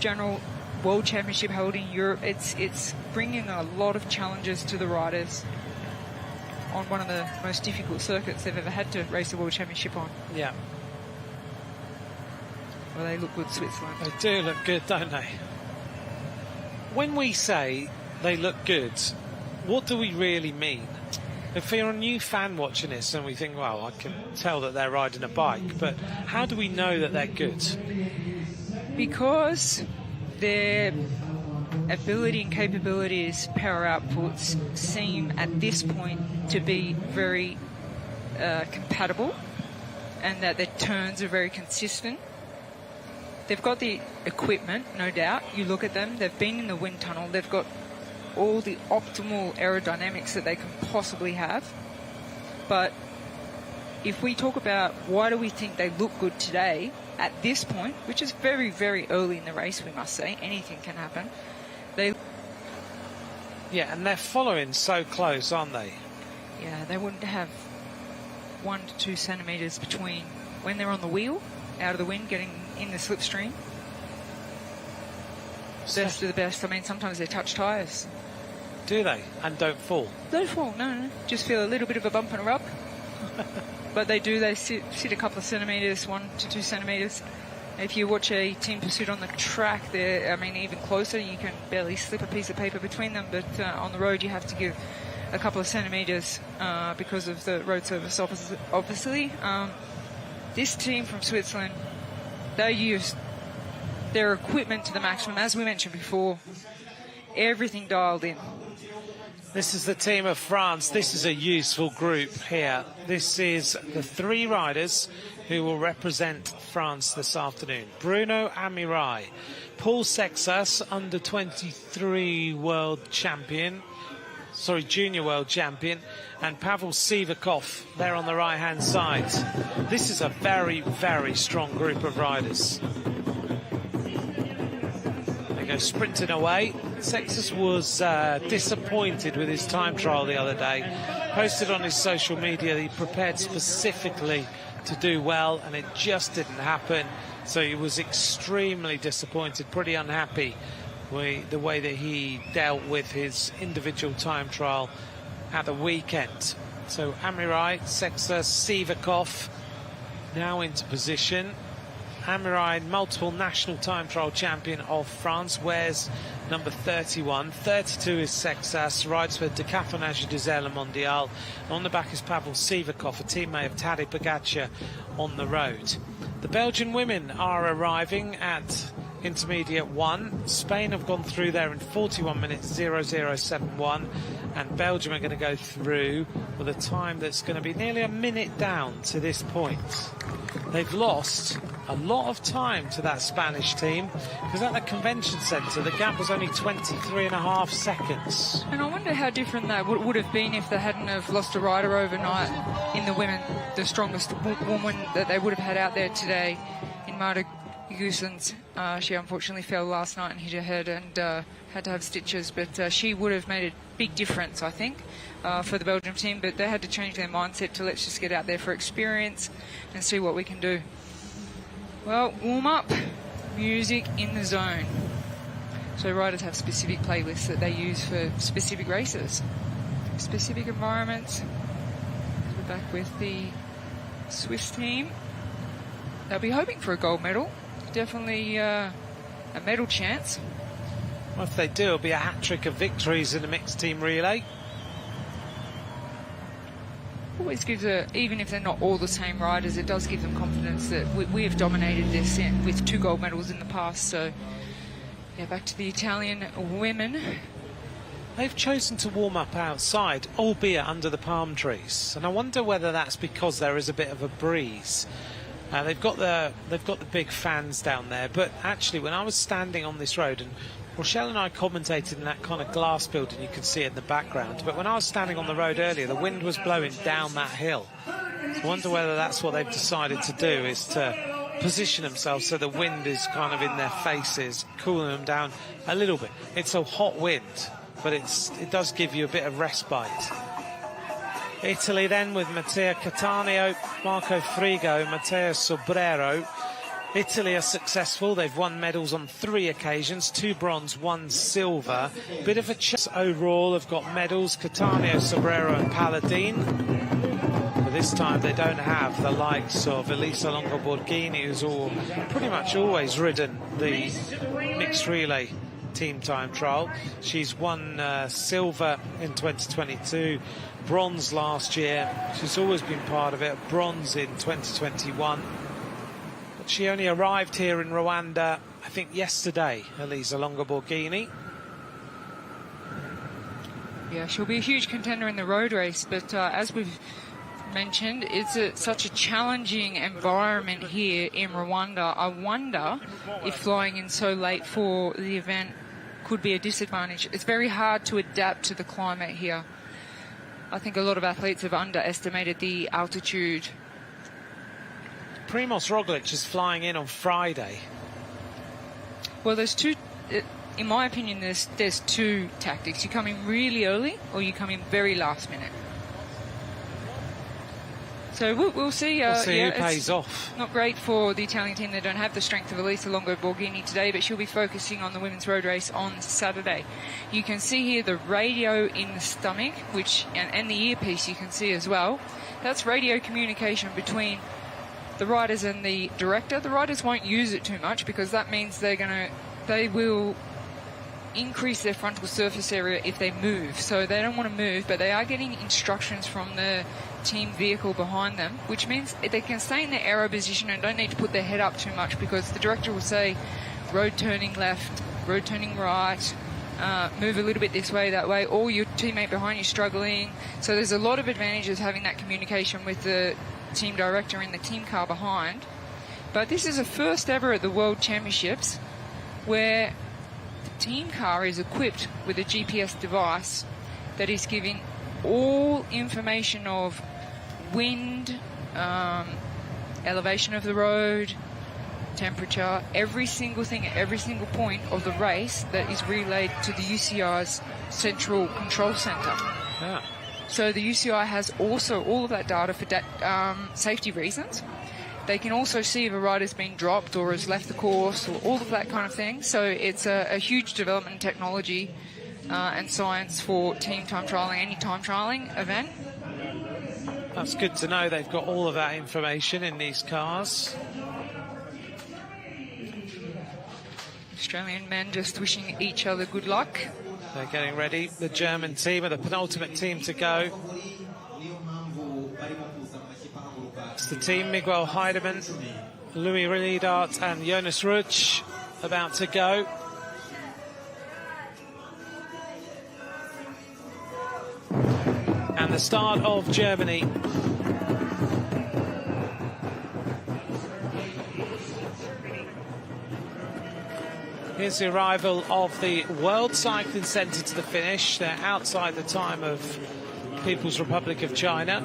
general world championship held in Europe. It's bringing a lot of challenges to the riders on one of the most difficult circuits they've ever had to race a world championship on. Yeah. Well, they look good, Switzerland. They do look good, don't they? When we say they look good, what do we really mean? If you're a new fan watching this and we think, well, I can tell that they're riding a bike, but how do we know that they're good? Because their ability and capabilities, power outputs, seem at this point to be very compatible, and that their turns are very consistent. They've got the equipment, no doubt. You look at them, they've been in the wind tunnel, they've got all the optimal aerodynamics that they can possibly have. But if we talk about why do we think they look good today, at this point, which is very, very early in the race, we must say, anything can happen. Yeah, and they're following so close, aren't they? Yeah, they wouldn't have 1 to 2 centimetres between when they're on the wheel, out of the wind, getting in the slipstream. Best of the best. I mean, sometimes they touch tyres. Do they? And don't fall? Don't fall, no. Just feel a little bit of a bump and a rub. But they do. They sit a couple of centimetres, 1 to 2 centimetres. If you watch a team pursuit on the track, they're, I mean, even closer. You can barely slip a piece of paper between them. But on the road, you have to give a couple of centimetres because of the road surface, obviously. This team from Switzerland, they use their equipment to the maximum. As we mentioned before, everything dialed in. This is the team of France. This is a useful group here. This is the 3 riders who will represent France this afternoon. Bruno Amirai, Paul Sexas, under 23 world champion, junior world champion, and Pavel Sivakov there on the right-hand side. This is a very, very strong group of riders. They go sprinting away. Sexas was disappointed with his time trial the other day. Posted on his social media that he prepared specifically to do well, and it just didn't happen. So he was extremely disappointed, pretty unhappy with the way that he dealt with his individual time trial at the weekend. So Amirai, Sexas, Sivakov now into position. Amirai, multiple national time trial champion of France, wears number 31. 32 is Sexas, rides for Decathlon du Zèle Mondial. On the back is Pavel Sivakov, a teammate of Tadej Pogačar on the road. The Belgian women are arriving at intermediate 1. Spain have gone through there in 41 minutes 0071, and Belgium are going to go through with a time that's going to be nearly a minute down to this point. They've lost a lot of time to that Spanish team, because at the convention centre the gap was only 23.5 seconds. And I wonder how different that would have been if they hadn't have lost a rider overnight in the women. The strongest woman that they would have had out there today in Marta Goossens. She unfortunately fell last night and hit her head and had to have stitches, but she would have made a big difference, I think, for the Belgium team. But they had to change their mindset to let's just get out there for experience and see what we can do. Well, warm-up, music in the zone. So riders have specific playlists that they use for specific races, specific environments. We're back with the Swiss team. They'll be hoping for a gold medal. Definitely a medal chance. Well, if they do, it'll be a hat-trick of victories in the mixed team relay. Always gives even if they're not all the same riders, it does give them confidence that we have dominated this with 2 gold medals in the past. So, yeah, back to the Italian women. They've chosen to warm up outside, albeit under the palm trees, and I wonder whether that's because there is a bit of a breeze. They've got the big fans down there, but actually, when I was standing on this road, and Rochelle and I commentated in that kind of glass building you can see in the background, but when I was standing on the road earlier, the wind was blowing down that hill. So I wonder whether that's what they've decided to do, is to position themselves so the wind is kind of in their faces, cooling them down a little bit. It's a hot wind, but it does give you a bit of respite. Italy then with Matteo Cattaneo, Marco Frigo, Matteo Sobrero. Italy are successful. They've won medals on 3 occasions, 2 bronze, 1 silver. Bit of a chance overall have got medals, Cattaneo, Sobrero and Paladin. But this time they don't have the likes of Elisa Longo Borghini, who's pretty much always ridden the mixed relay team time trial. She's won silver in 2022, bronze last year. She's always been part of it, bronze in 2021. But she only arrived here in Rwanda, I think, yesterday, Elisa Longo Borghini. Yeah, she'll be a huge contender in the road race, but as we've mentioned, it's such a challenging environment here in Rwanda. I wonder if flying in so late for the event could be a disadvantage. It's very hard to adapt to the climate here. I think a lot of athletes have underestimated the altitude. Primoz Roglic is flying in on Friday. Well, there's two, in my opinion, there's 2 tactics. You come in really early or you come in very last minute. So we'll see. We'll see who pays off. Not great for the Italian team. They don't have the strength of Elisa Longo Borghini today, but she'll be focusing on the women's road race on Saturday. You can see here the radio in the stomach, and the earpiece you can see as well. That's radio communication between the riders and the director. The riders won't use it too much because that means they will increase their frontal surface area if they move. So they don't want to move, but they are getting instructions from the team vehicle behind them, which means they can stay in their aero position and don't need to put their head up too much, because the director will say road turning left, road turning right, move a little bit this way, that way, or your teammate behind you struggling. So there's a lot of advantages having that communication with the team director in the team car behind. But this is a first ever at the World Championships where the team car is equipped with a GPS device that is giving all information of wind, elevation of the road, temperature, every single thing at every single point of the race that is relayed to the UCI's central control centre. Yeah. So the UCI has also all of that data for safety reasons. They can also see if a rider's been dropped or has left the course or all of that kind of thing. So it's a huge development in technology and science for team time trialling, any time trialling event. That's good to know they've got all of that information in these cars. Australian men just wishing each other good luck. They're getting ready. The German team are the penultimate team to go. It's the team, Miguel Heidemann, Louis Riedart and Jonas Rutsch about to go. And the start of Germany. Here's the arrival of the World Cycling Centre to the finish. They're outside the time of People's Republic of China.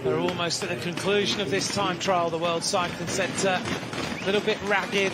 They're almost at the conclusion of this time trial, the World Cycling Centre. A little bit ragged.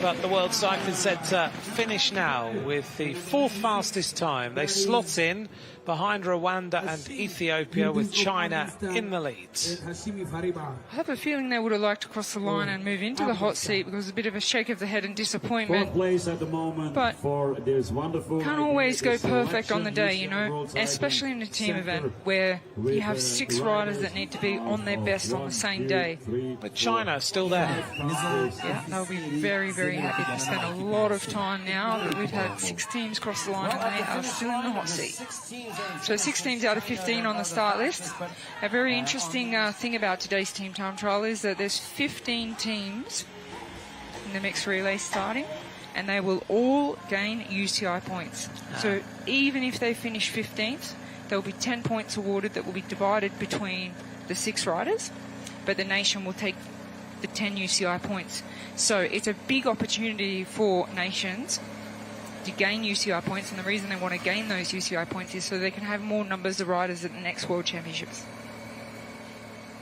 But the World Cycling Centre finish now with the 4th fastest time. They slot in behind Rwanda and Ethiopia with China in the lead. I have a feeling they would have liked to cross the line and move into the hot seat because it's a bit of a shake of the head and disappointment. Fourth place at the moment, But for this wonderful can't always go selection perfect on the day, you UCI know, World Cycling especially in a team Centre event where with you have 6 riders that need to be on their best on the same day. But China are still there. Yeah, they'll be very, very happy to spend a lot of time now that we've had 6 teams cross the line and they are still in the hot seat. So 6 teams out of 15 on the start list. A very interesting thing about today's team time trial is that there's 15 teams in the mixed relay starting and they will all gain UCI points. So even if they finish 15th, there will be 10 points awarded that will be divided between the 6 riders, but the nation will take the 10 UCI points. So it's a big opportunity for nations to gain UCI points, and the reason they want to gain those UCI points is so they can have more numbers of riders at the next World Championships.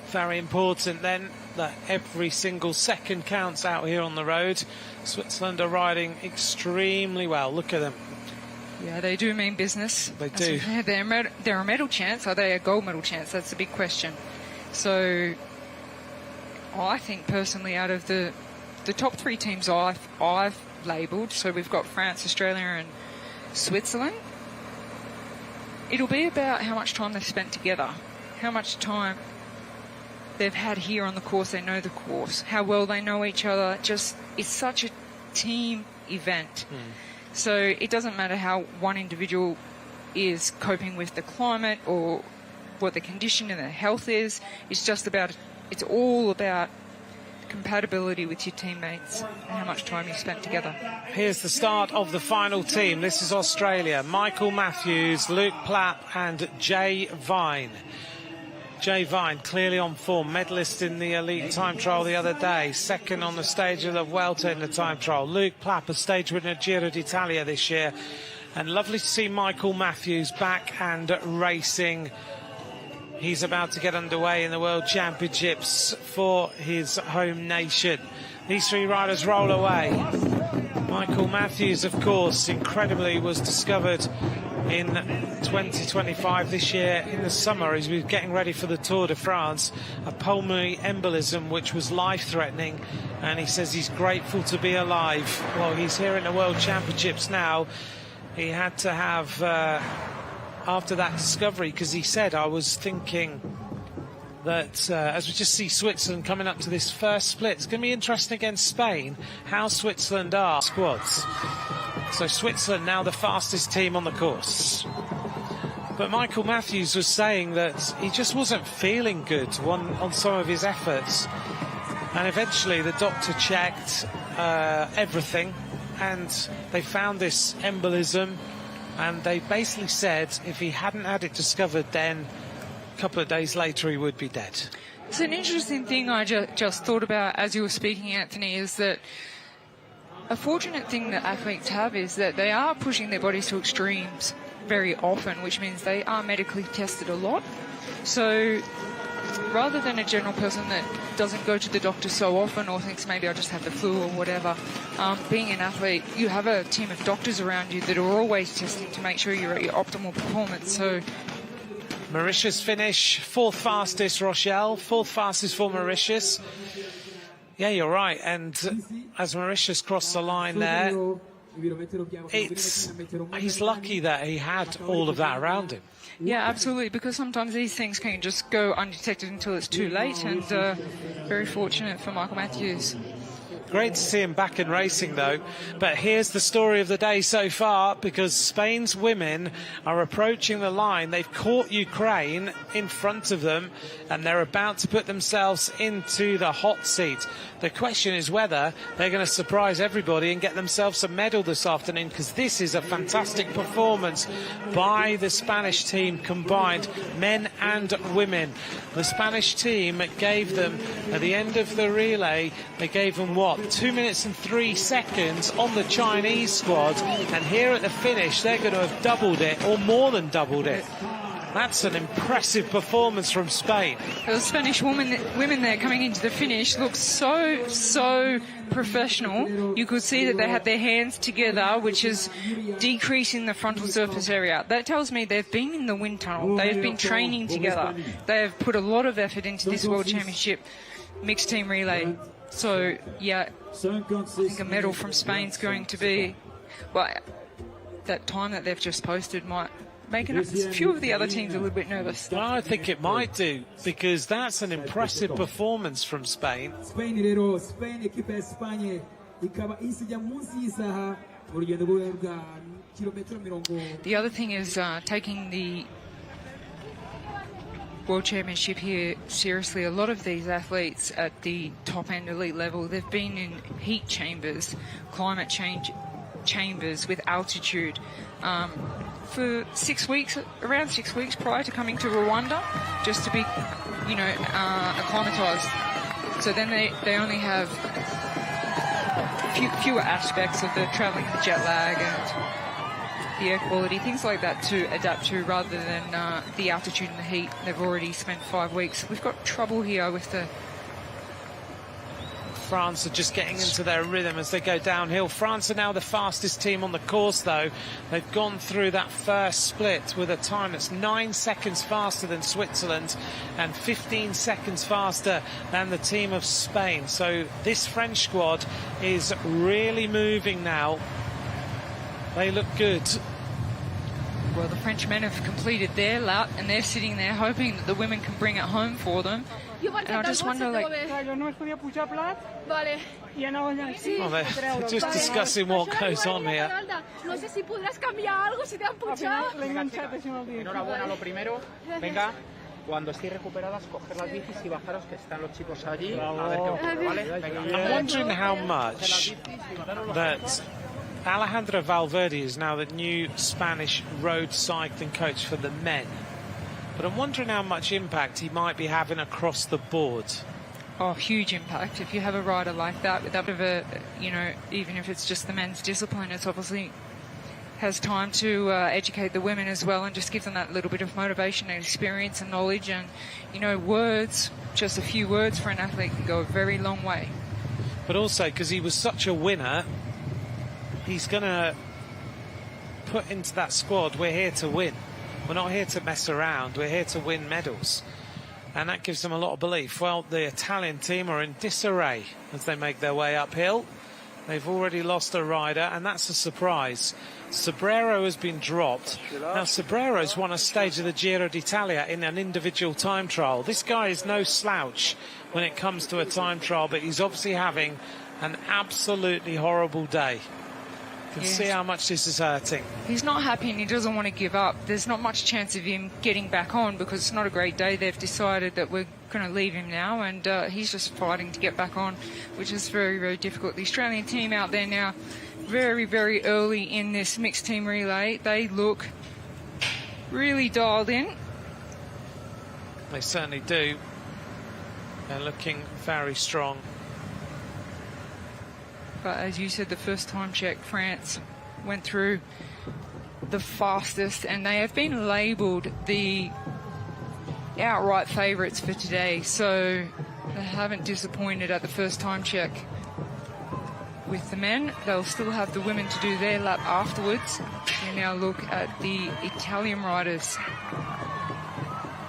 Very important then that every single second counts out here on the road. Switzerland are riding extremely well. Look at them. Yeah, they do mean business. They do. They're a medal chance. Are they a gold medal chance? That's the big question. So I think personally out of the top 3 teams I've labelled, so we've got France, Australia and Switzerland, it'll be about how much time they've spent together, how much time they've had here on the course, they know the course, how well they know each other. Just, it's such a team event. So it doesn't matter how one individual is coping with the climate or what the condition and their health is. It's all about compatibility with your teammates and how much time you spent together. Here's the start of the final team. This is Australia. Michael Matthews, Luke Plapp and Jay Vine. Jay Vine clearly on form, medalist in the elite time trial the other day, second on the stage of the Vuelta in the time trial. Luke Plapp, a stage winner at Giro d'Italia this year. And lovely to see Michael Matthews back and racing. He's about to get underway in the World Championships for his home nation. These 3 riders roll away. Michael Matthews, of course, incredibly was discovered in 2025 this year in the summer as we were getting ready for the Tour de France, a pulmonary embolism which was life-threatening, and he says he's grateful to be alive. Well, he's here in the World Championships now. He had to have after that discovery, because he said, I was thinking that as we just see Switzerland coming up to this first split, it's going to be interesting against Spain how Switzerland are squads. So Switzerland now the fastest team on the course. But Michael Matthews was saying that he just wasn't feeling good on some of his efforts. And eventually the doctor checked everything, and they found this embolism, and they basically said if he hadn't had it discovered, then a couple of days later he would be dead. It's an interesting thing I just thought about as you were speaking, Anthony, is that a fortunate thing that athletes have is that they are pushing their bodies to extremes very often, which means they are medically tested a lot. So rather than a general person that doesn't go to the doctor so often or thinks maybe I just have the flu or whatever, being an athlete, you have a team of doctors around you that are always testing to make sure you're at your optimal performance. So Mauritius finish, fourth fastest, Rochelle, fourth fastest for Mauritius. Yeah, you're right. And as Mauritius crossed the line there, he's lucky that he had all of that around him. yeah, absolutely, because sometimes these things can just go undetected until it's too late, and very fortunate for Michael Matthews. Great to see him back in racing, though. But here's the story of the day so far, because Spain's women are approaching the line. They've caught Ukraine in front of them, and they're about to put themselves into the hot seat. The question is whether they're going to surprise everybody and get themselves a medal this afternoon, because this is a fantastic performance by the Spanish team combined, men and women. The Spanish team gave them, at the end of the relay, they gave them what? 2 minutes and 3 seconds on the Chinese squad, and here at the finish they're going to have doubled it, or more than doubled it. That's an impressive performance from Spain. The Spanish women there coming into the finish looked so professional. You could see that they had their hands together, which is decreasing the frontal surface area. That tells me they've been in the wind tunnel. They've been training together. They have put a lot of effort into this World Championship mixed team relay. So, yeah, I think a medal from Spain's going to be, well, that time that they've just posted might make a few of the other teams a little bit nervous. I think it might do, because that's an impressive performance from Spain. The other thing is taking the World Championship here seriously. A lot of these athletes at the top end elite level, they've been in heat chambers, climate change chambers with altitude for 6 weeks, around 6 weeks prior to coming to Rwanda, just to be, acclimatized. So then they only have fewer aspects of the traveling, the jet lag and the air quality, things like that to adapt to, rather than the altitude and the heat. They've already spent 5 weeks. We've got trouble here with the... France are just getting into their rhythm as they go downhill. France are now the fastest team on the course, though. They've gone through that first split with a time that's 9 seconds faster than Switzerland and 15 seconds faster than the team of Spain. So this French squad is really moving now. They look good. Well, the French men have completed their lap, and they're sitting there hoping that the women can bring it home for them. And I just wonder, like... Well, they're just discussing what goes on here. Enhorabuena, lo primero. Venga, cuando estéis recuperadas, coger las bicis y bajaros, que están los chicos allí. A ver qué ocurre, ¿vale? Venga. I'm wondering how much that Alejandro Valverde is now the new Spanish road cycling coach for the men. But I'm wondering how much impact he might be having across the board. Oh, huge impact. If you have a rider like that, with that bit of a, even if it's just the men's discipline, it's obviously has time to educate the women as well, and just give them that little bit of motivation and experience and knowledge. And, words, just a few words for an athlete can go a very long way. But also, because he was such a winner, he's going to put into that squad, we're here to win. We're not here to mess around. We're here to win medals. And that gives them a lot of belief. Well, the Italian team are in disarray as they make their way uphill. They've already lost a rider, and that's a surprise. Sobrero has been dropped. Now, Sobrero's won a stage of the Giro d'Italia in an individual time trial. This guy is no slouch when it comes to a time trial, but he's obviously having an absolutely horrible day, can Yes. see how much this is hurting. He's not happy and he doesn't want to give up. There's not much chance of him getting back on because it's not a great day. They've decided that we're going to leave him now, and he's just fighting to get back on, which is very, very difficult. The Australian team out there now, very, very early in this mixed team relay, they look really dialed in. They certainly do. They're looking very strong. But as you said, the first time check, France went through the fastest, and they have been labelled the outright favourites for today, so they haven't disappointed at the first time check. With the men, they'll still have the women to do their lap afterwards. We now look at the Italian riders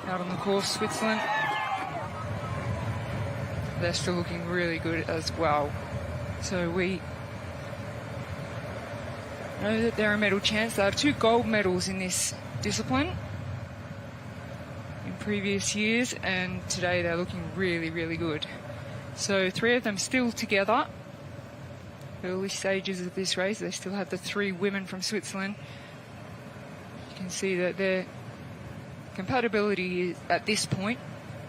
out on the course, Switzerland. They're still looking really good as well. So we know that they're a medal chance. They have 2 gold medals in this discipline in previous years, and today they're looking really, really good. So 3 of them still together. Early stages of this race, they still have the 3 women from Switzerland. You can see that their compatibility at this point,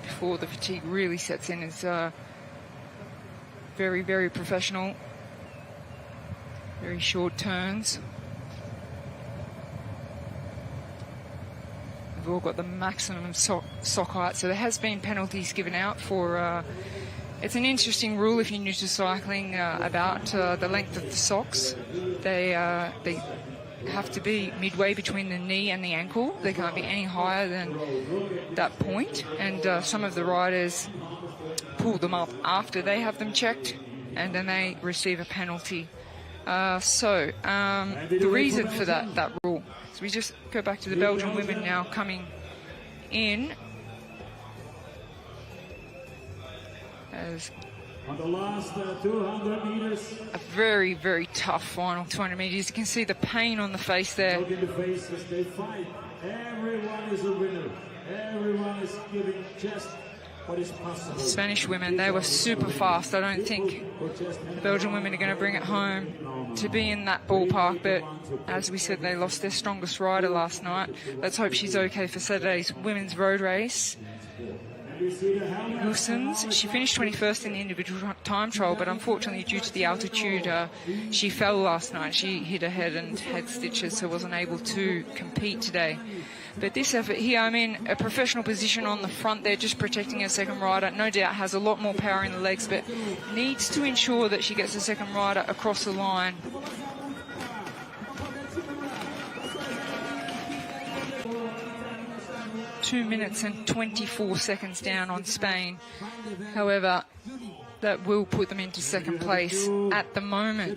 before the fatigue really sets in, is very, very professional. Very short turns. We've all got the maximum sock height, so there has been penalties given out for. It's an interesting rule if you're new to cycling about the length of the socks. They have to be midway between the knee and the ankle. They can't be any higher than that point. And some of the riders pull them up after they have them checked, and then they receive a penalty. The reason for that rule. So we just go back to the Belgian women now coming in. As On the last 200 meters, a very, very tough final 200 metres. You can see the pain on the face there. look in the faces, they fight. Everyone is a winner. Everyone is giving just what is possible. Spanish women, they were super fast. I don't think the Belgian women are going to bring it home to be in that ballpark, but as we said, they lost their strongest rider last night. Let's hope she's okay for Saturday's women's road race. Wilsons, she finished 21st in the individual time trial, but unfortunately due to the altitude she fell last night. She hit her head and had stitches, so wasn't able to compete today. But this effort here, I'm in a professional position on the front there, just protecting her second rider. No doubt has a lot more power in the legs, but needs to ensure that she gets the second rider across the line. Two minutes and 24 seconds down on Spain. However, that will put them into second place at the moment.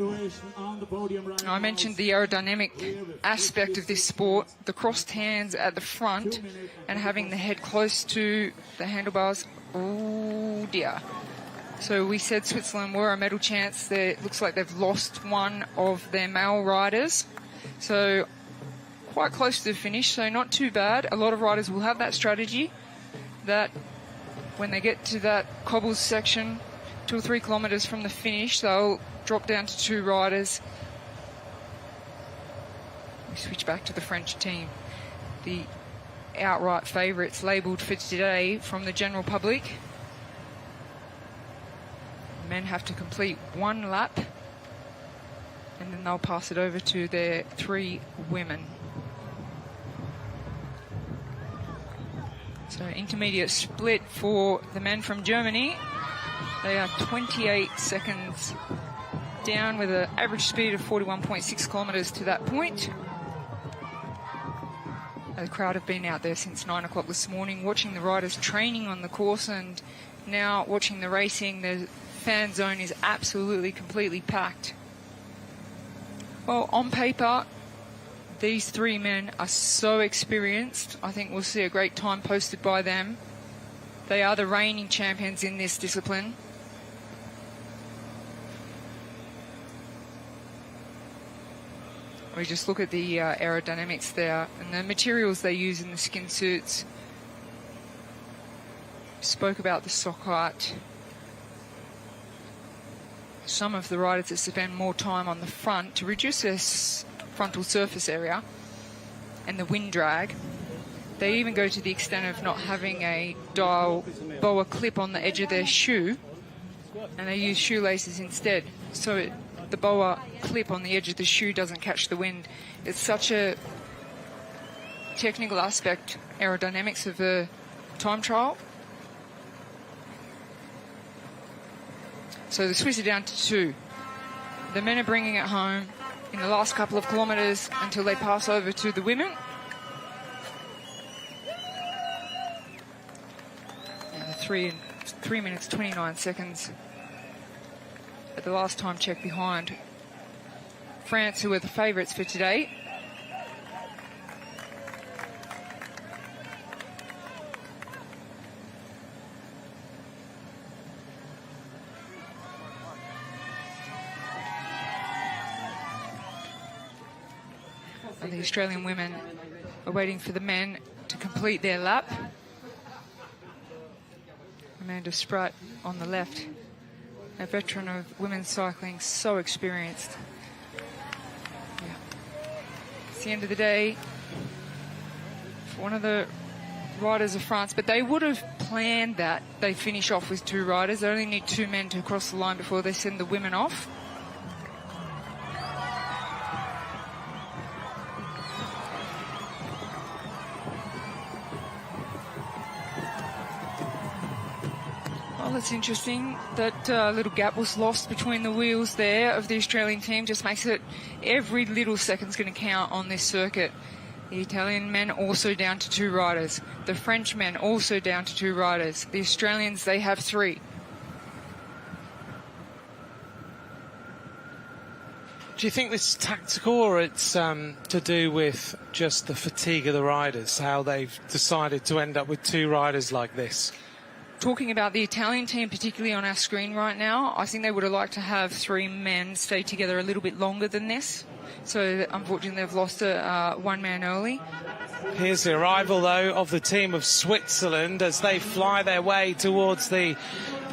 I mentioned the aerodynamic aspect of this sport, the crossed hands at the front and having the head close to the handlebars. Oh dear. So we said Switzerland were a medal chance. It looks like they've lost one of their male riders. So quite close to the finish, so not too bad. A lot of riders will have that strategy, that when they get to that cobbles section, 2 or 3 kilometres from the finish, they'll drop down to 2 riders. We switch back to the French team. The outright favourites labelled for today from the general public. Men have to complete 1 lap, and then they'll pass it over to their 3 women. So intermediate split for the men from Germany. They are 28 seconds down with an average speed of 41.6 kilometres to that point. The crowd have been out there since 9 o'clock this morning watching the riders training on the course, and now watching the racing. The fan zone is absolutely completely packed. Well, on paper, these 3 men are so experienced. I think we'll see a great time posted by them. They are the reigning champions in this discipline. We just look at the aerodynamics there and the materials they use in the skin suits. Spoke about the sock height. some of the riders that spend more time on the front to reduce their frontal surface area and the wind drag. They even go to the extent of not having a dial boa clip on the edge of their shoe, and they use shoelaces instead. So the boa clip on the edge of the shoe doesn't catch the wind. It's such a technical aspect, aerodynamics of the time trial. So the Swiss are down to 2. The men are bringing it home in the last couple of kilometres until they pass over to the women. And the 3 minutes 29 seconds at the last time check behind France, who are the favourites for today. And the Australian women are waiting for the men to complete their lap. Amanda Spratt on the left, a veteran of women's cycling, so experienced. Yeah. It's the end of the day for one of the riders of France, but they would have planned that they finish off with 2 riders. They only need 2 men to cross the line before they send the women off. Well, it's interesting that little gap was lost between the wheels there of the Australian team. Just makes it every little second's going to count on this circuit. The Italian men also down to 2 riders. The French men also down to 2 riders. The Australians, they have 3. Do you think this is tactical, or it's to do with just the fatigue of the riders, how they've decided to end up with 2 riders like this? Talking about the Italian team, particularly on our screen right now, I think they would have liked to have 3 men stay together a little bit longer than this. So unfortunately they've lost 1 man early. Here's the arrival, though, of the team of Switzerland as they fly their way towards the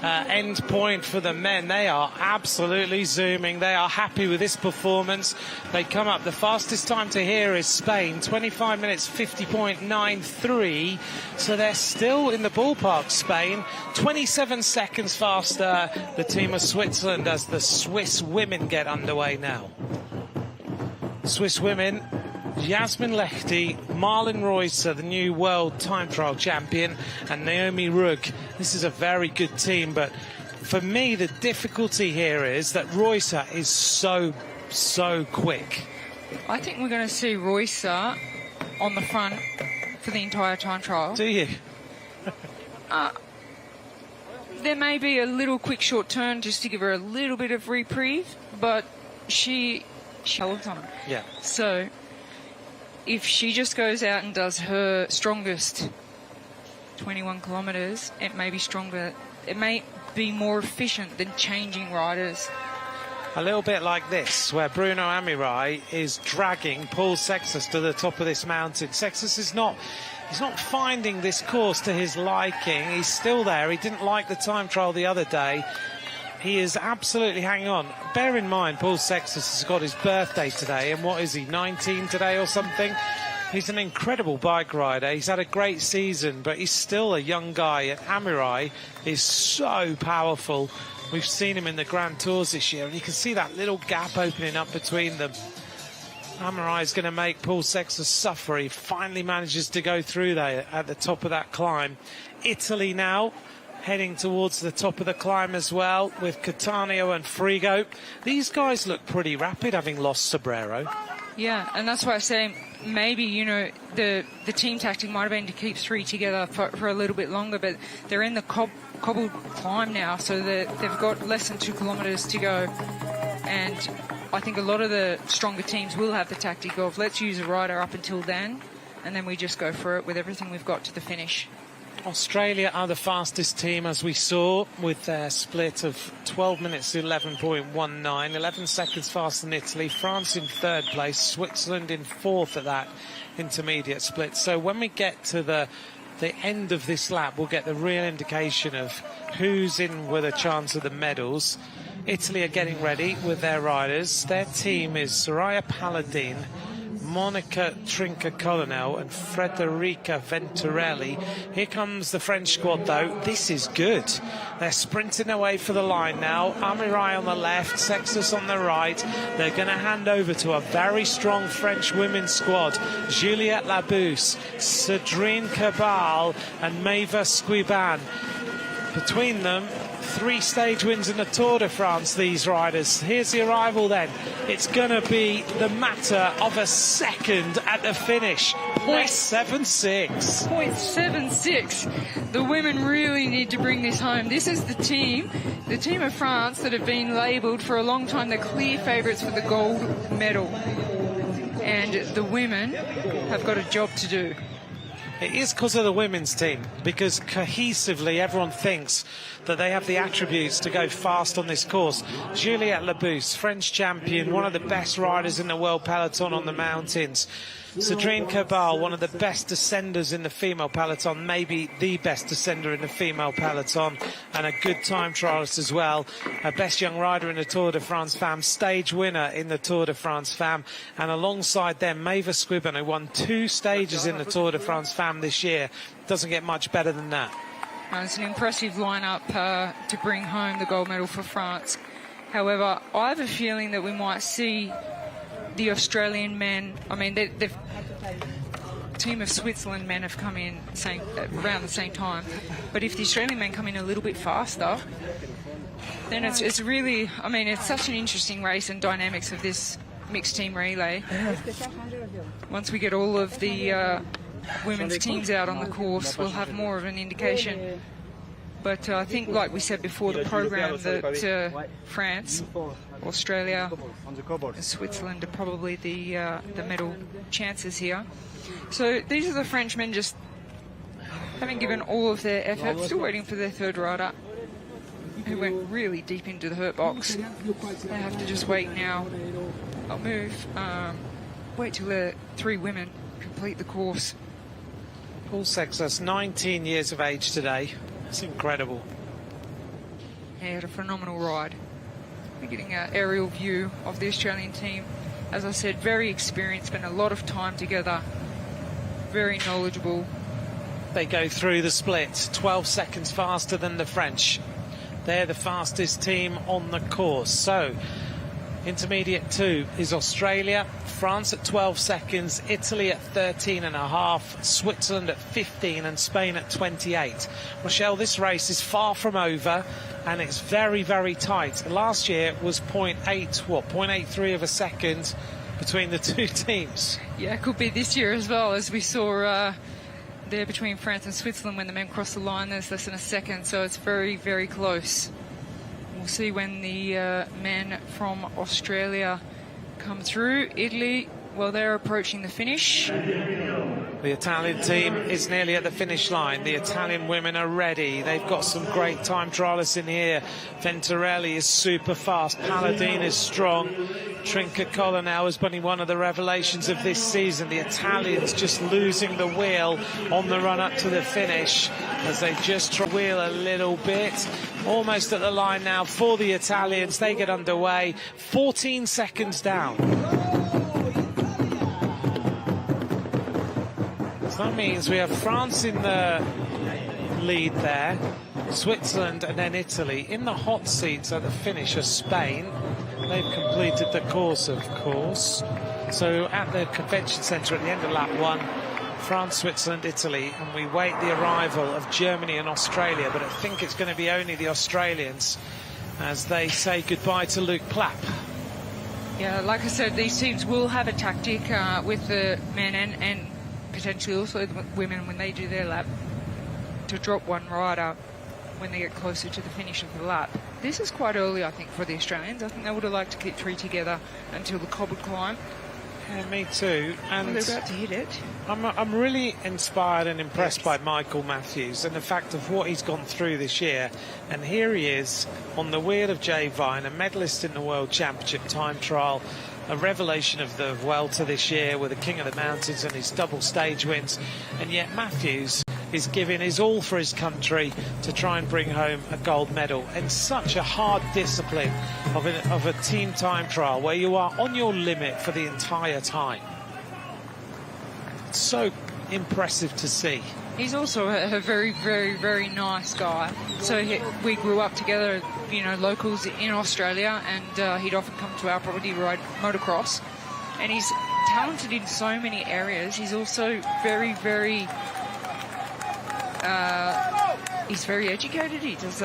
end point for the men. They are absolutely zooming. They are happy with this performance. They come up. The fastest time to here is Spain, 25 minutes 50.93. So they're still in the ballpark, Spain. 27 seconds faster, the team of Switzerland, as the Swiss women get underway now. Swiss women, Jasmin Lehti, Marlon Reusser, the new world time trial champion, and Naomi Rugg. This is a very good team, but for me the difficulty here is that Reusser is so quick. I think we're going to see Reusser on the front for the entire time trial. Do you? There may be a little quick short turn just to give her a little bit of reprieve, but she holds on. Yeah. So if she just goes out and does her strongest 21 kilometres, it may be stronger. It may be more efficient than changing riders. A little bit like this, where Bruno Amirai is dragging Paul Sextus to the top of this mountain. Sextus is not finding this course to his liking. He's still there. He didn't like the time trial the other day. He is absolutely hanging on. Bear in mind, Paul Sextus has got his birthday today, and what is he, 19 today or something? He's an incredible bike rider. He's had a great season, but he's still a young guy. And Amirai is so powerful. We've seen him in the Grand Tours this year, and you can see that little gap opening up between them. Amirai is going to make Paul Sextus suffer. He finally manages to go through there at the top of that climb. Italy now heading towards the top of the climb as well, with Cattaneo and Frigo. These guys look pretty rapid, having lost Sobrero. Yeah, and that's why I say maybe, you know, the team tactic might have been to keep 3 together for a little bit longer, but they're in the cobbled climb now, so they've got less than 2 kilometres to go. And I think a lot of the stronger teams will have the tactic of let's use a rider up until then, and then we just go for it with everything we've got to the finish. Australia are the fastest team, as we saw, with their split of 12 minutes 11.19, 11 seconds faster than Italy. France in 3rd place, Switzerland in 4th at that intermediate split. So when we get to the end of this lap, we'll get the real indication of who's in with a chance of the medals. Italy are getting ready with their riders. Their team is Soraya Palladin, Monica Trinca-Colonel and Frederica Venturelli. Here comes the French squad, though. This is good. They're sprinting away for the line now. Amirai on the left, Sextus on the right. They're going to hand over to a very strong French women's squad. Juliette Labousse, Cédrine Cabal and Maeva Squiban. Between them, 3 stage wins in the Tour de France, these riders. Here's the arrival then. It's going to be the matter of a second at the finish. 0.76. 0.76. The women really need to bring this home. This is the team of France that have been labelled for a long time the clear favourites for the gold medal. And the women have got a job to do. It is because of the women's team, because cohesively everyone thinks that they have the attributes to go fast on this course. Juliette Labousse, French champion, one of the best riders in the world peloton on the mountains. Cédrine Cabal, one of the best descenders in the female peloton, maybe the best descender in the female peloton, and a good time trialist as well. A best young rider in the Tour de France Femme, stage winner in the Tour de France Femme, and alongside them, Maeva Squiban, who won 2 stages in the Tour de France Femme this year. Doesn't get much better than that. It's an impressive lineup to bring home the gold medal for France. However, I have a feeling that we might see the Australian men. I mean, the team of Switzerland men have come in around the same time. But if the Australian men come in a little bit faster, then it's really, I mean, it's such an interesting race and dynamics of this mixed team relay. Once we get all of the women's teams out on the course, we'll have more of an indication. But I think, like we said before the program, that France, Australia and Switzerland are probably the medal chances here. So these are the Frenchmen just having given all of their effort, still waiting for their third rider, who went really deep into the hurt box. They have to just wait now. I'll move. Wait till the 3 women complete the course. Paul Sextus, 19 years of age today. It's incredible. He had a phenomenal ride. We're getting an aerial view of the Australian team. As I said, very experienced, spent a lot of time together, very knowledgeable. They go through the split 12 seconds faster than the French. They're the fastest team on the course. So intermediate 2 is Australia, France at 12 seconds, Italy at 13.5, Switzerland at 15 and Spain at 28. Rochelle, this race is far from over and it's very, very tight. Last year was 0.83 of a second between the 2 teams. Yeah, it could be this year as well, as we saw there between France and Switzerland when the men crossed the line. There's less than a second, so it's very, very close. We'll see when the men from Australia come through. Italy, well, they're approaching the finish. The Italian team is nearly at the finish line. The Italian women are ready. They've got some great time trialists in here. Venturelli is super fast. Palladin is strong. Trinca-Colonel has been one of the revelations of this season. The Italians just losing the wheel on the run up to the finish as they just try to wheel a little bit. Almost at the line now for the Italians. They get underway. 14 seconds down. That means we have France in the lead there, Switzerland and then Italy. In the hot seats at the finish are Spain. They've completed the course, of course. So at the convention centre at the end of lap 1, France, Switzerland, Italy, and we wait the arrival of Germany and Australia, but I think it's going to be only the Australians as they say goodbye to Luke Plapp. Yeah, like I said, these teams will have a tactic with the men and potentially also the women when they do their lap to drop one rider when they get closer to the finish of the lap. This is quite early, I think, for the Australians. I think they would have liked to keep 3 together until the cobbled climb. Yeah, me too. And well, they're about to hit it. I'm really inspired and impressed by Michael Matthews and the fact of what he's gone through this year. And here he is on the wheel of Jay Vine, a medalist in the World Championship time trial, a revelation of the Vuelta this year with the King of the Mountains and his double stage wins. And yet Matthews is giving his all for his country to try and bring home a gold medal in such a hard discipline of a team time trial where you are on your limit for the entire time. It's so impressive to see. He's also a very, very, very nice guy. So we grew up together, you know, locals in Australia, and he'd often come to our property to ride motocross. And he's talented in so many areas. He's also very, very... he's very educated. He does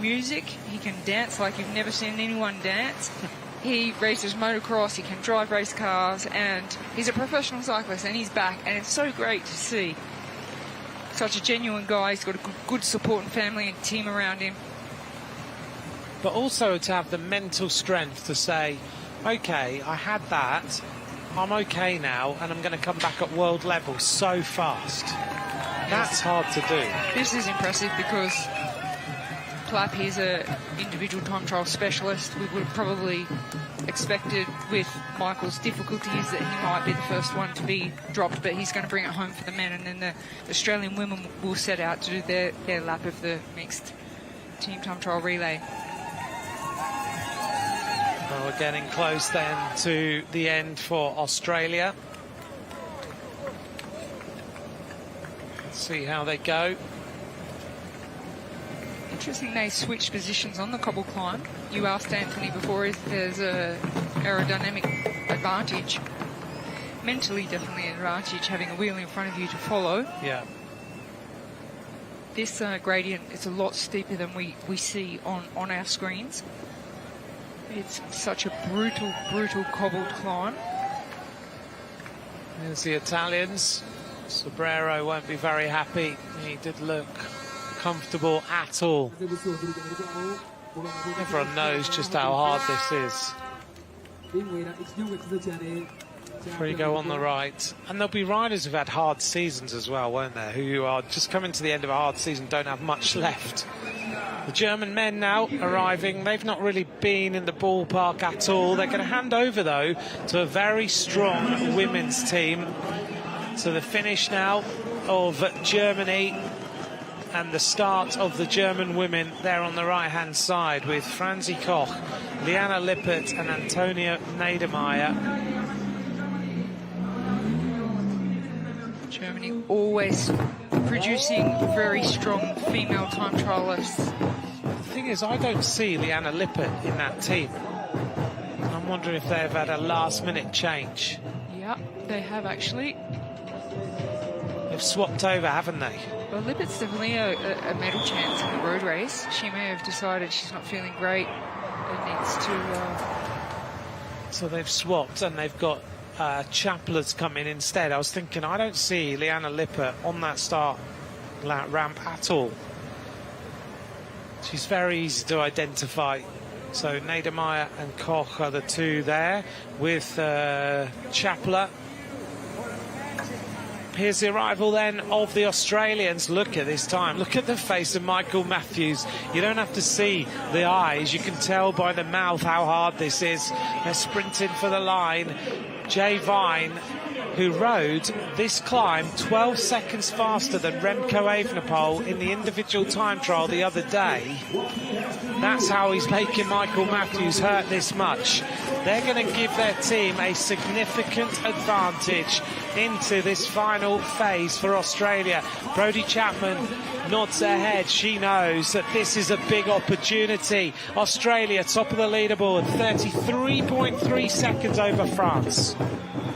music. He can dance like you've never seen anyone dance. He races motocross, he can drive race cars, and he's a professional cyclist, and he's back, and it's so great to see. Such a genuine guy. He's got a good support and family and team around him. But also to have the mental strength to say, OK, I had that, I'm OK now, and I'm going to come back at world level so fast. That's hard to do. This is impressive because Plapp is an individual time trial specialist. We would have probably expected with Michael's difficulties that he might be the first one to be dropped, but he's going to bring it home for the men, and then the Australian women will set out to do their lap of the mixed team time trial relay. Well, we're getting close then to the end for Australia. Let's see how they go. Interesting, they switched positions on the cobble climb. You asked Anthony before if there's a aerodynamic advantage. Mentally, definitely an advantage having a wheel in front of you to follow. Yeah. This gradient is a lot steeper than we see on our screens. It's such a brutal, brutal cobbled climb. There's the Italians. Sobrero won't be very happy. He did look comfortable at all. Everyone knows just how hard this is. Free go on the right. And there'll be riders who've had hard seasons as well, won't there? Who are just coming to the end of a hard season, don't have much left. The German men now arriving. They've not really been in the ballpark at all. They're going to hand over, though, to a very strong women's team. So the finish now of Germany and the start of the German women there on the right-hand side with Franzi Koch, Liane Lippert and Antonia Niedermaier. Germany always producing very strong female time trialists. The thing is, I don't see Liane Lippert in that team. I'm wondering if they've had a last-minute change. Yeah, they have actually. They've swapped over, haven't they? Well, Lippert's definitely a medal chance in the road race. She may have decided she's not feeling great and needs to... So they've swapped and they've got Chapler's come in instead. I was thinking, I don't see Liane Lippert on that start ramp at all. She's very easy to identify. So Niedermaier and Koch are the two there with Chapler. Here's the arrival then of the Australians. Look at this time. Look at the face of Michael Matthews. You don't have to see the eyes. You can tell by the mouth how hard this is. They're sprinting for the line. Jay Vine, who rode this climb 12 seconds faster than Remco Evenepoel in the individual time trial the other day. That's how he's making Michael Matthews hurt this much. They're going to give their team a significant advantage into this final phase for Australia. Brodie Chapman nods her head. She knows that this is a big opportunity. Australia, top of the leaderboard, 33.3 seconds over France.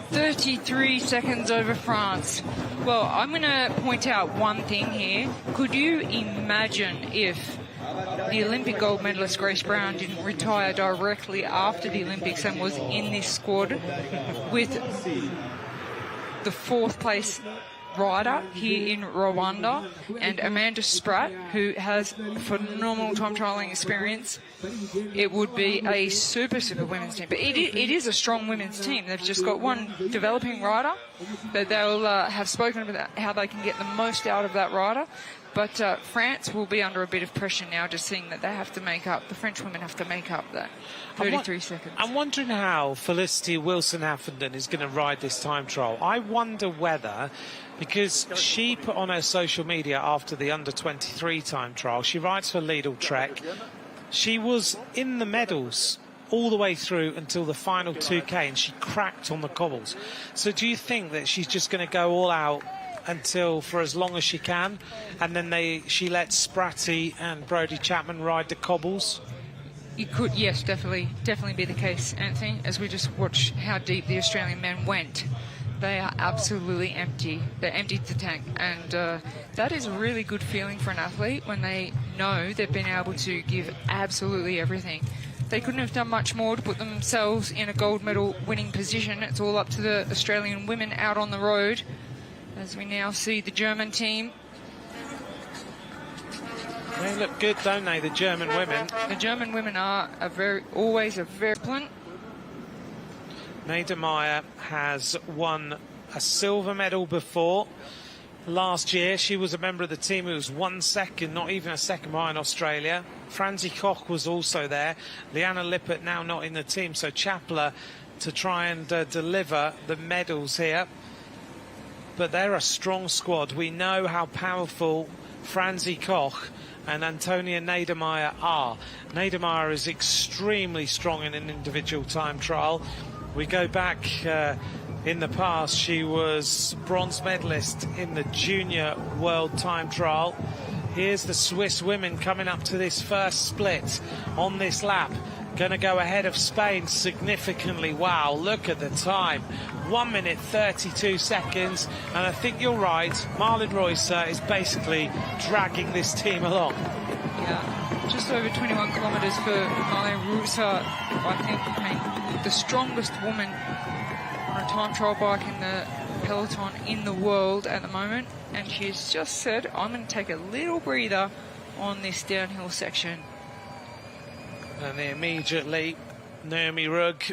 33 seconds over France. Well, I'm going to point out one thing here. Could you imagine if the Olympic gold medalist Grace Brown didn't retire directly after the Olympics and was in this squad with the fourth place rider here in Rwanda and Amanda Spratt, who has phenomenal time trialing experience? It would be a super women's team. But it is a strong women's team. They've just got one developing rider, but they'll have spoken about how they can get the most out of that rider. But France will be under a bit of pressure now, just seeing that they have to make up, the French women have to make up that 33 seconds. I'm wondering how Felicity Wilson-Huffenden is going to ride this time trial. I wonder whether, because she put on her social media after the under-23 time trial, she rides for Lidl Trek. She was in the medals all the way through until the final 2K, and she cracked on the cobbles. So do you think that she's just going to go all out until for as long as she can, and then she lets Spratty and Brodie Chapman ride the cobbles? It could, yes, definitely be the case, Anthony, as we just watch how deep the Australian men went. They are absolutely empty. They emptied the tank, and that is a really good feeling for an athlete when they know they've been able to give absolutely everything. They couldn't have done much more to put themselves in a gold medal winning position. It's all up to the Australian women out on the road, as we now see the German team. They look good, don't they, the German women? The German women are always a very disciplined. Niedermeyer has won a silver medal before. Last year, she was a member of the team who was 1 second, not even a second behind Australia. Francie Koch was also there. Liana Lippert now not in the team, so Chapler to try and deliver the medals here. But they're a strong squad. We know how powerful Francie Koch and Antonia Niedermeyer are. Niedermeyer is extremely strong in an individual time trial. We go back in the past, she was bronze medalist in the junior world time trial. Here's the Swiss women coming up to this first split on this lap. Going to go ahead of Spain significantly. Wow, look at the time. 1 minute 32 seconds. And I think you're right, Marlon Reusser is basically dragging this team along. Yeah, just over 21 kilometres for Marlon Reusser. I think the strongest woman on a time trial bike in the peloton in the world at the moment. And she's just said, I'm going to take a little breather on this downhill section. And immediately, Naomi Rugg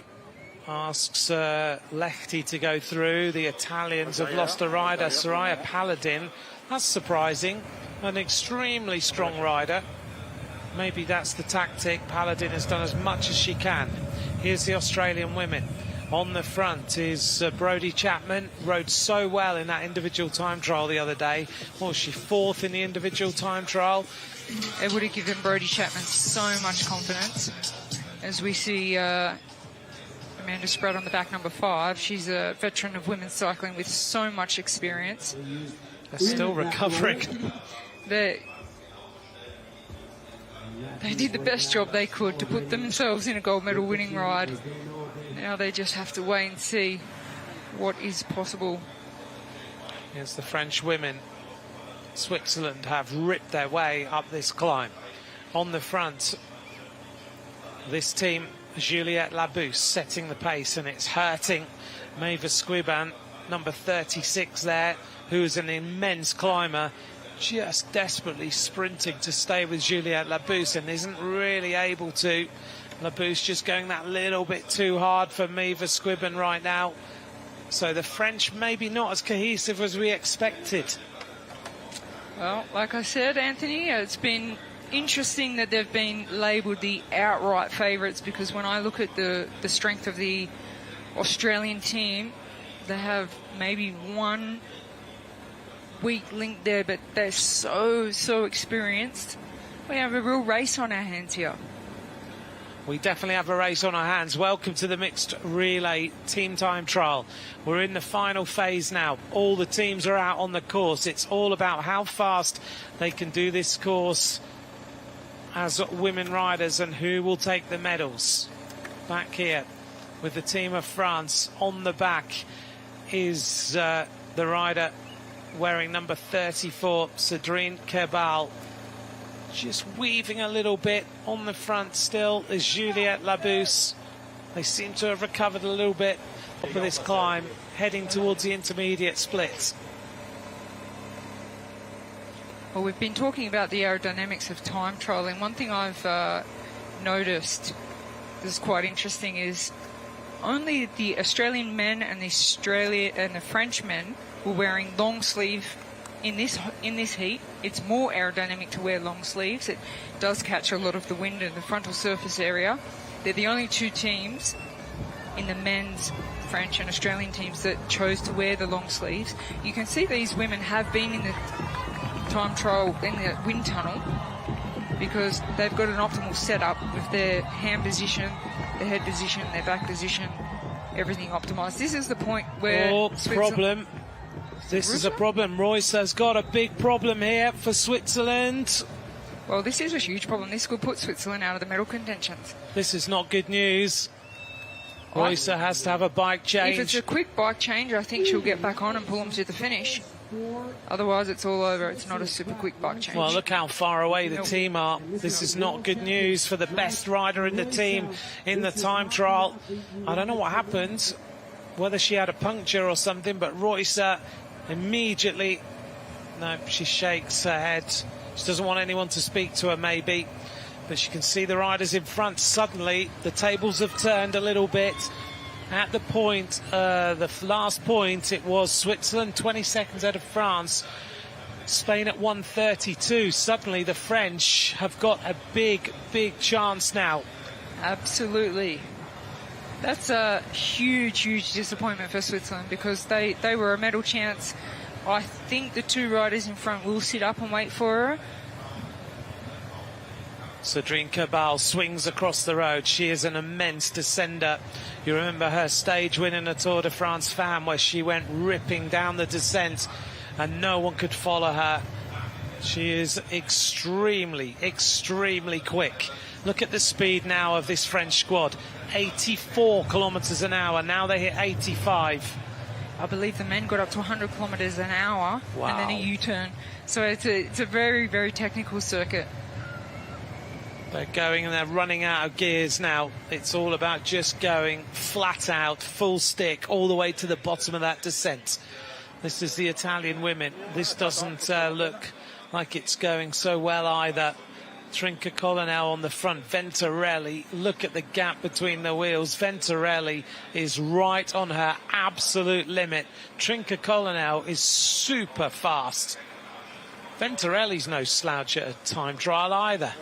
asks Lehti to go through. The Italians have lost a rider, Soraya Paladin. That's surprising. An extremely strong rider. Maybe that's the tactic. Paladin has done as much as she can. Here's the Australian women. On the front is Brodie Chapman. Rode so well in that individual time trial the other day. What was she, 4th in the individual time trial? It would have given Brodie Chapman so much confidence. As we see Amanda Spratt on the back, number 5. She's a veteran of women's cycling with so much experience. They're still recovering. They did the best job they could to put themselves in a gold medal winning ride. Now they just have to wait and see what is possible. Here's the French women. Switzerland have ripped their way up this climb. On the front, this team, Juliette Labousse, setting the pace, and it's hurting Mavis Squiban, number 36 there, who is an immense climber, just desperately sprinting to stay with Juliette Labousse and isn't really able to. Labousse just going that little bit too hard for Mavis Squiban right now. So the French maybe not as cohesive as we expected. Well, like I said, Anthony, it's been interesting that they've been labelled the outright favourites, because when I look at the strength of the Australian team, they have maybe one weak link there, but they're so experienced. We have a real race on our hands here. We definitely have a race on our hands. Welcome to the mixed relay team time trial. We're in the final phase now. All the teams are out on the course. It's all about how fast they can do this course as women riders and who will take the medals. Back here with the team of France. On the back is the rider wearing number 34, Cédrine Kerbal. Just weaving a little bit. On the front still is Juliette Labousse. They seem to have recovered a little bit for this climb, heading towards the intermediate split. Well, we've been talking about the aerodynamics of time trialing. One thing I've noticed that's quite interesting is only the Australian men and the French men were wearing long sleeve in this heat, it's more aerodynamic to wear long sleeves. It does catch a lot of the wind in the frontal surface area. They're the only two teams in the men's French and Australian teams that chose to wear the long sleeves. You can see these women have been in the time trial in the wind tunnel because they've got an optimal setup with their hand position, their head position, their back position, everything optimized. This is the point where problem. This is a problem. Royce has got a big problem here for Switzerland. Well, this is a huge problem. This could put Switzerland out of the medal contentions. This is not good news. Royce has to have a bike change. If it's a quick bike change, I think she'll get back on and pull them to the finish. Otherwise, it's all over. It's not a super quick bike change. Well, look how far away the team are. This is not good news for the best rider in the team in the time trial. I don't know what happened, whether she had a puncture or something, but Royce immediately... No, she shakes her head. She doesn't want anyone to speak to her, maybe. But she can see the riders in front. Suddenly, the tables have turned a little bit. At the point, the last point, it was Switzerland 20 seconds ahead of France. Spain at 1:32. Suddenly, the French have got a big, big chance now. Absolutely. That's a huge, huge disappointment for Switzerland because they were a medal chance. I think the two riders in front will sit up and wait for her. Cédrine Cabal swings across the road. She is an immense descender. You remember her stage win in the Tour de France Femme where she went ripping down the descent and no one could follow her. She is extremely, extremely quick. Look at the speed now of this French squad. 84 kilometres an hour. Now they hit 85. I believe the men got up to 100 kilometres an hour. Wow. And then a U-turn. So it's a very, very technical circuit. They're going and they're running out of gears now. It's all about just going flat out, full stick, all the way to the bottom of that descent. This is the Italian women. This doesn't look like it's going so well either. Trinca Colonel on the front. Venturelli, look at the gap between the wheels. Venturelli is right on her absolute limit. Trinca Colonel is super fast. Venturelli's no slouch at a time trial either.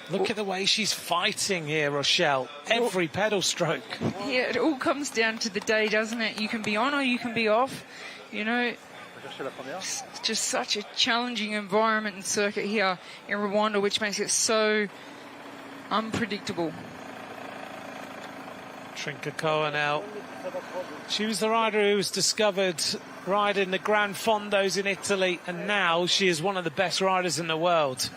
Look at the way she's fighting here, Rochelle. Every pedal stroke. Yeah, it all comes down to the day, doesn't it? You can be on or you can be off. You know, it's just such a challenging environment and circuit here in Rwanda, which makes it so unpredictable. Trinca Colonel. She was the rider who was discovered riding the Gran Fondos in Italy, and now she is one of the best riders in the world.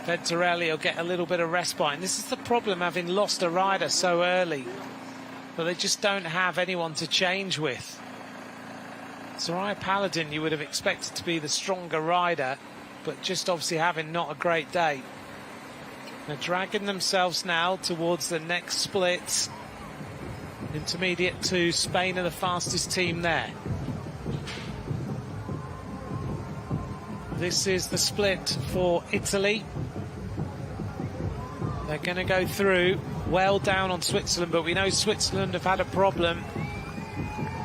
Venturelli will get a little bit of respite. And this is the problem, having lost a rider so early. But they just don't have anyone to change with. Soraya Paladin, you would have expected to be the stronger rider, but just obviously having not a great day. They're dragging themselves now towards the next split. Intermediate 2, Spain are the fastest team there. This is the split for Italy. They're going to go through well down on Switzerland, but we know Switzerland have had a problem.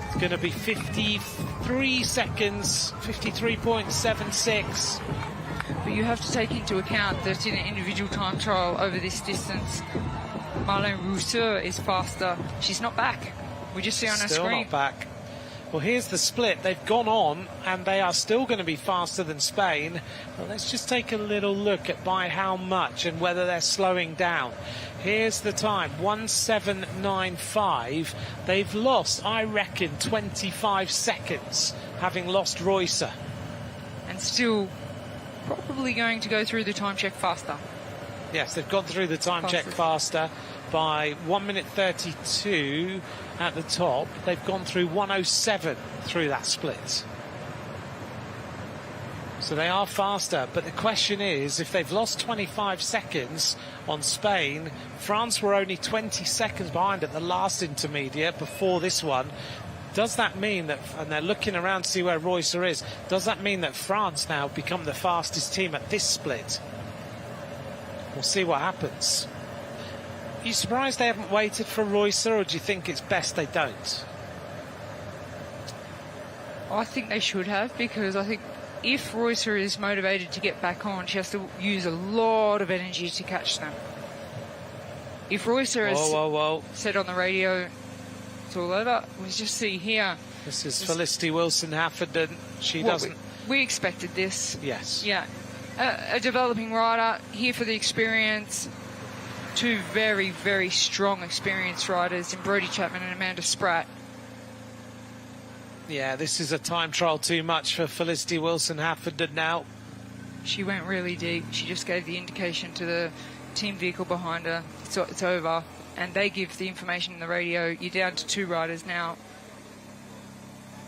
It's going to be 53 seconds, 53.76. But you have to take into account that in an individual time trial over this distance, Marlene Rousseau is faster. She's not back. We just see on our Still screen. not back. Well, here's the split. They've gone on, and they are still going to be faster than Spain. But let's just take a little look at by how much and whether they're slowing down. Here's the time, 1:7.95. They've lost, I reckon, 25 seconds, having lost Royce. And still probably going to go through the time check faster. Yes, they've gone through the time check faster by 1:32 at the top. They've gone through 1:07 through that split. So they are faster, but the question is, if they've lost 25 seconds on Spain, France were only 20 seconds behind at the last intermediate before this one. Does that mean that, and they're looking around to see where Royce is, does that mean that France now become the fastest team at this split? We'll see what happens. Are you surprised they haven't waited for Royce, or do you think it's best they don't? I think they should have, because I think if Reusser is motivated to get back on, she has to use a lot of energy to catch them. If Reusser has said on the radio, it's all over, we just see here. This is Felicity Wilson-Hafferden. She doesn't... We expected this. Yes. Yeah. A developing rider, here for the experience. Two very, very strong, experienced riders in Brodie Chapman and Amanda Spratt. Yeah, this is a time trial too much for Felicity Wilson-Hafferden now. She went really deep. She just gave the indication to the team vehicle behind her. It's over. And they give the information in the radio. You're down to 2 riders now.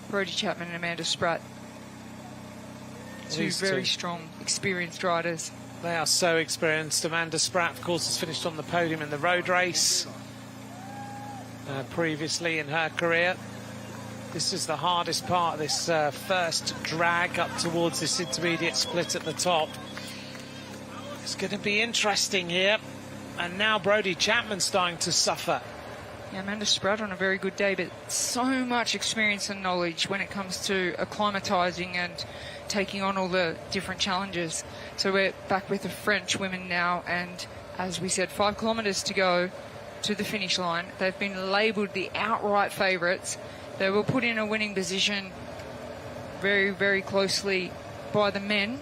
Brodie Chapman and Amanda Spratt. Two very strong, experienced riders. They are so experienced. Amanda Spratt, of course, has finished on the podium in the road race previously in her career. This is the hardest part of this first drag up towards this intermediate split at the top. It's going to be interesting here. And now Brodie Chapman starting to suffer. Yeah, Amanda Spratt on a very good day, but so much experience and knowledge when it comes to acclimatising and taking on all the different challenges. So we're back with the French women now, and as we said, 5 kilometres to go to the finish line. They've been labelled the outright favourites. They were put in a winning position very, very closely by the men.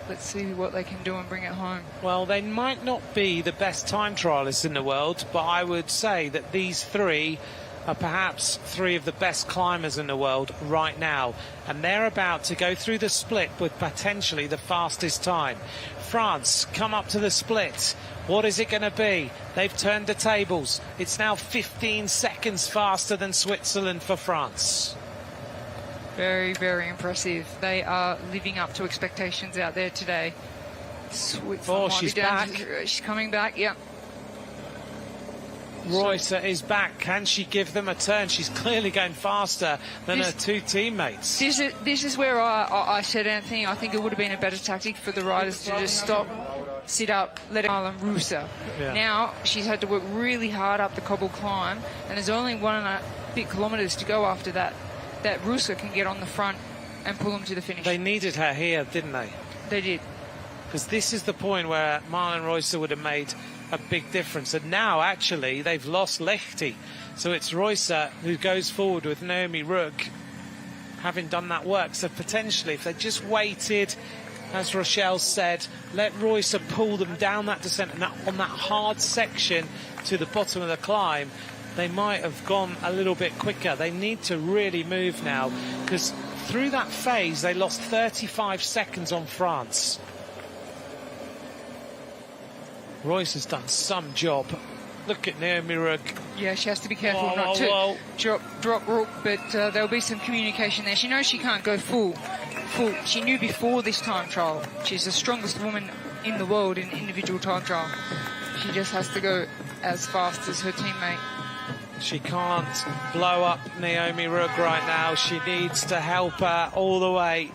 Let's see what they can do and bring it home. Well, they might not be the best time trialists in the world, but I would say that these 3 are perhaps 3 of the best climbers in the world right now. And they're about to go through the split with potentially the fastest time. France come up to the split. What is it going to be? They've turned the tables. It's now 15 seconds faster than Switzerland for France. Very, very impressive. They are living up to expectations out there today. Oh, she's back. She's coming back, yeah. Reusser is back. Can she give them a turn? She's clearly going faster than her 2 teammates. This is where I said, Anthony, I think it would have been a better tactic for the riders to just stop, sit up, let it Marlon Reusser. Yeah. Now she's had to work really hard up the cobble climb, and there's only 1.5 kilometres to go after that. That Reusser can get on the front and pull them to the finish. They needed her here, didn't they? They did. Because this is the point where Marlon Reusser would have made a big difference. And now, actually, they've lost Lechty. So it's Reusser who goes forward with Naomi Rugg, having done that work. So potentially, if they just waited, as Rochelle said, let Reusser pull them down that descent and on that hard section to the bottom of the climb, they might have gone a little bit quicker. They need to really move now, because through that phase, they lost 35 seconds on France. Royce has done some job. Look at Naomi Rugg. Yeah, she has to be careful not to drop Rook, but there'll be some communication there. She knows she can't go full. She knew before this time trial. She's the strongest woman in the world in individual time trial. She just has to go as fast as her teammate. She can't blow up Naomi Rugg right now. She needs to help her all the way.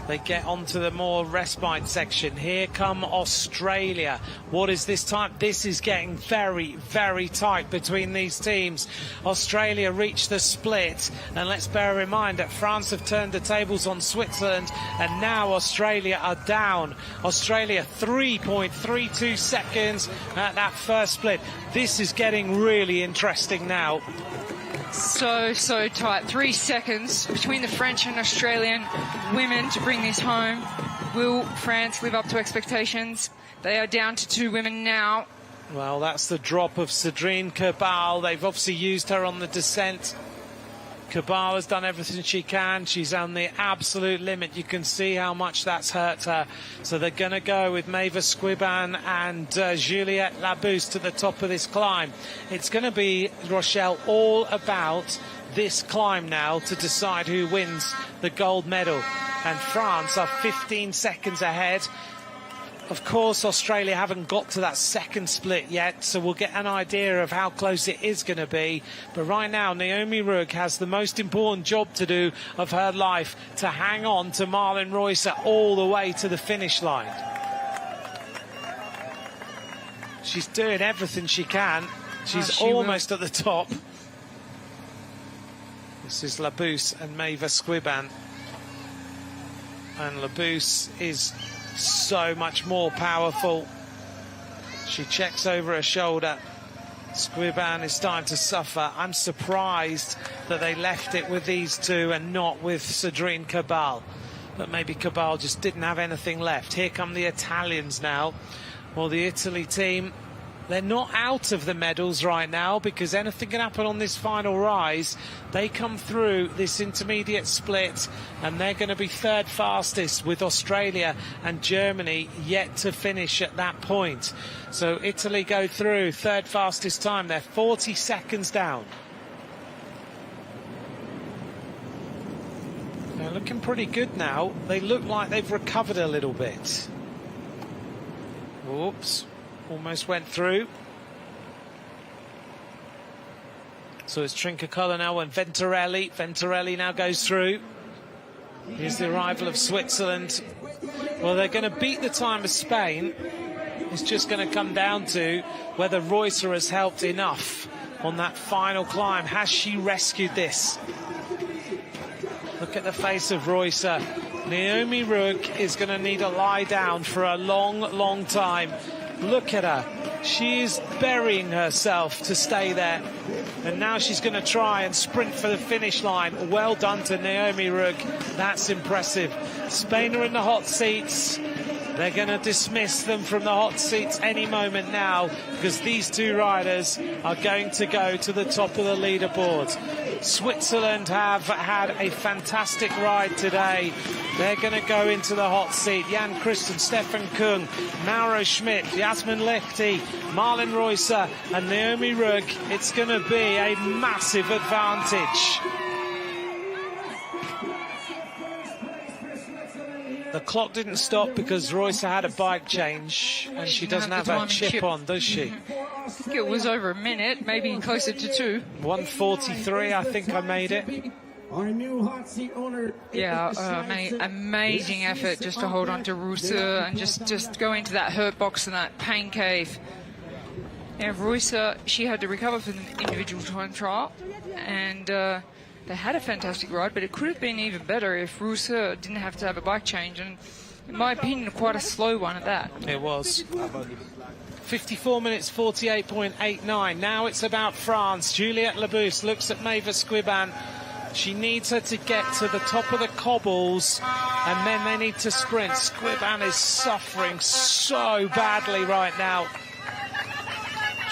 They get onto the more respite section. Here come Australia. What is this time? This is getting very, very tight between these teams. Australia reached the split. And let's bear in mind that France have turned the tables on Switzerland. And now Australia are down. Australia 3.32 seconds at that first split. This is getting really interesting now. So tight. 3 seconds between the French and Australian women to bring this home. Will France live up to expectations? They are down to 2 women now. Well, that's the drop of Cedrine Cabal. They've obviously used her on the descent. Cabal has done everything she can. She's on the absolute limit. You can see how much that's hurt her. So they're going to go with Maeva Squiban and Juliette Labouste at the top of this climb. It's going to be, Rochelle, all about this climb now to decide who wins the gold medal. And France are 15 seconds ahead. Of course, Australia haven't got to that second split yet, so we'll get an idea of how close it is going to be. But right now, Naomi Rugg has the most important job to do of her life, to hang on to Marlon Reusser all the way to the finish line. She's doing everything she can. She's almost at the top. This is Labous and Maeva Squiban. And Labous is so much more powerful. She checks over her shoulder. Squiban is starting to suffer. I'm surprised that they left it with these two and not with Sandrine Cabal. But maybe Cabal just didn't have anything left. Here come the Italians now. Well, the Italy team, they're not out of the medals right now because anything can happen on this final rise. They come through this intermediate split and they're going to be third fastest with Australia and Germany yet to finish at that point. So Italy go through third fastest time. They're 40 seconds down. They're looking pretty good now. They look like they've recovered a little bit. Oops. Almost went through. So it's Trincocullo now and Venturelli. Venturelli now goes through. Here's the arrival of Switzerland. Well, they're going to beat the time of Spain. It's just going to come down to whether Reusser has helped enough on that final climb. Has she rescued this? Look at the face of Reusser. Naomi Rugg is going to need a lie down for a long, long time. Look at her. She is burying herself to stay there. And now she's going to try and sprint for the finish line. Well done to Naomi Rugg. That's impressive. Spain are in the hot seats. They're going to dismiss them from the hot seats any moment now because these two riders are going to go to the top of the leaderboard. Switzerland have had a fantastic ride today. They're going to go into the hot seat. Jan Christen, Stefan Kung, Mauro Schmidt, Jasmin Lechty, Marlen Reusser and Naomi Rugg. It's going to be a massive advantage. The clock didn't stop because Reusser had a bike change and she doesn't have her chip on, does she? I think it was over a minute, maybe closer to 2. 1:43, I think I made it. Our new hot seat owner. Yeah, amazing effort just to hold on to Reusser and just go into that hurt box and that pain cave. Yeah, Reusser, she had to recover from the individual time trial and they had a fantastic ride, but it could have been even better if Reusser didn't have to have a bike change, and in my opinion, quite a slow one at that. It was. 54 minutes, 48.89. Now it's about France. Juliette Labous looks at Maeva Squiban. She needs her to get to the top of the cobbles, and then they need to sprint. Squiban is suffering so badly right now.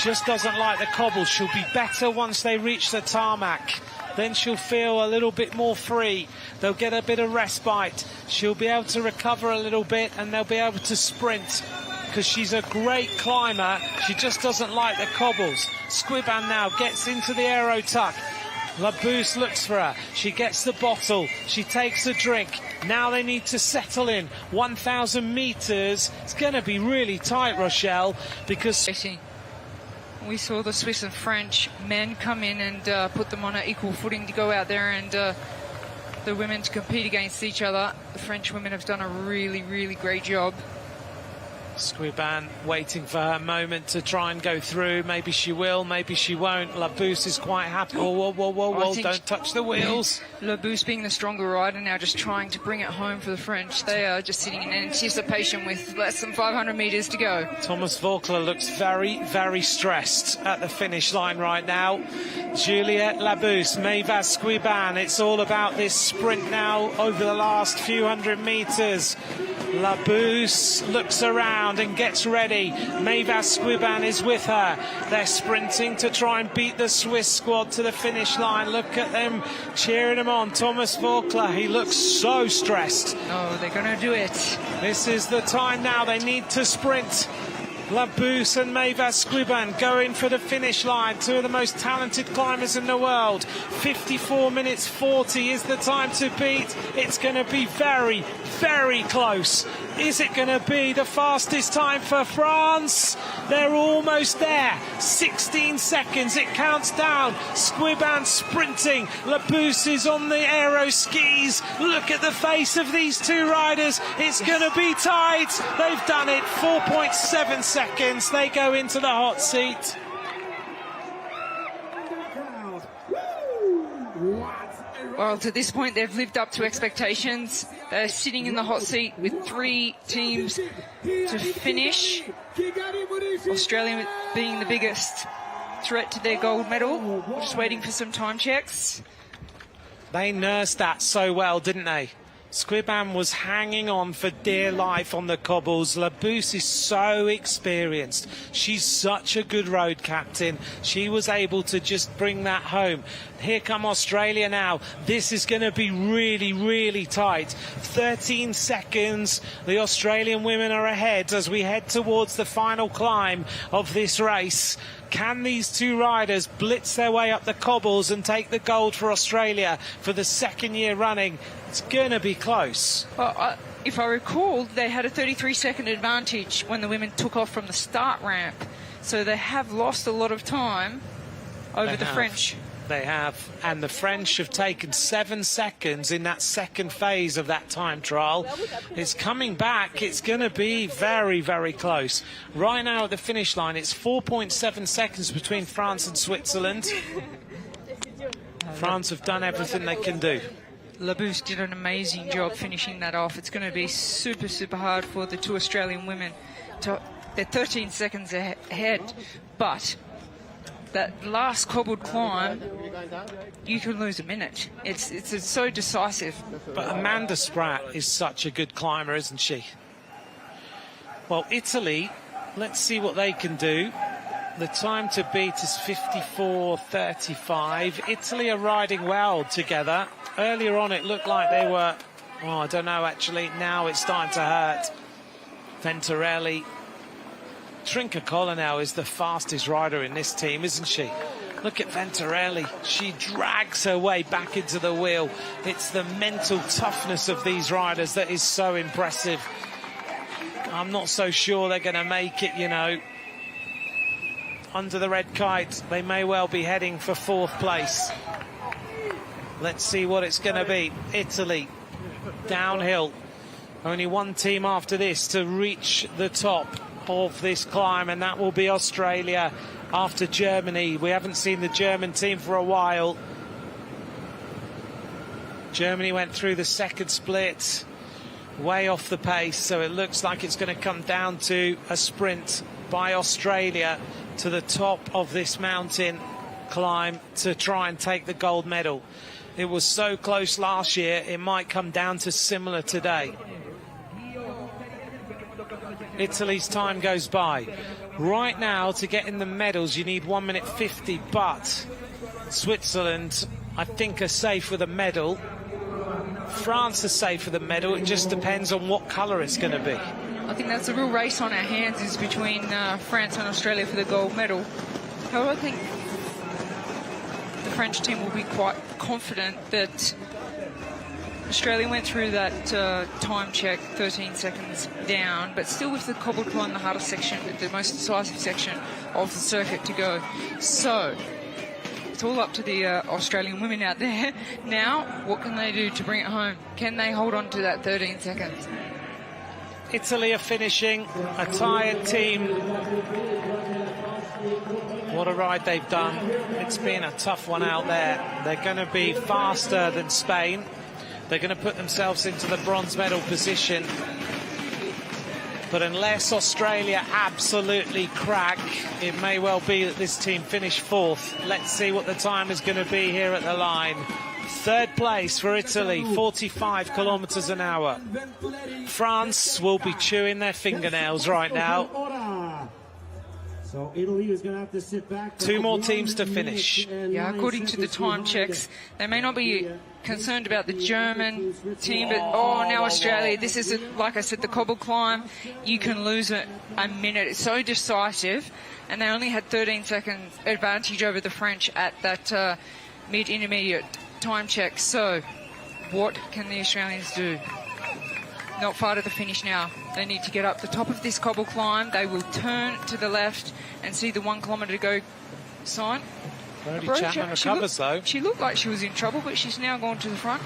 Just doesn't like the cobbles. She'll be better once they reach the tarmac. Then she'll feel a little bit more free. They'll get a bit of respite. She'll be able to recover a little bit and they'll be able to sprint because she's a great climber. She just doesn't like the cobbles. Squiban now gets into the aero tuck. Labous looks for her. She gets the bottle. She takes a drink. Now they need to settle in. 1,000 metres. It's going to be really tight, Rochelle, because... We saw the Swiss and French men come in and put them on an equal footing to go out there and the women to compete against each other. The French women have done a really, really great job. Squiban waiting for her moment to try and go through. Maybe she will, maybe she won't. Labous is quite happy. Whoa, don't touch the wheels. Labous being the stronger rider now, just trying to bring it home for the French. They are just sitting in anticipation with less than 500 metres to go. Thomas Voeckler looks very, very stressed at the finish line right now. Juliette Labous, Maeva Squiban. It's all about this sprint now over the last few hundred metres. Labous looks around and gets ready. Maeva Squiban is with her. They're sprinting to try and beat the Swiss squad to the finish line. Look at them cheering him on. Thomas Voeckler, he looks so stressed. Oh, they're going to do it. This is the time now. They need to sprint. Labous and Maeva Squiban going for the finish line. Two of the most talented climbers in the world. 54 minutes 40 is the time to beat. It's going to be very, very close. Is it going to be the fastest time for France? They're almost there. 16 seconds. It counts down. Squiban sprinting. Labous is on the aero skis. Look at the face of these two riders. It's going to be tight. They've done it. 4.7 seconds. They go into the hot seat. What Well, to this point, they've lived up to expectations. They're sitting in the hot seat with 3 teams to finish. Australia being the biggest threat to their gold medal. Just waiting for some time checks. They nursed that so well, didn't they? Squibham was hanging on for dear life on the cobbles. Labous is so experienced. She's such a good road captain. She was able to just bring that home. Here come Australia now. This is going to be really, really tight. 13 seconds. The Australian women are ahead as we head towards the final climb of this race. Can these 2 riders blitz their way up the cobbles and take the gold for Australia for the 2nd year running? It's going to be close. Well, if I recall, they had a 33-second advantage when the women took off from the start ramp. So they have lost a lot of time over the French. They have. And the French have taken 7 seconds in that 2nd phase of that time trial. It's coming back. It's going to be very, very close. Right now at the finish line, it's 4.7 seconds between France and Switzerland. France have done everything they can do. Labous did an amazing job finishing that off. It's going to be super, super hard for the 2 Australian women. They're 13 seconds ahead, but that last cobbled climb, you can lose a minute. It's so decisive. But Amanda Spratt is such a good climber, isn't she? Well, Italy, let's see what they can do. The time to beat is 54.35. Italy are riding well together. Earlier on, it looked like they were, oh, I don't know, actually. Now it's starting to hurt. Venturelli. Trinca now is the fastest rider in this team, isn't she? Look at Venturelli. She drags her way back into the wheel. It's the mental toughness of these riders that is so impressive. I'm not so sure they're going to make it, you know. Under the red kite, they may well be heading for 4th place. Let's see what it's going to be. Italy, downhill. Only 1 team after this to reach the top of this climb, and that will be Australia after Germany. We haven't seen the German team for a while. Germany went through the 2nd split, way off the pace, so it looks like it's going to come down to a sprint by Australia to the top of this mountain climb to try and take the gold medal. It was so close last year, it might come down to similar today. Italy's time goes by. Right now, to get in the medals, you need 1 minute 50, but Switzerland, I think, are safe with a medal. France are safe with a medal. It just depends on what colour it's going to be. I think that's a real race on our hands, is between France and Australia for the gold medal. However, I think the French team will be quite confident that Australia went through that time check 13 seconds down, but still with the cobbled climb, the hardest section, the most decisive section of the circuit to go. So it's all up to the Australian women out there. Now, what can they do to bring it home? Can they hold on to that 13 seconds? Italy are finishing, a tired team. What a ride they've done. It's been a tough one out there. They're going to be faster than Spain. They're going to put themselves into the bronze medal position. But unless Australia absolutely crack, it may well be that this team finish 4th. Let's see what the time is going to be here at the line. 3rd place for Italy, 45 kilometers an hour. France will be chewing their fingernails right now. So Italy is going to have to sit back. 2 more teams to finish. Yeah, according to the time checks, they may not be concerned about the German team, but now Australia. This is, like I said, the cobble climb. You can lose a minute. It's so decisive, and they only had 13 seconds advantage over the French at that mid-intermediate time check. So what can the Australians do? Not far to the finish now. They need to get up the top of this cobble climb. They will turn to the left and see the 1 kilometre to go sign. Brodie Chapman recovers, though. She looked like she was in trouble, but she's now gone to the front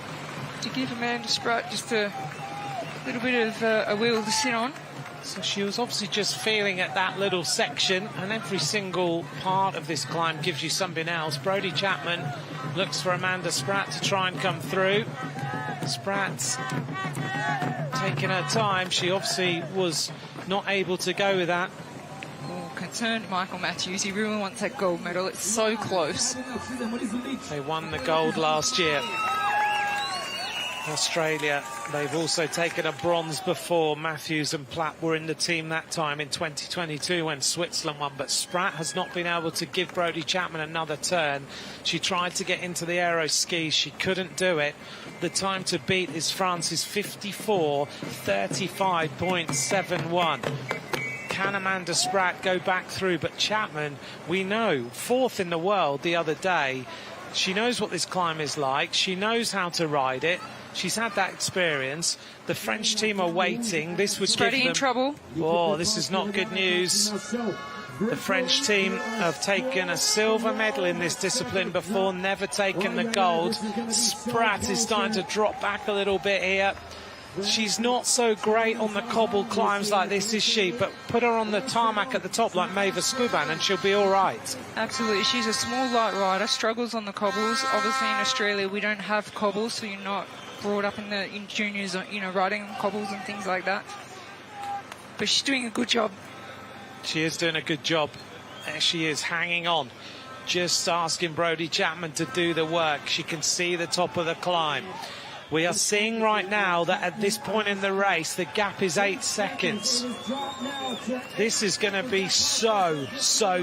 to give Amanda Spratt just a little bit of a wheel to sit on. So she was obviously just feeling at that little section, and every single part of this climb gives you something else. Brodie Chapman Looks for Amanda Spratt to try and come through. Spratt's taking her time. She obviously was not able to go with that. Oh, concerned Michael Matthews. He really wants that gold medal. It's so close. They won the gold last year. Australia, they've also taken a bronze before. Matthews and Platt were in the team that time in 2022 when Switzerland won, but Spratt has not been able to give Brodie Chapman another turn. She tried to get into the aero skis, she couldn't do it. The time to beat is France's 54:35.71. Can Amanda Spratt go back through? But Chapman, we know, 4th in the world the other day. She knows what this climb is like. She knows how to ride it. She's had that experience. The French team are waiting. This would give them... in trouble. Oh, this is not good news. The French team have taken a silver medal in this discipline before, never taken the gold. Spratt is starting to drop back a little bit here. She's not so great on the cobble climbs like this, is she? But put her on the tarmac at the top like Maeva Skuban and she'll be all right. Absolutely. She's a small, light rider, struggles on the cobbles. Obviously, in Australia, we don't have cobbles, so you're not brought up in juniors, you know, riding on cobbles and things like that. But she's doing a good job. She is doing a good job. There she is, hanging on. Just asking Brodie Chapman to do the work. She can see the top of the climb. We are seeing right now that at this point in the race, the gap is 8 seconds. This is going to be so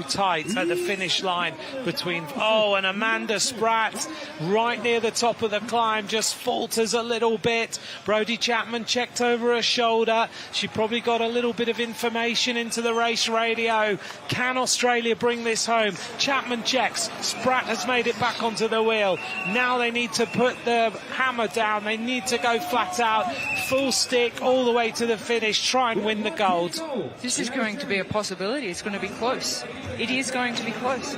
tight at the finish line between... Oh, and Amanda Spratt right near the top of the climb just falters a little bit. Brodie Chapman checked over her shoulder. She probably got a little bit of information into the race radio. Can Australia bring this home? Chapman checks. Spratt has made it back onto the wheel. Now they need to put the hammer down. They need to go flat out, full stick, all the way to the finish, try and win the gold. This is going to be a possibility. It's going to be close. It is going to be close.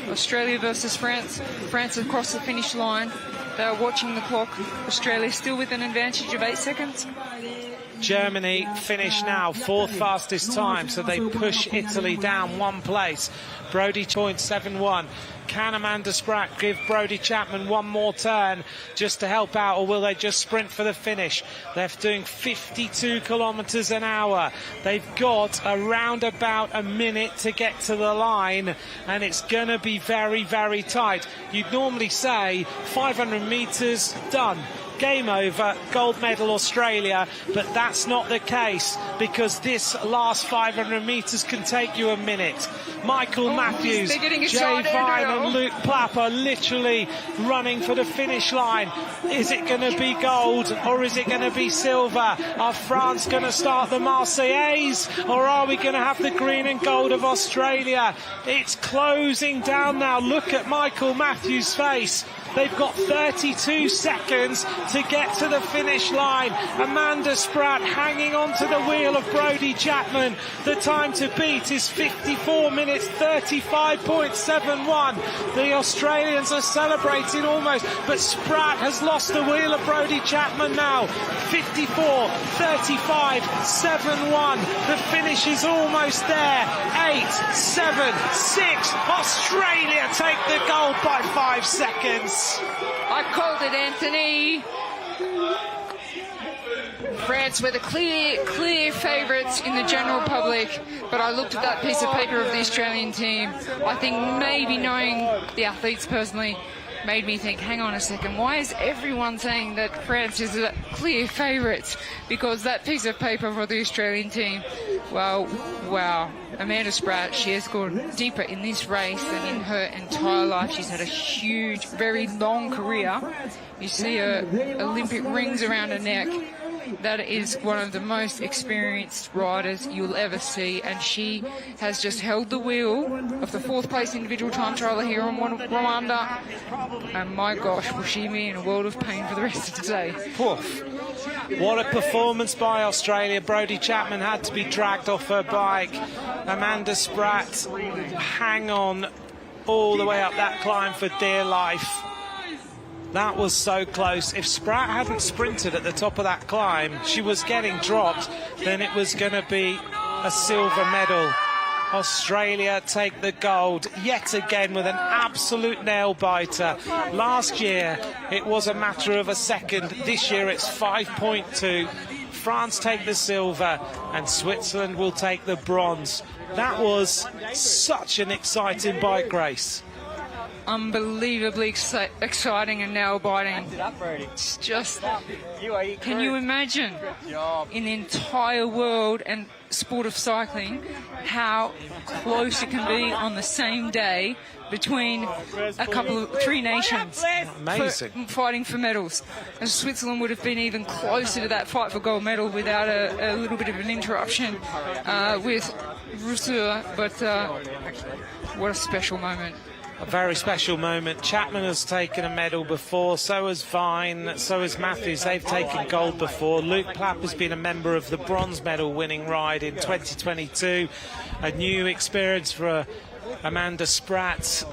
Australia versus France. France have crossed the finish line. They are watching the clock. Australia still with an advantage of 8 seconds. Germany finish now, 4th fastest time, so they push Italy down 1 place. Brodie 0.71. Can Amanda Spratt give Brodie Chapman one more turn just to help out, or will they just sprint for the finish? They're doing 52 kilometres an hour. They've got around about a minute to get to the line, and it's going to be very, very tight. You'd normally say 500 metres, done. Game over, gold medal Australia, but that's not the case because this last 500 metres can take you a minute. Michael Matthews, Jay Vine and Luke Plapp are literally running for the finish line. Is it going to be gold or is it going to be silver? Are France going to start the Marseillaise or are we going to have the green and gold of Australia? It's closing down now. Look at Michael Matthews' face. They've got 32 seconds to get to the finish line. Amanda Spratt hanging on to the wheel of Brodie Chapman. The time to beat is 54 minutes 35.71. The Australians are celebrating almost, but Spratt has lost the wheel of Brodie Chapman now. 54:35.71. The finish is almost there. 8, 7, 6. Australia take the gold by 5 seconds. I called it, Anthony. France were the clear favourites in the general public, but I looked at that piece of paper of the Australian team. I think maybe knowing the athletes personally made me think, hang on a second, why is everyone saying that France is the clear favourites? Because that piece of paper for the Australian team, well, wow. Amanda Spratt, she has gone deeper in this race than in her entire life. She's had a huge, very long career. You see her Olympic rings around her neck. That is one of the most experienced riders you'll ever see, and she has just held the wheel of the 4th place individual time trialer here on Rwanda, and my gosh, will she be in a world of pain for the rest of the day. Poof. What a performance by Australia. Brodie Chapman had to be dragged off her bike. Amanda Spratt hang on all the way up that climb for dear life. That was so close. If Spratt hadn't sprinted at the top of that climb, she was getting dropped, then it was going to be a silver medal. Australia take the gold yet again with an absolute nail-biter. Last year it was a matter of a second. This year it's 5.2. France take the silver and Switzerland will take the bronze. That was such an exciting bike race. Unbelievably exciting and nail-biting. It's just, can you imagine in the entire world and sport of cycling how close it can be on the same day between three nations Amazing. fighting for medals? And Switzerland would have been even closer to that fight for gold medal without a little bit of an interruption with Rousseau, but what a special moment. A very special moment. Chapman has taken a medal before, so has Vine, so has Matthews. They've taken gold before. Luke Plapp has been a member of the bronze medal winning ride in 2022. A new experience for Amanda Spratt.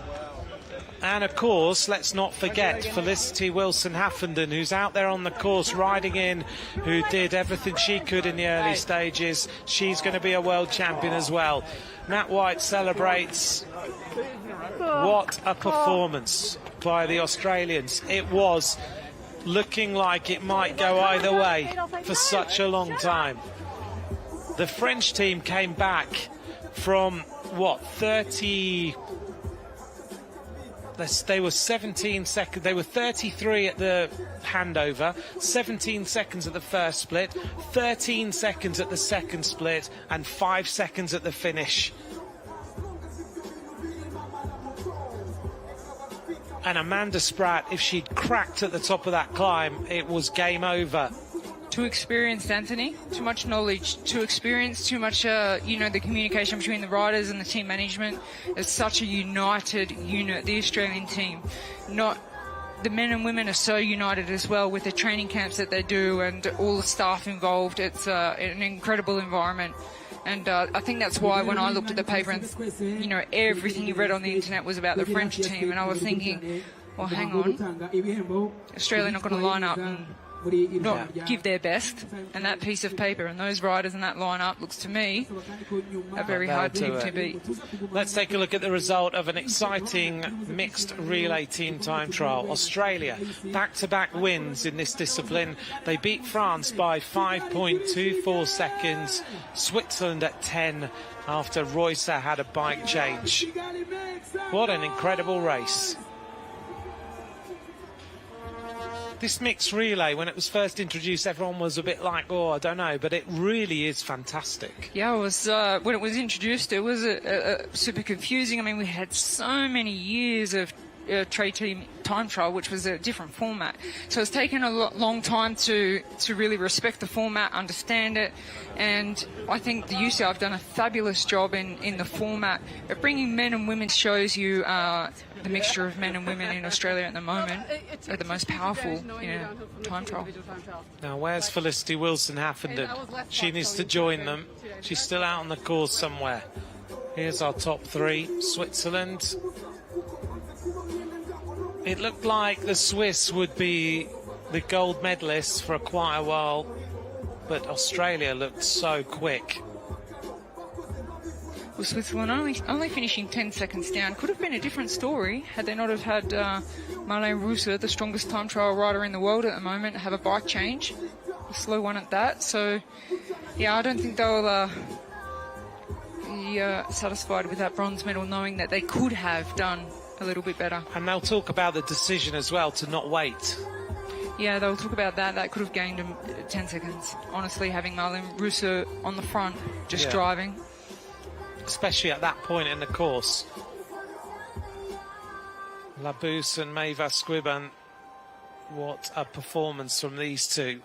And of course, let's not forget Felicity Wilson-Haffenden, who's out there on the course riding in, who did everything she could in the early stages. She's going to be a world champion as well. Nat White celebrates. What a performance by the Australians. It was looking like it might go either way for such a long time. The French team came back from, what, 30... They were 17 seconds. They were 33 at the handover, 17 seconds at the first split, 13 seconds at the second split, and 5 seconds at the finish. And Amanda Spratt, if she'd cracked at the top of that climb, it was game over. Too experienced, Anthony. Too much knowledge. Too experienced. Too much, the communication between the riders and the team management. It's such a united unit, the Australian team. The men and women are so united as well with the training camps that they do and all the staff involved. It's an incredible environment. And I think that's why when I looked at the paper and, everything you read on the internet was about the French team, and I was thinking, well, hang on, Australia not going to line up and not give their best, and that piece of paper and those riders in that lineup looks to me a very hard team to beat. Let's take a look at the result of an exciting mixed relay team time trial. Australia, back-to-back wins in this discipline. They beat France by 5.24 seconds. Switzerland at 10 after Reusser had a bike change. What an incredible race. This mixed relay, when it was first introduced, everyone was a bit like, oh, I don't know, but it really is fantastic. Yeah, it was, when it was introduced, it was super confusing. I mean, we had so many years of trade team time trial, which was a different format. So it's taken a long time to really respect the format, understand it, and I think the UCI have done a fabulous job in the format of bringing men and women. Shows you the mixture of men and women in Australia at the moment are the most powerful time trial. Now, where's Felicity Wilson-Haffenden? She needs to join them. She's still out on the course somewhere. Here's our top three. Switzerland. It looked like the Swiss would be the gold medalists for quite a while, but Australia looked so quick. Well, Switzerland only finishing 10 seconds down could have been a different story had they not have had Marlene Reusser, the strongest time trial rider in the world at the moment, have a bike change, a slow one at that. So, yeah, I don't think they'll be satisfied with that bronze medal, knowing that they could have done a little bit better. And they'll talk about the decision as well to not wait. Yeah, they'll talk about that. That could have gained them 10 seconds. Honestly, having Marlene Reusser on the front, just driving. Especially at that point in the course. Labous and Maeva Squiban, what a performance from these two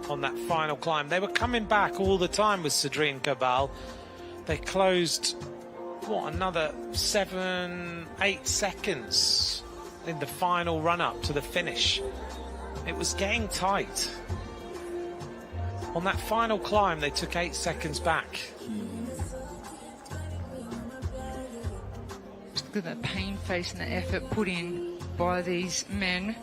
on that final climb. They were coming back all the time with Cedrine Cabal. They closed, another 7-8 seconds in the final run-up to the finish. It was getting tight. On that final climb, they took 8 seconds back. Look at the pain face and the effort put in by these men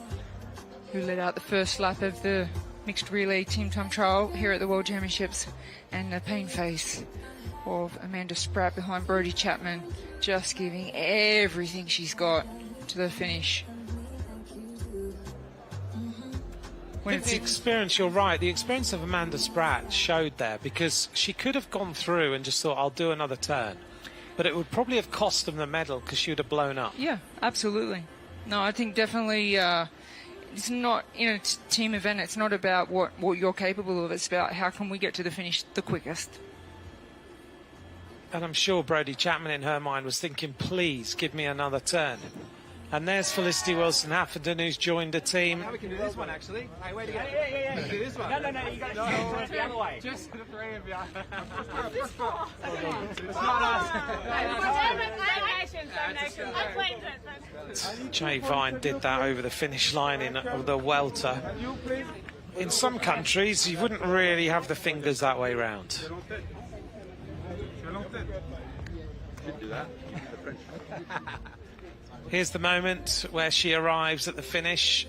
who led out the first lap of the mixed relay team time trial here at the World Championships, and the pain face of Amanda Spratt behind Brodie Chapman, just giving everything she's got to the finish. I think the experience, you're right, the experience of Amanda Spratt showed there, because she could have gone through and just thought, I'll do another turn. But it would probably have cost them the medal because she would have blown up. Yeah, absolutely. No, I think definitely it's not, in a team event, it's not about what you're capable of, it's about how can we get to the finish the quickest. And I'm sure Brodie Chapman in her mind was thinking, please give me another turn. And there's Felicity Wilson-Hafferton, who's joined the team. We can do this one, actually. Hey, wait again. Yeah. We can do this one. No, you got to go the other way. Just the three of you. It's not us. Jay Vine did that over the finish line in the welter. In some countries, you wouldn't really have the fingers that way round. Here's the moment where she arrives at the finish.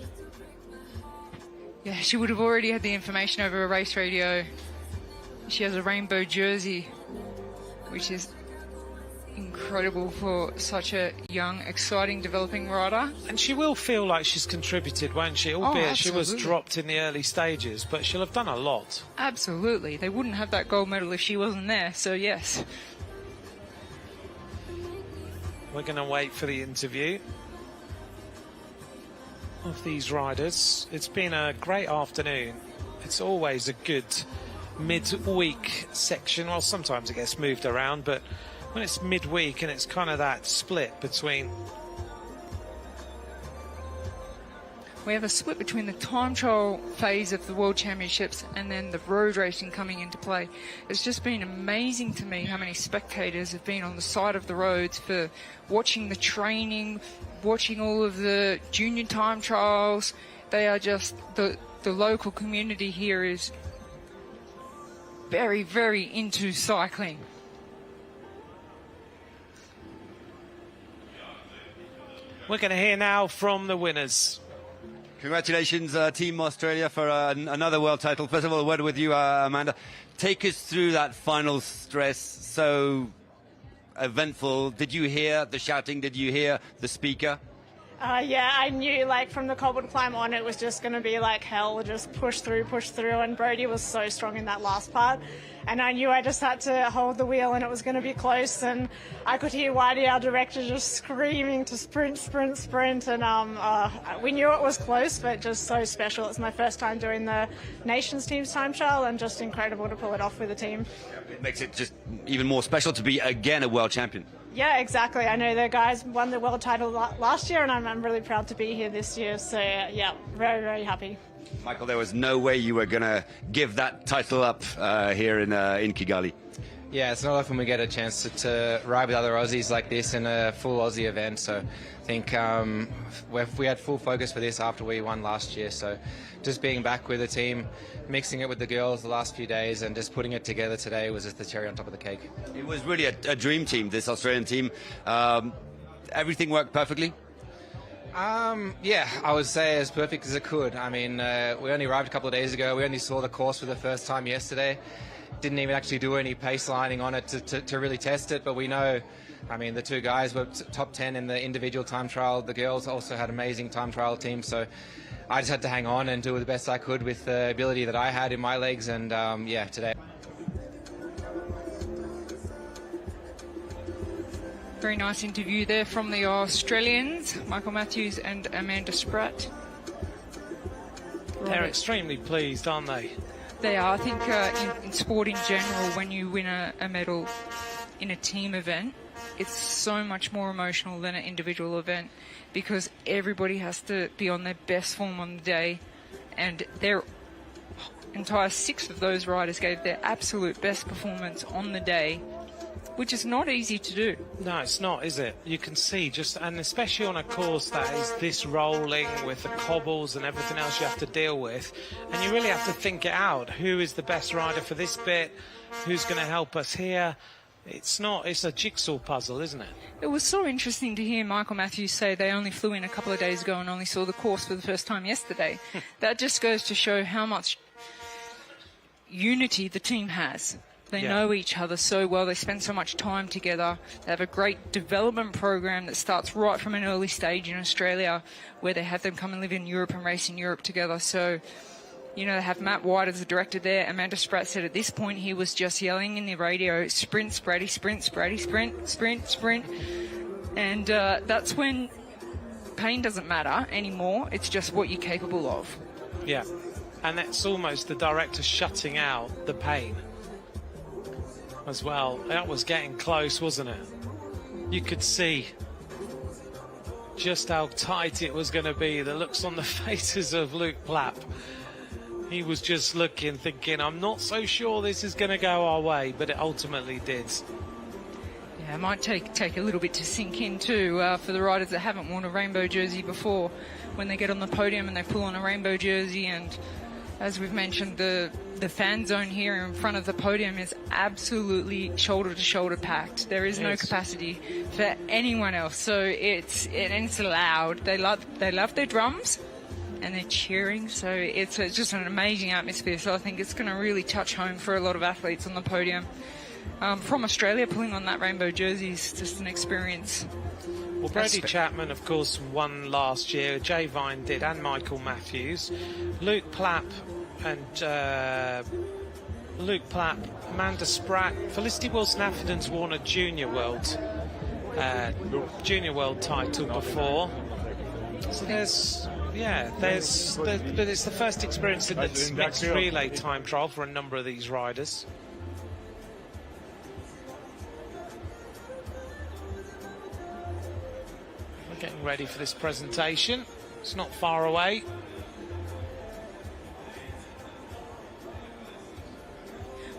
Yeah, she would have already had the information over a race radio. She has a rainbow jersey, which is incredible for such a young, exciting, developing rider. And she will feel like she's contributed, won't she? Albeit she was dropped in the early stages, but she'll have done a lot. Absolutely. They wouldn't have that gold medal if she wasn't there, so yes. We're going to wait for the interview of these riders. It's been a great afternoon. It's always a good midweek section. Well, sometimes it gets moved around, but when it's midweek and it's kind of that split between... We have a split between the time trial phase of the World Championships and then the road racing coming into play. It's just been amazing to me how many spectators have been on the side of the roads for watching the training, watching all of the junior time trials. They are just, the local community here is very, very into cycling. We're going to hear now from the winners. Congratulations, Team Australia, for another world title. First of all, a word with you, Amanda. Take us through that final stress, so eventful. Did you hear the shouting? Did you hear the speaker? Yeah, I knew, like, from the cobbled climb on, it was just going to be like hell, just push through, and Brodie was so strong in that last part. And I knew I just had to hold the wheel and it was going to be close, and I could hear Whitey, our director, just screaming to sprint, and we knew it was close, but just so special. It's my first time doing the Nations Teams time trial, and just incredible to pull it off with the team. It makes it just even more special to be, again, a world champion. Yeah, exactly. I know the guys won the world title last year, and I'm really proud to be here this year. So, yeah, very, very happy. Michael, there was no way you were going to give that title up here in Kigali. Yeah, it's not often we get a chance to ride with other Aussies like this in a full Aussie event. So I think we had full focus for this after we won last year. So just being back with the team, mixing it with the girls the last few days, and just putting it together today was just the cherry on top of the cake. It was really a dream team, this Australian team. Everything worked perfectly? Yeah, I would say as perfect as it could. I mean, we only arrived a couple of days ago. We only saw the course for the first time yesterday. Didn't even actually do any pace lining on it to really test it, but we know, I mean, the two guys were top 10 in the individual time trial. The girls also had amazing time trial teams, so I just had to hang on and do the best I could with the ability that I had in my legs, and yeah, today. Very nice interview there from the Australians, Michael Matthews and Amanda Spratt. They're extremely pleased, aren't they? They are. I think in sport in general, when you win a medal in a team event, it's so much more emotional than an individual event, because everybody has to be on their best form on the day, and their entire 6 of those riders gave their absolute best performance on the day, which is not easy to do. No, it's not, is it? You can see and especially on a course that is this rolling with the cobbles and everything else you have to deal with, and you really have to think it out. Who is the best rider for this bit? Who's going to help us here? It's a jigsaw puzzle, isn't it? It was so interesting to hear Michael Matthews say they only flew in a couple of days ago and only saw the course for the first time yesterday. That just goes to show how much unity the team has. They Yeah. know each other so well. They spend so much time together. They have a great development program that starts right from an early stage in Australia, where they have them come and live in Europe and race in Europe together. So, you know, they have Matt White as the director there. Amanda Spratt said at this point he was just yelling in the radio, sprint, Spratty, sprint, Spratty, sprint, sprint, sprint. And that's when pain doesn't matter anymore. It's just what you're capable of. Yeah. And that's almost the director shutting out the pain as well. That was getting close, wasn't it? You could see just how tight it was going to be. The looks on the faces of Luke Plapp. He was just looking, thinking, I'm not so sure this is going to go our way, but it ultimately did. Yeah, it might take a little bit to sink in too for the riders that haven't worn a rainbow jersey before. When they get on the podium and they pull on a rainbow jersey, and as we've mentioned, the fan zone here in front of the podium is absolutely shoulder to shoulder packed. There is no capacity for anyone else, so it's loud. They love their drums and they're cheering, so it's just an amazing atmosphere. So I think it's going to really touch home for a lot of athletes on the podium. From Australia, pulling on that rainbow jersey is just an experience. Well, Brady Chapman, of course, won last year. Jay Vine did, and Michael Matthews. Luke Plapp, Amanda Spratt. Felicity Wilson-Atherton's won a junior world title before. So but it's the first experience in the mixed relay time trial for a number of these riders. Getting ready for this presentation. It's not far away.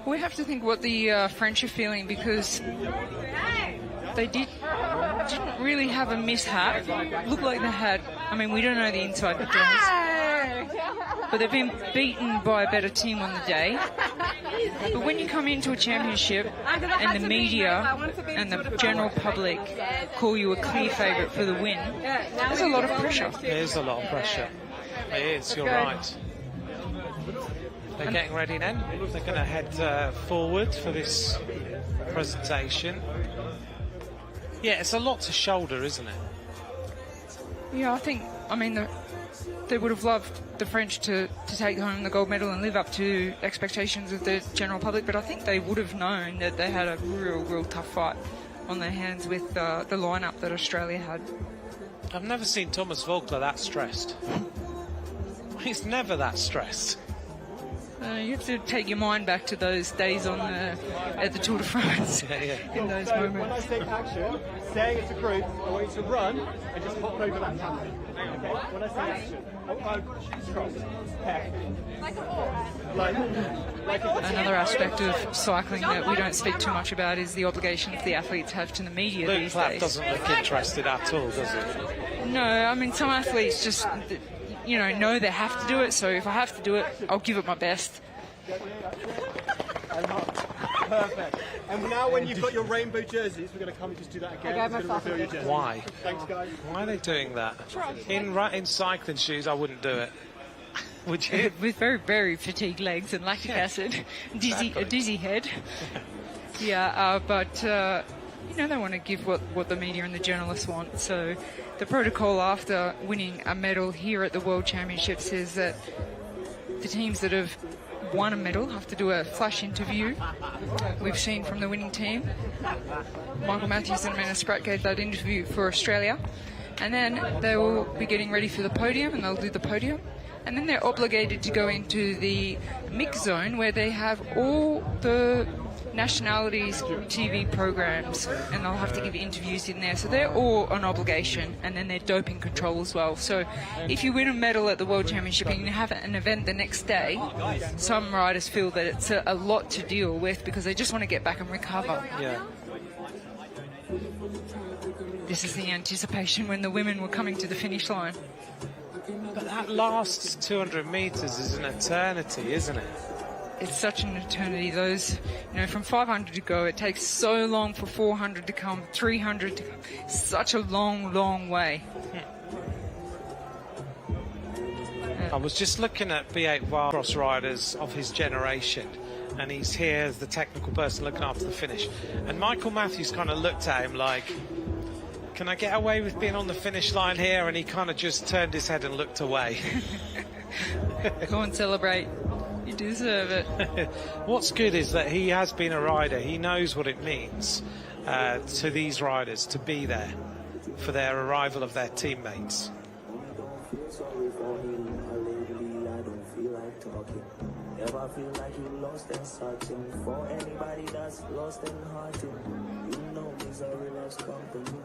We have to think what the French are feeling, because they didn't really have a mishap. Looked like they had, I mean, we don't know the inside details, but they've been beaten by a better team on the day. But when you come into a championship and the media and the general public call you a clear favourite for the win, there's a lot of pressure. There is a lot of pressure. It is, you're right. They're getting ready then. They're going to head forward for this presentation. Yeah, it's a lot to shoulder, isn't it? Yeah, I mean, they would have loved the French to take home the gold medal and live up to expectations of the general public, but I think they would have known that they had a real tough fight on their hands with the lineup that Australia had. I've never seen Thomas Voeckler that stressed. He's never that stressed. You have to take your mind back to those days at the Tour de France. In those moments. When I say action, say it's a group, I want you to run and just hop over that pattern. Okay? When I say action, cross, heck. Like Another aspect of cycling that we don't speak too much about is the obligations the athletes have to the media Luke these Plapp days. doesn't look interested at all, does he? No, I mean, some athletes just, know they have to do it, so if I have to do it, I'll give it my best. Perfect. And now when you've got your rainbow jerseys, we're going to come and just do that again. We're going to reveal your jerseys. Why? Thanks, guys. Why are they doing that? In cycling shoes, I wouldn't do it. Would you? With very, very fatigued legs and lactic acid, a dizzy head. Yeah, but they want to give what the media and the journalists want. So the protocol after winning a medal here at the World Championships is that the teams that have won a medal have to do a flash interview. We've seen from the winning team, Michael Matthews and Amanda Spratt gave that interview for Australia, and then they will be getting ready for the podium, and they'll do the podium, and then they're obligated to go into the mix zone where they have all the nationalities TV programs, and they'll have to give interviews in there. So they're all an obligation, and then they're doping control as well. So if you win a medal at the World Championship and you have an event the next day, some riders feel that it's a lot to deal with because they just want to get back and recover. Yeah. This is the anticipation when the women were coming to the finish line. But that last 200 metres is an eternity, isn't it? It's such an eternity. Those, from 500 to go, it takes so long for 400 to come, 300 to come. Such a long, long way. I was just looking at V8 cross riders of his generation, and he's here as the technical person looking after the finish. And Michael Matthews kind of looked at him like, can I get away with being on the finish line here? And he kind of just turned his head and looked away. Go and celebrate. You deserve it. What's good is that he has been a rider. He knows what it means to these riders to be there for their arrival of their teammates. Never feel like you lost and searching for anybody that's lost and hurting. You know misery loves company.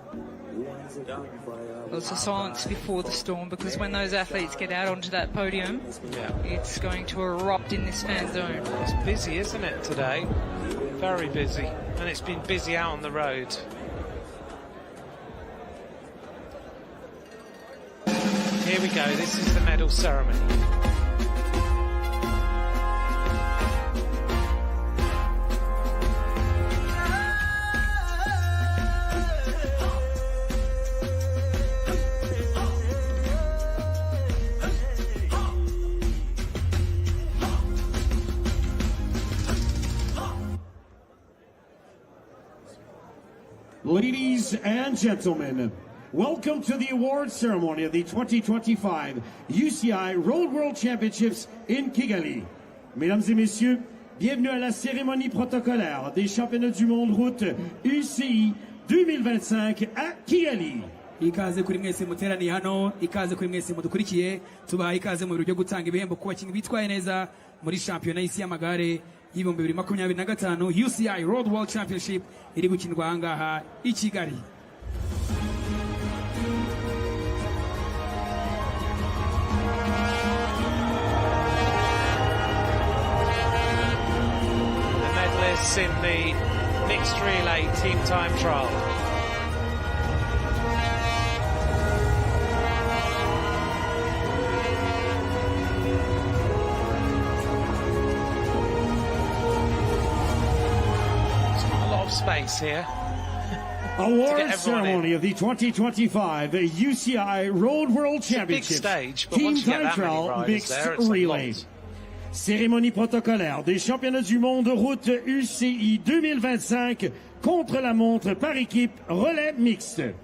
Lots of silence before the storm, because when those athletes get out onto that podium, it's going to erupt in this fan zone. It's busy, isn't it, today? Very busy. And it's been busy out on the road. Here we go. This is the medal ceremony. Ladies and gentlemen, welcome to the award ceremony of the 2025 UCI Road World Championships in Kigali. Mesdames et messieurs, bienvenue à la cérémonie protocolaire des championnats du monde route UCI 2025 à Kigali. Ikaze kuri mwese muteraniye hano, ikaze kuri mwese mudukurikiye, tubaha ikaze mu byo gutanga ibihembo ku bakinnyi bitwaye neza muri shampiyona y'isi y'amagare y'ibihumbi 2025 UCI Road World Championship iri gukinirwa ahangaha i Kigali. The medalists in the mixed relay team time trial. Space here. Award ceremony of the 2025 UCI Road World Championships stage, but Team Time Trial Mixed Relay. Cérémonie protocolaire des championnats du monde route UCI 2025 contre la montre par équipe relais mixte.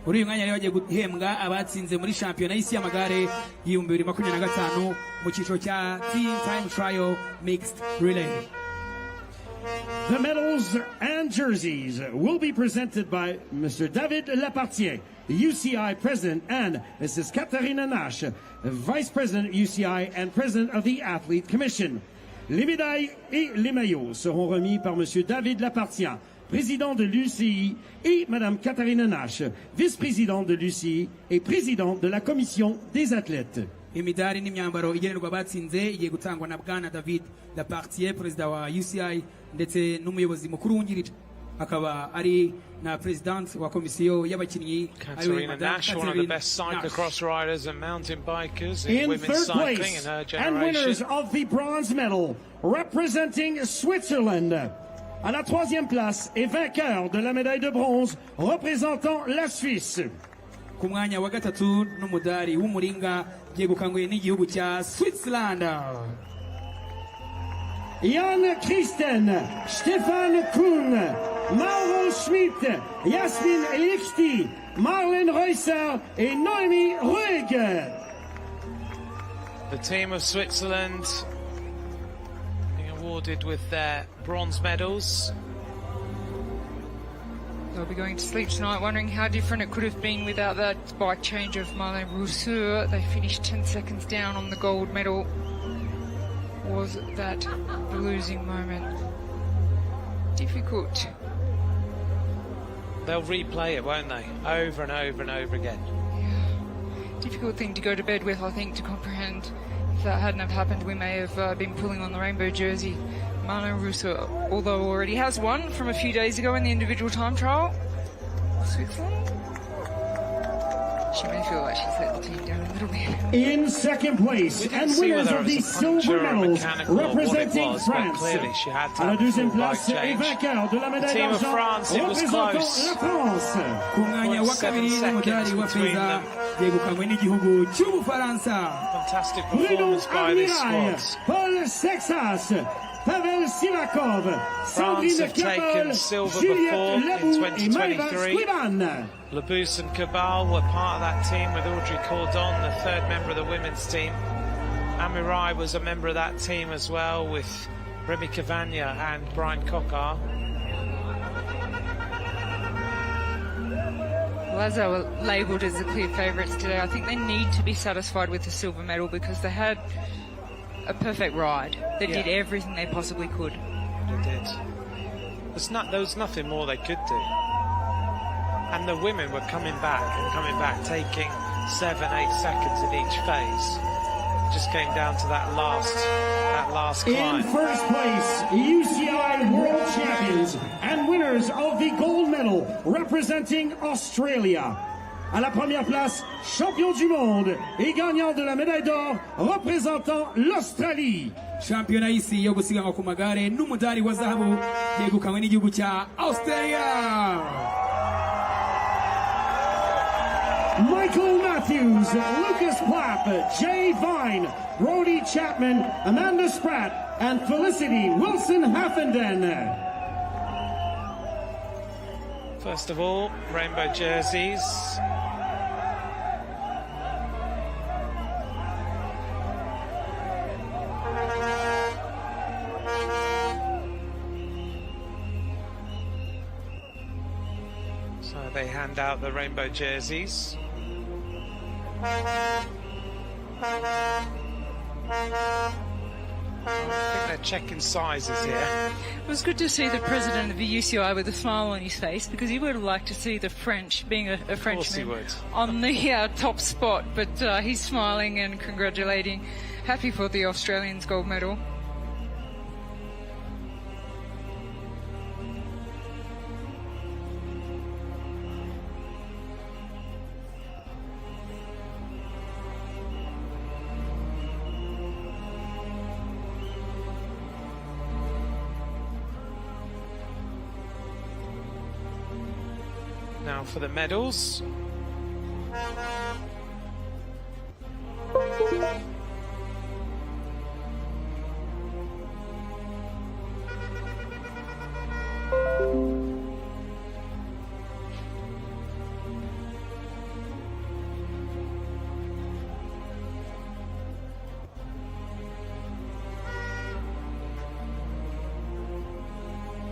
Muri uyu mwanya rero bagiye guhembwa abatsinze muri shampiyona y'isi y'amagare y'ibihumbi 2025 mu cyiciro cya Team Time Trial Mixed Relay. The medals and jerseys will be presented by Mr. David Lapartien, the UCI President, and Mrs. Katharina Nash, Vice President UCI and President of the Athlete Commission. Les médailles et les maillots seront remis par Mr. David Lapartien, Président de l'UCI, et Madame Katharina Nash, Vice-Présidente de l'UCI et Présidente de la Commission des athlètes. Imidari n'imyambaro igenerwa abatsinze igiye gutangwa na Bwana David Lapartien, Perezida wa UCI ndetse n'umuyobozi mukuru wungirije akaba ari na President wa komisiyo y'abakinnyi Katharina Nash, one of the best cyclocross riders and mountain bikers in women's cycling in her generation. And winners of the bronze medal representing Switzerland. À la 3e place et vainqueur de la médaille de bronze représentant la Suisse. Ku mwanya wa gatatu n'umudari w'umuringa yegukanguye n'igihugu cya Switzerland. Jan Christen, Stefan Kuhn, Mauro Schmidt, Jasmin Lichty, Marlen Reusser et Noemi Rueg. The team of Switzerland being awarded with their bronze medals. They'll be going to sleep tonight wondering how different it could have been without that bike change of Marlen Reusser. They finished 10 seconds down on the gold medal. Was that the losing moment? Difficult. They'll replay it, won't they? Over and over and over again. Yeah. Difficult thing to go to bed with, I think, to comprehend. If that hadn't have happened, we may have been pulling on the rainbow jersey. Marlen Reusser, although already has one from a few days ago in the individual time trial. Switzerland. She may feel like she's let the team down a little bit. In second place and See winners whether of it the was a puncher silver or a medals mechanical or what it representing was, but France. clearly she had to À la have a deuxième full bike place et change. vainqueur de la médaille team of d'argent France, it was représentant close. la France. ku mwanya wa 0.7 kabiri n'umudari wa seconds feza between yegukanywe n'igihugu cy'ubufaransa. Fantastic Bruno performance by this Admiral, squad. Paul Sexas, Pavel Sivakov, France Sandrine have taken Capel, silver Juliette before in Lebou et Maïva 2023. Squiban. Labous and Cabal were part of that team with Audrey Cordon, the third member of the women's team. Amirai was a member of that team as well with Remy Cavagna and Brian Coquart. Well, as they were labelled as the clear favourites today, I think they need to be satisfied with the silver medal because they had a perfect ride. They did everything they possibly could. They did. There was nothing more they could do. And the women were coming back, taking 7-8 seconds in each phase. It just came down to that last climb. In first place, UCI World Champions and winners of the gold medal representing Australia. À la première place, champion du monde et gagnant de la médaille d'or représentant l'Australie. Shampiyona y'isi yo gusiganwa ku magare n'umudari wa zahabu yegukanywe n'igihugu cya Australia. Michael Matthews, Lucas Plapp, Jay Vine, Brody Chapman, Amanda Spratt, and Felicity Wilson Haffenden. First of all, rainbow jerseys. So they hand out the rainbow jerseys. I think they're checking sizes here. It was good to see the president of the UCI with a smile on his face because he would have liked to see the French, being a Of course he Frenchman, would. on the top spot. But he's smiling and congratulating, happy for the Australians' gold medal. Now for the medals.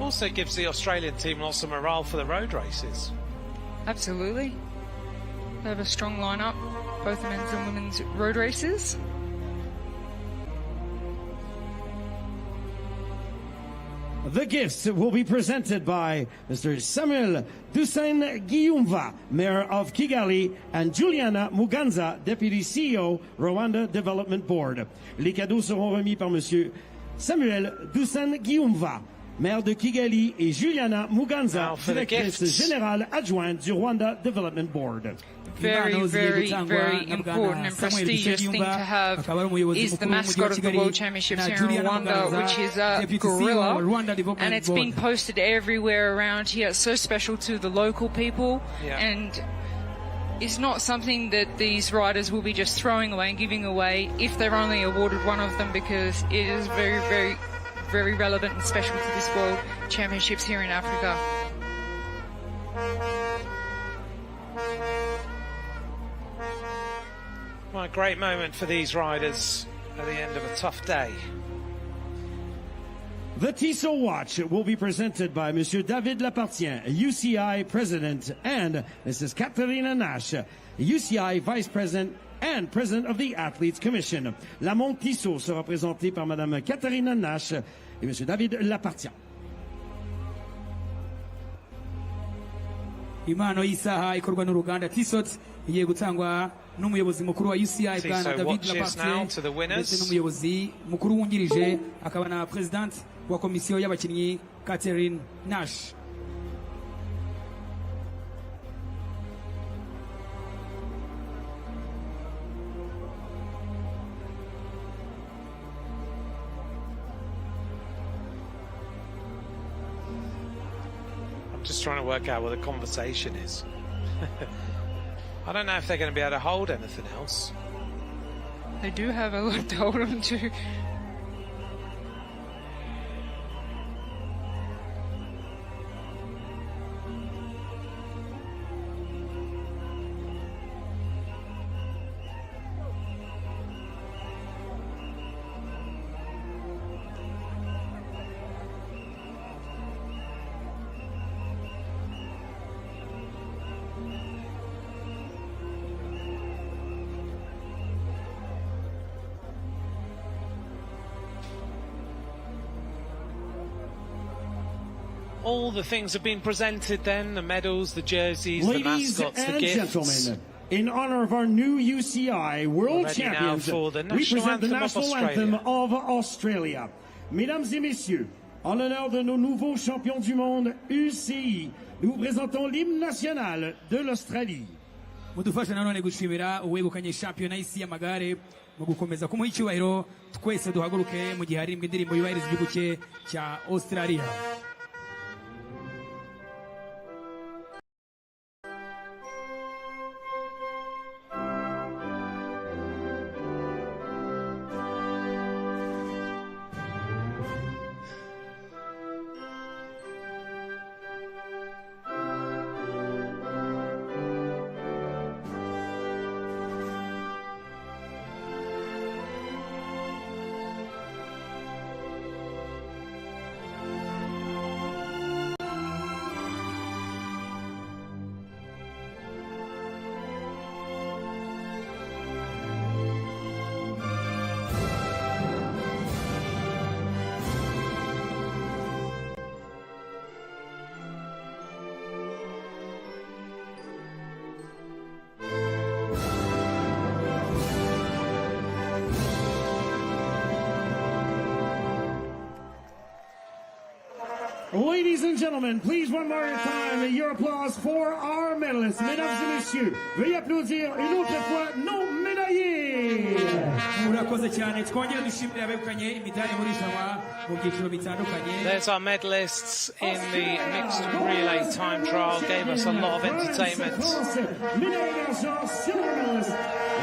Also gives the Australian team lots of morale for the road races. Absolutely. They have a strong lineup, both men's and women's road races. The gifts will be presented by Mr. Samuel Dusain Guillumva, Mayor of Kigali, and Juliana Muganza, Deputy CEO, Rwanda Development Board. Les cadeaux seront remis par Monsieur Samuel Dusain Guillumva, Maire de Kigali, et Juliana Muganza, Directrice générale adjointe du Rwanda Development Board. Very, very, very important and prestigious thing to have is the mascot of the World Championships here in Rwanda, which is a gorilla, and it's been posted everywhere around here. It's so special to the local people, and it's not something that these riders will be just throwing away and giving away if they're only awarded one of them, because it is very, very, very relevant and special to this World Championships here in Africa. Well, a great moment for these riders at the end of a tough day. The Tissot watch will be presented by Monsieur David Lapartien, UCI President, and Mrs. Katharina Nash, UCI Vice President and President of the Athletes Commission. La montre Tissot sera présentée par Madame Katharina Nash et Monsieur David Lapartien. Impano y'isaha ikorwa n'uruganda Tissot igiye gutangwa n'umuyobozi mukuru wa UCI bwana David Lapartien ndetse n'umuyobozi mukuru wungirije akaba na president wa komisiyo y'abakinnyi Catherine Nash. Just trying to work out what the conversation is. I don't know if they're going to be able to hold anything else. They do have a lot to hold on to. All the things have been presented then, the medals, the jerseys, the Ladies mascots, the and gifts. gentlemen, in honor of our new UCI World Ready now Champions, for the we national present the anthem of national Australia. anthem of Australia. Mesdames et messieurs, en l'honneur de nos nouveaux champions du monde UCI, nous présentons l'hymne national de l'Australie. mudufashe nanone gushimira uwegukanye shampiyona y'isi y'amagare mu gukomeza kumuha icyubahiro twese duhaguruke mu gihe haririmbwa indirimbo yubahiriza igihugu cye cya Australia. Ladies and gentlemen, please one more time, your applause for our medalists. Mesdames et messieurs, veuillez applaudir une autre fois nos médaillés. murakoze cyane twongere dushimire abegukanye imidari muri irushanwa mu byiciro bitandukanye. There's our medalists in the mixed relay time trial. Gave us a lot of entertainment. Médaille d'argent, silver medalist.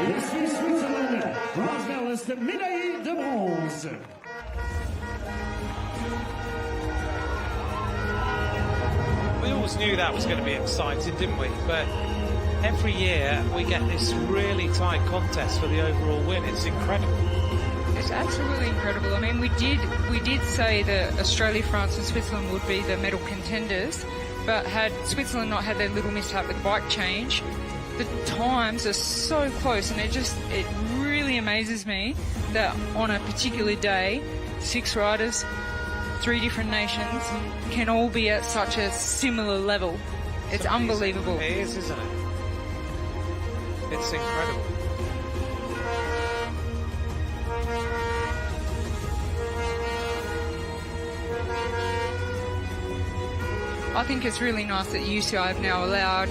Et Suisse, Switzerland, bronze medalist, médaille de bronze. We always knew that was going to be exciting, didn't we? But every year we get this really tight contest for the overall win. It's incredible. It's absolutely incredible. I mean, we did say that Australia, France and Switzerland would be the medal contenders, but had Switzerland not had their little mishap with the bike change, the times are so close, and it really amazes me that on a particular day, 6 riders, 3 different nations, can all be at such a similar level. It's unbelievable. It is, isn't it? It's incredible. I think it's really nice that UCI have now allowed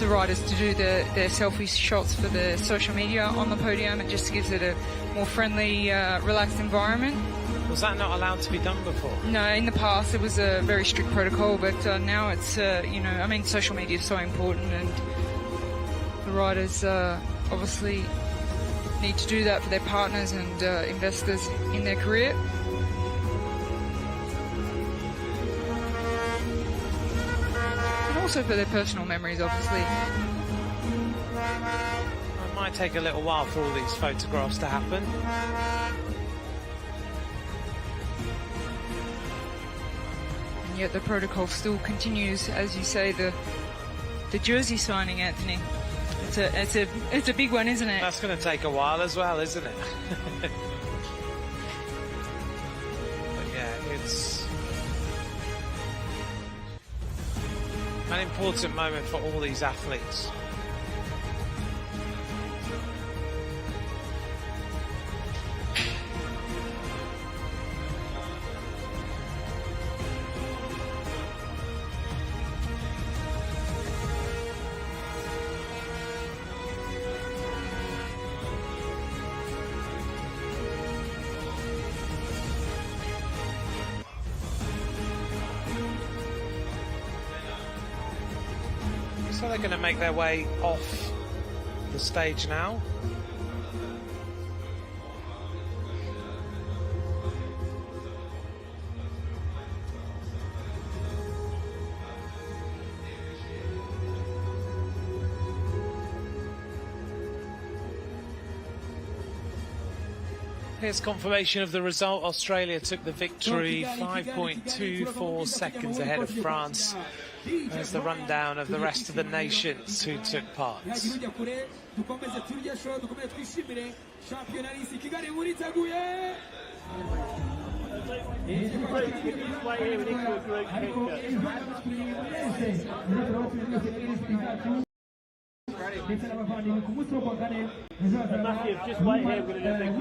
the riders to do their selfie shots for the social media on the podium. It just gives it a more friendly, relaxed environment. Was that not allowed to be done before? No, in the past it was a very strict protocol, but now it's, I mean, social media is so important, and the riders obviously need to do that for their partners and investors in their career. And also for their personal memories, obviously. It might take a little while for all these photographs to happen. And yet the protocol still continues, as you say, the jersey signing, Anthony. It's a big one, isn't it? That's going to take a while as well, isn't it? But yeah, it's an important moment for all these athletes. So they're going to make their way off the stage now. Here's confirmation of the result. Australia took the victory, 5.24 seconds ahead of France. There's the rundown of the rest of the nations who took part. Matthew, just wait here. We're going to